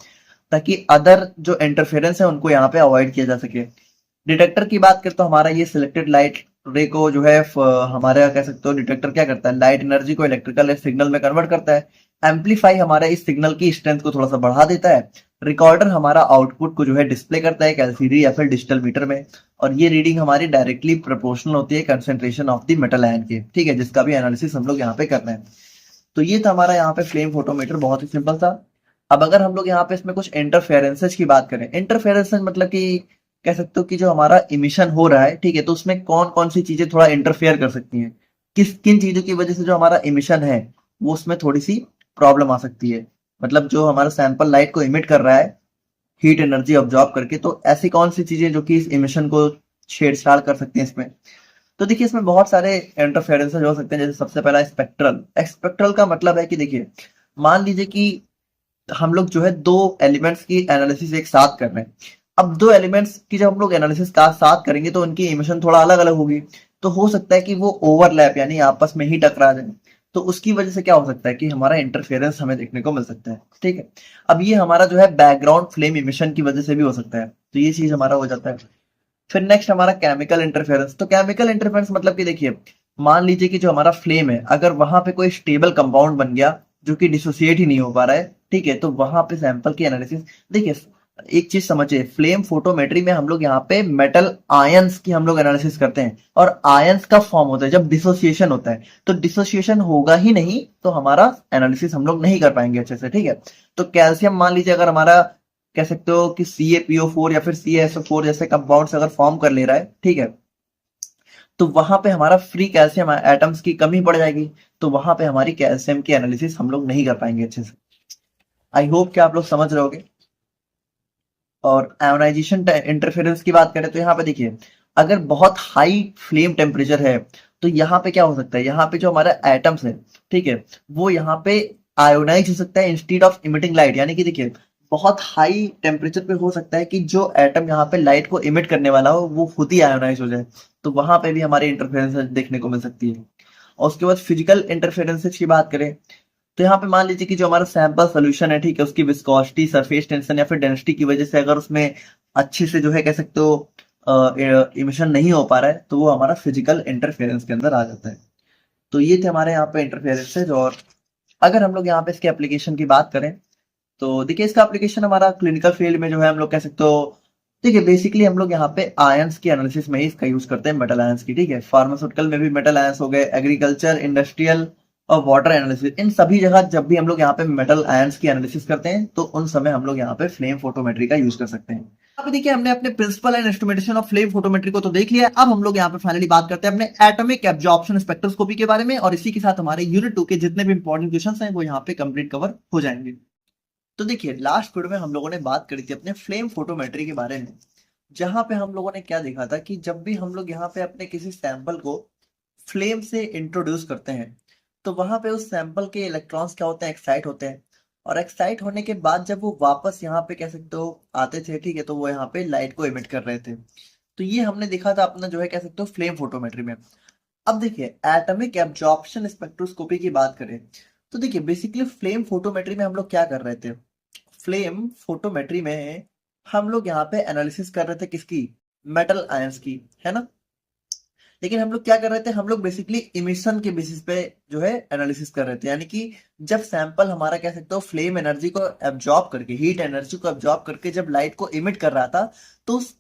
ताकि अदर जो इंटरफेरेंस है उनको यहाँ पे अवॉइड किया जा सके। डिटेक्टर की बात करें तो हमारा ये सिलेक्टेड लाइट रे को जो है हमारा कह सकते हो डिटेक्टर क्या करता है, लाइट एनर्जी को इलेक्ट्रिकल सिग्नल में कन्वर्ट करता है। एम्पलीफाई हमारा इस सिग्नल की स्ट्रेंथ को थोड़ा सा बढ़ा देता है। रिकॉर्डर हमारा आउटपुट को जो है डिस्प्ले करता है एक एलसीडी या फिर डिजिटल मीटर में, और ये रीडिंग हमारी डायरेक्टली प्रोपोर्शनल होती है concentration of the metal ion के, ठीक है, जिसका भी एनालिसिस हम लोग यहाँ पे करना है। तो ये था हमारा यहाँ पे फ्लेम फोटोमीटर, बहुत ही सिंपल था। अब अगर हम लोग यहाँ पे इसमें कुछ इंटरफेरेंसेस की बात करें, इंटरफेरेंसेस मतलब कि कह सकते हो कि जो हमारा इमिशन हो रहा है, ठीक है, तो उसमें कौन कौन सी चीजें थोड़ा इंटरफेयर कर सकती हैं, किन चीजों की वजह से जो हमारा इमिशन है वो उसमें थोड़ी सी प्रॉब्लम आ सकती है। मतलब जो हमारा सैंपल लाइट को इमिट कर रहा है हीट एनर्जी ऑब्जॉर्ब करके, तो ऐसी कौन सी चीजें जो कि इस इमिशन को छेड़छाड़ कर सकती हैं इसमें। तो देखिए इसमें बहुत सारे इंटरफेरेंसेस हो सकते हैं। जैसे सबसे पहला स्पेक्ट्रल। स्पेक्ट्रल का मतलब है कि देखिए मान लीजिए कि हम लोग जो है दो एलिमेंट्स की एनालिसिस एक साथ कर रहे हैं। अब दो एलिमेंट्स की जब हम लोग एनालिसिस का साथ करेंगे तो उनकी इमिशन थोड़ा अलग अलग होगी। तो हो सकता है कि वो ओवरलैप यानी आपस में ही टकरा जाए। तो उसकी वजह से क्या हो सकता है कि हमारा इंटरफेरेंस हमें देखने को मिल सकता है। ठीक है, अब ये हमारा जो है बैकग्राउंड फ्लेम इमिशन की वजह से भी हो सकता है। तो ये चीज हमारा हो जाता है। फिर नेक्स्ट हमारा केमिकल इंटरफेरेंस। तो केमिकल इंटरफेरेंस मतलब कि देखिए मान लीजिए कि जो हमारा फ्लेम है अगर वहां पे कोई स्टेबल कंपाउंड बन गया जो कि डिसोसिएट ही नहीं हो पा रहा है, ठीक है, तो वहां पे सैंपल की एनालिसिस। देखिए एक चीज समझिए, फ्लेम फोटोमेट्री में हम लोग यहाँ पे मेटल आयंस की हम लोग एनालिसिस करते हैं और आयंस का फॉर्म होता है जब डिसोसिएशन होता है। तो डिसोसिएशन होगा ही नहीं तो हमारा एनालिसिस हम लोग नहीं कर पाएंगे अच्छे से। ठीक है, तो कैल्शियम मान लीजिए अगर हमारा कह सकते हो कि CaPO4 या फिर CaSO4 जैसे कंपाउंड्स अगर फॉर्म कर ले रहा है, ठीक है, तो वहां पे हमारा फ्री कैल्शियम एटम्स की कमी पड़ जाएगी। तो वहां पे हमारी कैल्शियम की एनालिसिस हम लोग नहीं कर पाएंगे अच्छे से। आई होप कि आप लोग समझ रहे होगे। और आयोनाइजेशन इंटरफेरेंस की बात करें तो यहाँ पे देखिए अगर बहुत हाई फ्लेम टेम्परेचर है तो यहाँ पे क्या हो सकता है, यहाँ पे जो हमारा एटम्स है, ठीक है, वो यहाँ पे आयोनाइज हो सकता है इंस्टीड ऑफ इमिटिंग लाइट। यानी कि देखिए बहुत हाई टेम्परेचर पे हो सकता है कि जो एटम यहाँ पे लाइट को इमिट करने वाला हो वो खुद ही आयोनाइज हो जाए। तो वहां पे भी हमारी इंटरफेरेंस देखने को मिल सकती है। और उसके बाद फिजिकल इंटरफेरेंसेस की बात करें तो यहाँ पे मान लीजिए कि जो हमारा सैंपल सोल्यूशन है, ठीक है, उसकी विस्कोसिटी, सरफेस टेंशन या फिर डेंसिटी की वजह से अगर उसमें अच्छे से जो है कह सकते हो इमिशन नहीं हो पा रहा है तो वो हमारा फिजिकल इंटरफेरेंस के अंदर आ जाता है। तो ये थे हमारे यहाँ पे इंटरफेरेंसेज। और अगर हम लोग यहाँ पे इसके एप्लीकेशन की बात करें तो देखिए इसका एप्लीकेशन हमारा क्लिनिकल फील्ड में जो है हम लोग कह सकते हो, देखिए बेसिकली हम लोग यहाँ पे आयंस की एनालिसिस में ही इसका यूज करते हैं, मेटल आयंस की। ठीक है, फार्मास्यूटिकल में भी मेटल आयंस हो गए, एग्रीकल्चर, इंडस्ट्रियल और वाटर एनालिसिस, इन सभी जगह जब भी हम लोग यहाँ पे मेटल आयंस की एनालिसिस करते हैं तो उन समय हम लोग यहाँ पे फ्लेम फोटोमेट्री का यूज कर सकते हैं। अब देखिए हमने अपने principle and instrumentation of flame photometry को तो देख लिया है। अब हम लोग यहाँ पे फाइनली बात करते हैं अपने एटॉमिक एब्जॉर्प्शन स्पेक्ट्रोस्कोपी के बारे में, और इसी के साथ हमारे यूनिट 2 के जितने भी इंपॉर्टेंट क्वेश्चंस हैं वो यहाँ पे कंप्लीट कवर हो जाएंगे। तो देखिए लास्ट वीडियो में हम लोगों ने बात करी थी अपने फ्लेम फोटोमेट्री के बारे में, जहां पे हम लोगों ने क्या देखा था कि जब भी हम लोग यहाँ पे अपने किसी सैंपल को फ्लेम से इंट्रोड्यूस करते हैं तो वहां पे उस सैंपल के इलेक्ट्रॉन्स क्या होते हैं, एक्साइट होते हैं। और एक्साइट होने के बाद जब वो वापस यहाँ पे कह सकते हो आते थे, ठीक है, तो वो यहाँ पे लाइट को इमिट कर रहे थे। तो ये हमने देखा था अपना जो है कह सकते हो फ्लेम फोटोमेट्री में। अब देखिए एटॉमिक एब्जॉर्प्शन स्पेक्ट्रोस्कोपी की बात करें तो देखिए बेसिकली फ्लेम फोटोमेट्री में हम लोग क्या कर रहे थे, फ्लेम फोटोमेट्री में हम लोग यहाँ पे एनालिसिस कर रहे थे किसकी, मेटल आयंस की, है ना। लेकिन हम लोग क्या कर रहे थे, हम लोग बेसिकली इमिशन के बेसिस पे जो है एनालिसिस कर रहे थे। यानी कि जब सैंपल हमारा कह सकते हो फ्लेम एनर्जी को एब्जॉर्ब करके, हीट एनर्जी को एब्जॉर्ब करके जब लाइट को इमिट कर रहा था तो उस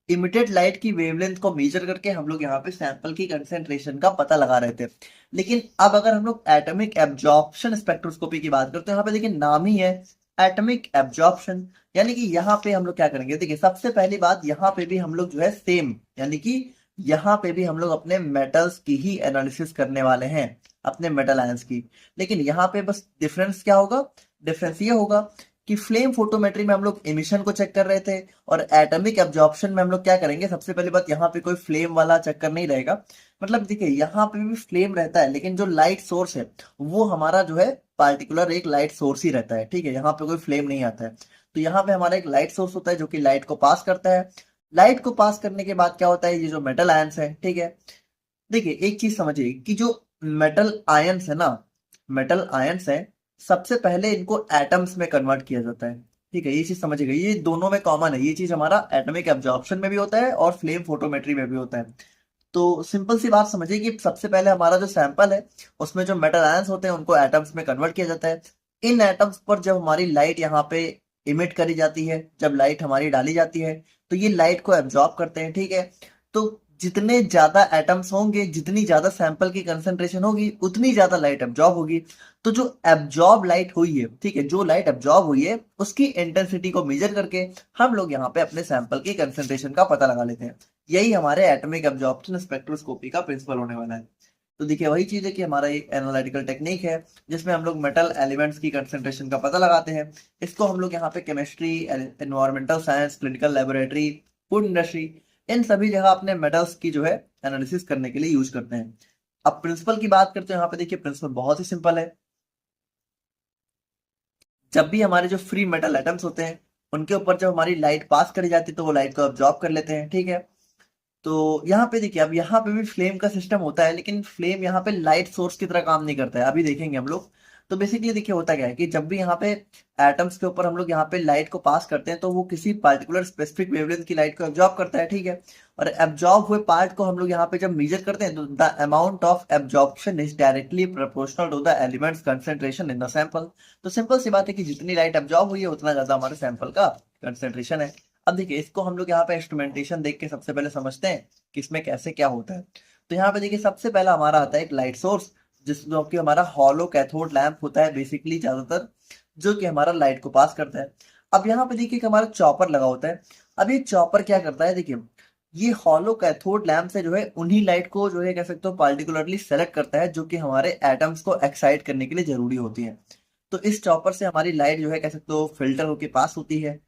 इमिटेड लाइट की वेवलेंथ को मेजर करके हम लोग यहाँ पे सैंपल की कंसेंट्रेशन का पता लगा रहे थे। लेकिन अब अगर हम लोग एटॉमिक एब्जॉर्प्शन स्पेक्ट्रोस्कोपी की बात करते हैं, यहाँ पे देखिए नाम ही है एटॉमिक एब्जॉर्प्शन। यानी कि यहाँ पे हम लोग क्या करेंगे, देखिए सबसे पहली बात यहाँ पे भी हम लोग जो है सेम, यानी कि यहाँ पे भी हम लोग अपने मेटल्स की ही एनालिसिस करने वाले हैं, अपने मेटल आयंस की। लेकिन यहाँ पे बस डिफरेंस क्या होगा, डिफरेंस ये होगा कि फ्लेम फोटोमेट्री में हम लोग एमिशन को चेक कर रहे थे और एटॉमिक एब्जॉर्प्शन में हम लोग क्या करेंगे, सबसे पहली बात यहाँ पे कोई फ्लेम वाला चक्कर नहीं रहेगा। मतलब देखिए यहाँ पे भी फ्लेम रहता है लेकिन जो लाइट सोर्स है वो हमारा जो है पार्टिकुलर एक लाइट सोर्स ही रहता है। ठीक है, यहाँ पे कोई फ्लेम नहीं आता है। तो यहाँ पे हमारा एक लाइट सोर्स होता है जो कि लाइट को पास करता है। लाइट को पास करने के बाद क्या होता है, ये जो मेटल आयंस है, ठीक है, देखिए एक चीज समझिए कि जो मेटल आयंस है ना, मेटल आयंस है, सबसे पहले इनको एटम्स में कन्वर्ट किया जाता है। ठीक है, ये चीज समझिएगा, ये दोनों में कॉमन है। ये चीज हमारा एटॉमिक एब्जॉर्प्शन में भी होता है और फ्लेम फोटोमेट्री में भी होता है। तो सिंपल सी बात समझिए कि सबसे पहले हमारा जो सैंपल है उसमें जो मेटल आयंस होते हैं उनको एटम्स में कन्वर्ट किया जाता है। इन एटम्स पर जब हमारी लाइट यहाँ पे इमिट करी जाती है, जब लाइट हमारी डाली जाती है तो ये लाइट को एब्जॉर्ब करते हैं। ठीक है, तो जितने ज्यादा एटम्स होंगे, जितनी ज्यादा सैंपल की कंसेंट्रेशन होगी, उतनी ज्यादा लाइट एब्जॉर्ब होगी। तो जो एब्जॉर्ब लाइट हुई है, ठीक है, जो लाइट एब्जॉर्ब हुई है उसकी इंटेंसिटी को मेजर करके हम लोग यहाँ पे अपने सैंपल की कंसेंट्रेशन का पता लगा लेते हैं। यही हमारे एटॉमिक एब्जॉर्प्शन स्पेक्ट्रोस्कोपी का प्रिंसिपल होने वाला है। तो देखिए वही चीज है कि हमारा एक एनालिटिकल टेक्निक है जिसमें हम लोग मेटल एलिमेंट्स की कंसंट्रेशन का पता लगाते हैं। इसको हम लोग यहाँ पे chemistry, environmental science, clinical laboratory, food industry, इन सभी जगह अपने मेटल्स की जो है एनालिसिस करने के लिए यूज करते हैं। अब प्रिंसिपल की बात करते हैं, यहाँ पे देखिए प्रिंसिपल बहुत ही सिंपल है। जब भी हमारे जो फ्री मेटल एटम्स होते हैं उनके ऊपर जब हमारी लाइट पास करी जाती है तो वो लाइट को अब्जॉर्ब कर लेते हैं, ठीक है। तो यहाँ पे देखिए अब यहाँ पे भी फ्लेम का सिस्टम होता है, लेकिन फ्लेम यहाँ पे लाइट सोर्स की तरह काम नहीं करता है, अभी देखेंगे हम लोग। तो बेसिकली देखिए होता क्या है कि जब भी यहाँ पे एटम्स के ऊपर हम लोग यहाँ पे लाइट को पास करते हैं तो वो किसी पर्टिकुलर स्पेसिफिक वेवलेंथ की लाइट को एब्जॉर्ब करता है, ठीक है। और एब्जॉर्ब हुए पार्ट को हम लोग यहाँ पे जब मेजर करते हैं तो the amount of absorption is directly proportional to the elements concentration in the sample. तो सिंपल सी बात है कि जितनी लाइट एब्जॉर्ब हुई है उतना ज्यादा हमारे सैंपल का कंसेंट्रेशन है। अब देखिए इसको हम लोग यहाँ पे इंस्ट्रूमेंटेशन देख के सबसे पहले समझते हैं कि इसमें कैसे क्या होता है। तो यहाँ पे देखिए सबसे पहला हमारा आता है एक लाइट सोर्स, जो कि हमारा हॉलो कैथोड लैंप होता है बेसिकली ज्यादातर, जो कि हमारा लाइट को पास करता है। अब यहाँ पे देखिए कि हमारा चॉपर लगा होता है। अब ये चॉपर क्या करता है, देखिए ये हॉलो कैथोड लैंप से जो है उन्हीं लाइट को जो है कह सकते हो पार्टिकुलरली सेलेक्ट करता है जो कि हमारे एटम्स को एक्साइट करने के लिए जरूरी होती है। तो इस चॉपर से हमारी लाइट जो है कह सकते हो फिल्टर होके पास होती है।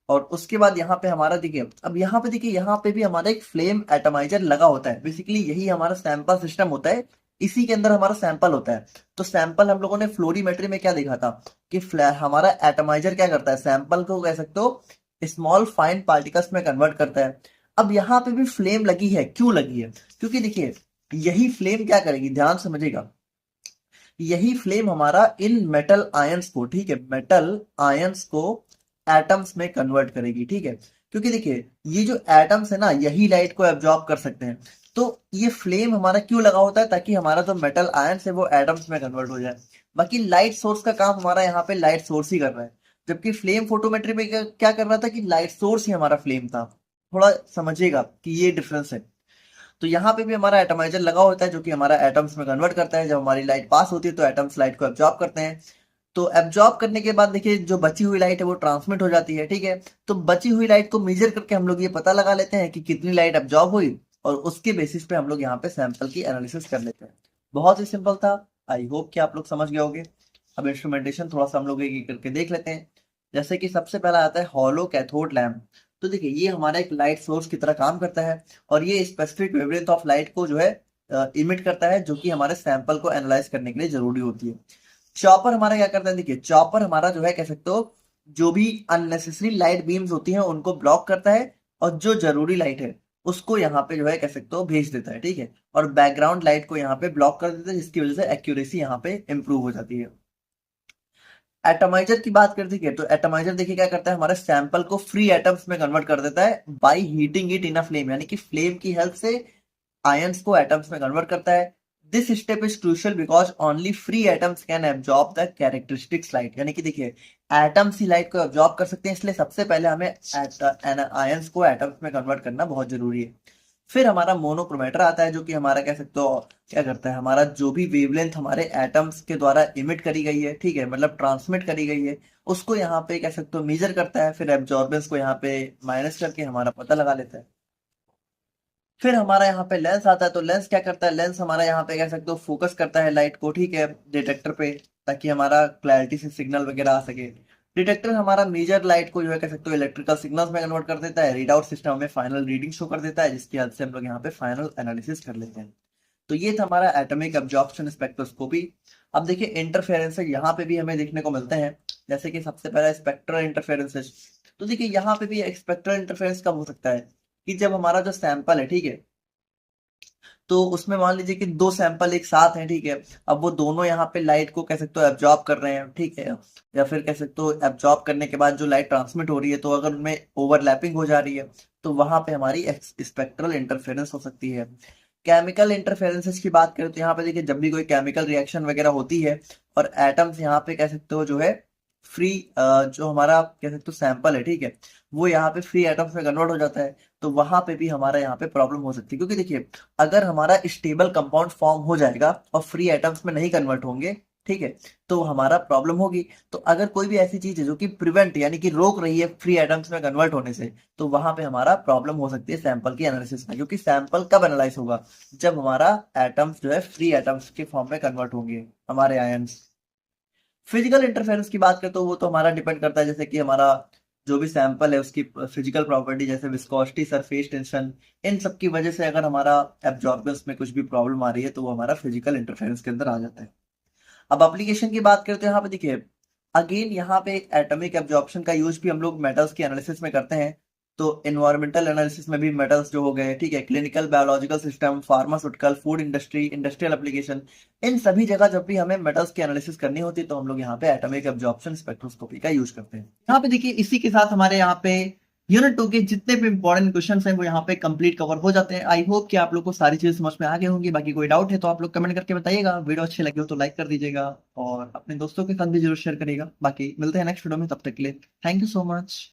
और उसके बाद यहाँ पे हमारा देखिए अब यहाँ पे देखिए यहाँ पे भी हमारा एक फ्लेम एटमाइजर लगा होता है, बेसिकली यही हमारा सैंपल सिस्टम होता है, इसी के अंदर हमारा सैंपल होता है। तो सैंपल हम लोगों ने फ्लोरीमेट्री में क्या देखा था कि हमारा एटमाइजर क्या करता है, सैंपल को कह सकते हो स्मॉल फाइन पार्टिकल्स में कन्वर्ट करता है। अब यहाँ पे भी फ्लेम लगी है, क्यों लगी है, क्योंकि देखिए यही फ्लेम क्या करेगी, ध्यान समझिएगा, यही फ्लेम हमारा इन मेटल आयंस को, ठीक है, मेटल आयंस को एटम्स में कन्वर्ट करेगी, ठीक है। क्योंकि देखिए ये जो एटम्स है ना यही लाइट को एब्जॉर्ब कर सकते हैं। तो ये फ्लेम हमारा क्यों लगा होता है, ताकि हमारा जो मेटल आयंस है वो एटम्स में कन्वर्ट हो जाए। बाकी लाइट सोर्स का काम हमारा यहाँ पे लाइट सोर्स ही कर रहा है, जबकि फ्लेम फोटोमेट्री में क्या कर रहा था कि लाइट सोर्स ही हमारा फ्लेम था। थोड़ा समझिएगा कि ये डिफरेंस है। तो यहाँ पे भी हमारा एटमाइजर लगा होता है जो कि हमारा एटम्स में कन्वर्ट करता है। जब हमारी लाइट पास होती है तो एटम्स लाइट को एब्जॉर्ब करते हैं। तो एब्जॉर्ब करने के बाद देखिए जो बची हुई लाइट है वो ट्रांसमिट हो जाती है, ठीक है। तो बची हुई लाइट को मेजर करके हम लोग ये पता लगा लेते हैं कि कितनी लाइट एब्जॉर्ब हुई, और उसके बेसिस पे हम लोग यहाँ पे सैंपल की एनालिसिस कर लेते हैं। बहुत ही सिंपल था, आई होप कि आप लोग समझ गए होंगे। अब इंस्ट्रूमेंटेशन थोड़ा सा हम लोग एक एक करके देख लेते हैं। जैसे कि सबसे पहला आता है हॉलो कैथोड लैम्प। तो देखिए ये हमारा एक लाइट सोर्स की तरह काम करता है, और ये स्पेसिफिक वेवलेंथ ऑफ लाइट को जो है इमिट करता है, जो कि हमारे सैंपल को एनालाइज करने के लिए जरूरी होती है। चॉपर हमारा क्या करता है, देखिए चॉपर हमारा जो है कह सकते हो जो भी अननेसेसरी लाइट बीम्स होती हैं उनको ब्लॉक करता है, और जो जरूरी लाइट है उसको यहाँ पे जो है कह सकते हो भेज देता है, ठीक है। और बैकग्राउंड लाइट को यहाँ पे ब्लॉक कर देता है, जिसकी वजह से एक्यूरेसी यहाँ पे इंप्रूव हो जाती है। एटमाइजर की बात करते हैं तो एटमाइजर देखिए क्या करता है, हमारे सैंपल को फ्री एटम्स में कन्वर्ट कर देता है by heating it in a flame, यानी कि फ्लेम की हेल्प से आयंस को एटम्स में कन्वर्ट करता है। This step is crucial because only free atoms can absorb the characteristics light, यानी कि देखिए एटम्स ही लाइट को एब्जॉर्ब कर सकते हैं, इसलिए सबसे पहले हमें आयंस को एटम्स में कन्वर्ट करना बहुत जरूरी है। फिर हमारा मोनोक्रोमेटर आता है जो कि हमारा कह सकते हो क्या करता है, हमारा जो भी वेवलेंथ हमारे एटम्स के द्वारा इमिट करी गई है, ठीक है, मतलब ट्रांसमिट करी गई है, उसको यहाँ पे कह सकते हो मेजर करता है, फिर एब्जॉर्बेंस को यहाँ पे माइनस करके हमारा पता लगा लेता है। फिर हमारा यहाँ पे लेंस आता है। तो लेंस क्या करता है, लेंस हमारा यहाँ पे कह सकते हो फोकस करता है लाइट को, ठीक है, डिटेक्टर पे, ताकि हमारा क्लैरिटी से सिग्नल वगैरह आ सके। डिटेक्टर हमारा मेजर लाइट को जो है कह सकते हो इलेक्ट्रिकल सिग्नल्स में कन्वर्ट कर देता है। रीड आउट सिस्टम हमें फाइनल रीडिंग शो कर देता है, जिसकी हेल्प से हम लोग यहाँ पे फाइनल एनालिसिस कर लेते हैं। तो ये था हमारा एटॉमिक एब्जॉर्प्शन स्पेक्ट्रोस्कोपी। अब देखिए इंटरफेरेंसेस यहाँ पे भी हमें देखने को मिलते हैं, जैसे कि सबसे पहला स्पेक्ट्रल इंटरफेरेंसेस। तो देखिए यहाँ पे भी स्पेक्ट्रल इंटरफेरेंस कब हो सकता है कि जब हमारा जो सैंपल है, ठीक है, तो उसमें मान लीजिए कि दो सैंपल एक साथ हैं, ठीक है, अब वो दोनों यहाँ पे लाइट को कह सकते हो एब्जॉर्ब कर रहे हैं, ठीक है, या फिर कह सकते हो एब्जॉर्ब करने के बाद जो लाइट ट्रांसमिट हो रही है तो अगर उनमें ओवरलैपिंग हो जा रही है तो वहां पे हमारी स्पेक्ट्रल इंटरफेरेंस हो सकती है। केमिकल इंटरफेरेंसेस की बात करें तो यहाँ पे देखिए जब भी कोई केमिकल रिएक्शन वगैरह होती है और एटम्स यहाँ पे कह सकते हो जो है फ्री, जो हमारा कह सकते हो सैंपल है, ठीक है, वो यहाँ पे फ्री एटम्स में कन्वर्ट हो जाता है, तो वहां पे भी हमारा यहाँ पे प्रॉब्लम हो सकती है। क्योंकि देखिए अगर हमारा स्टेबल कंपाउंड फॉर्म हो जाएगा और फ्री एटम्स में नहीं कन्वर्ट होंगे ठीक है, तो हमारा प्रॉब्लम होगी। तो अगर कोई भी ऐसी चीज है जो कि प्रिवेंट यानी कि रोक रही है फ्री एटम्स में कन्वर्ट होने से, तो वहां पे हमारा प्रॉब्लम हो सकती है सैंपल की एनालिसिस में, क्योंकि सैंपल कब एनालाइज होगा, जब हमारा एटम्स जो है फ्री एटम्स के फॉर्म में कन्वर्ट होंगे, हमारे आयंस। फिजिकल इंटरफेरेंस की बात करें तो वो तो हमारा डिपेंड करता है, जैसे कि हमारा जो भी सैंपल है उसकी फिजिकल प्रॉपर्टी, जैसे विस्कोसिटी, सरफेस टेंशन, इन सब की वजह से अगर हमारा एब्जॉर्बेंस में कुछ भी प्रॉब्लम आ रही है तो वो हमारा फिजिकल इंटरफेरेंस के अंदर आ जाता है। अब एप्लीकेशन की बात करते हैं, यहाँ पे देखिए अगेन यहाँ पे एटॉमिक एब्जॉर्प्शन का यूज भी हम लोग मेटल्स की एनालिसिस में करते हैं। तो एनवायरमेंटल एनालिसिस में भी मेटल्स जो हो गए, ठीक है, clinical biological system, pharmaceutical, food industry, industrial application, इन सभी जगह जब भी हमें मेटल्स की एनालिसिस करनी होती है तो हम लोग यहाँ पे एटॉमिक एब्जॉर्प्शन स्पेक्ट्रोस्कोपी का यूज करते हैं। यहाँ पे देखिए इसी के साथ हमारे यहाँ पे यूनिट 2 के जितने भी इंपॉर्टेंट क्वेश्चंस हैं वो यहाँ पे कंप्लीट कवर हो जाते हैं। आई होप कि आप लोग को सारी चीजें समझ में आ गई होंगी। बाकी कोई डाउट है तो आप लोग कमेंट करके बताइएगा। वीडियो अच्छी लगी हो तो लाइक कर दीजिएगा और अपने दोस्तों के साथ भी जरूर शेयर करिएगा। बाकी मिलते हैं नेक्स्ट वीडियो में, तब तक के लिए थैंक यू सो मच।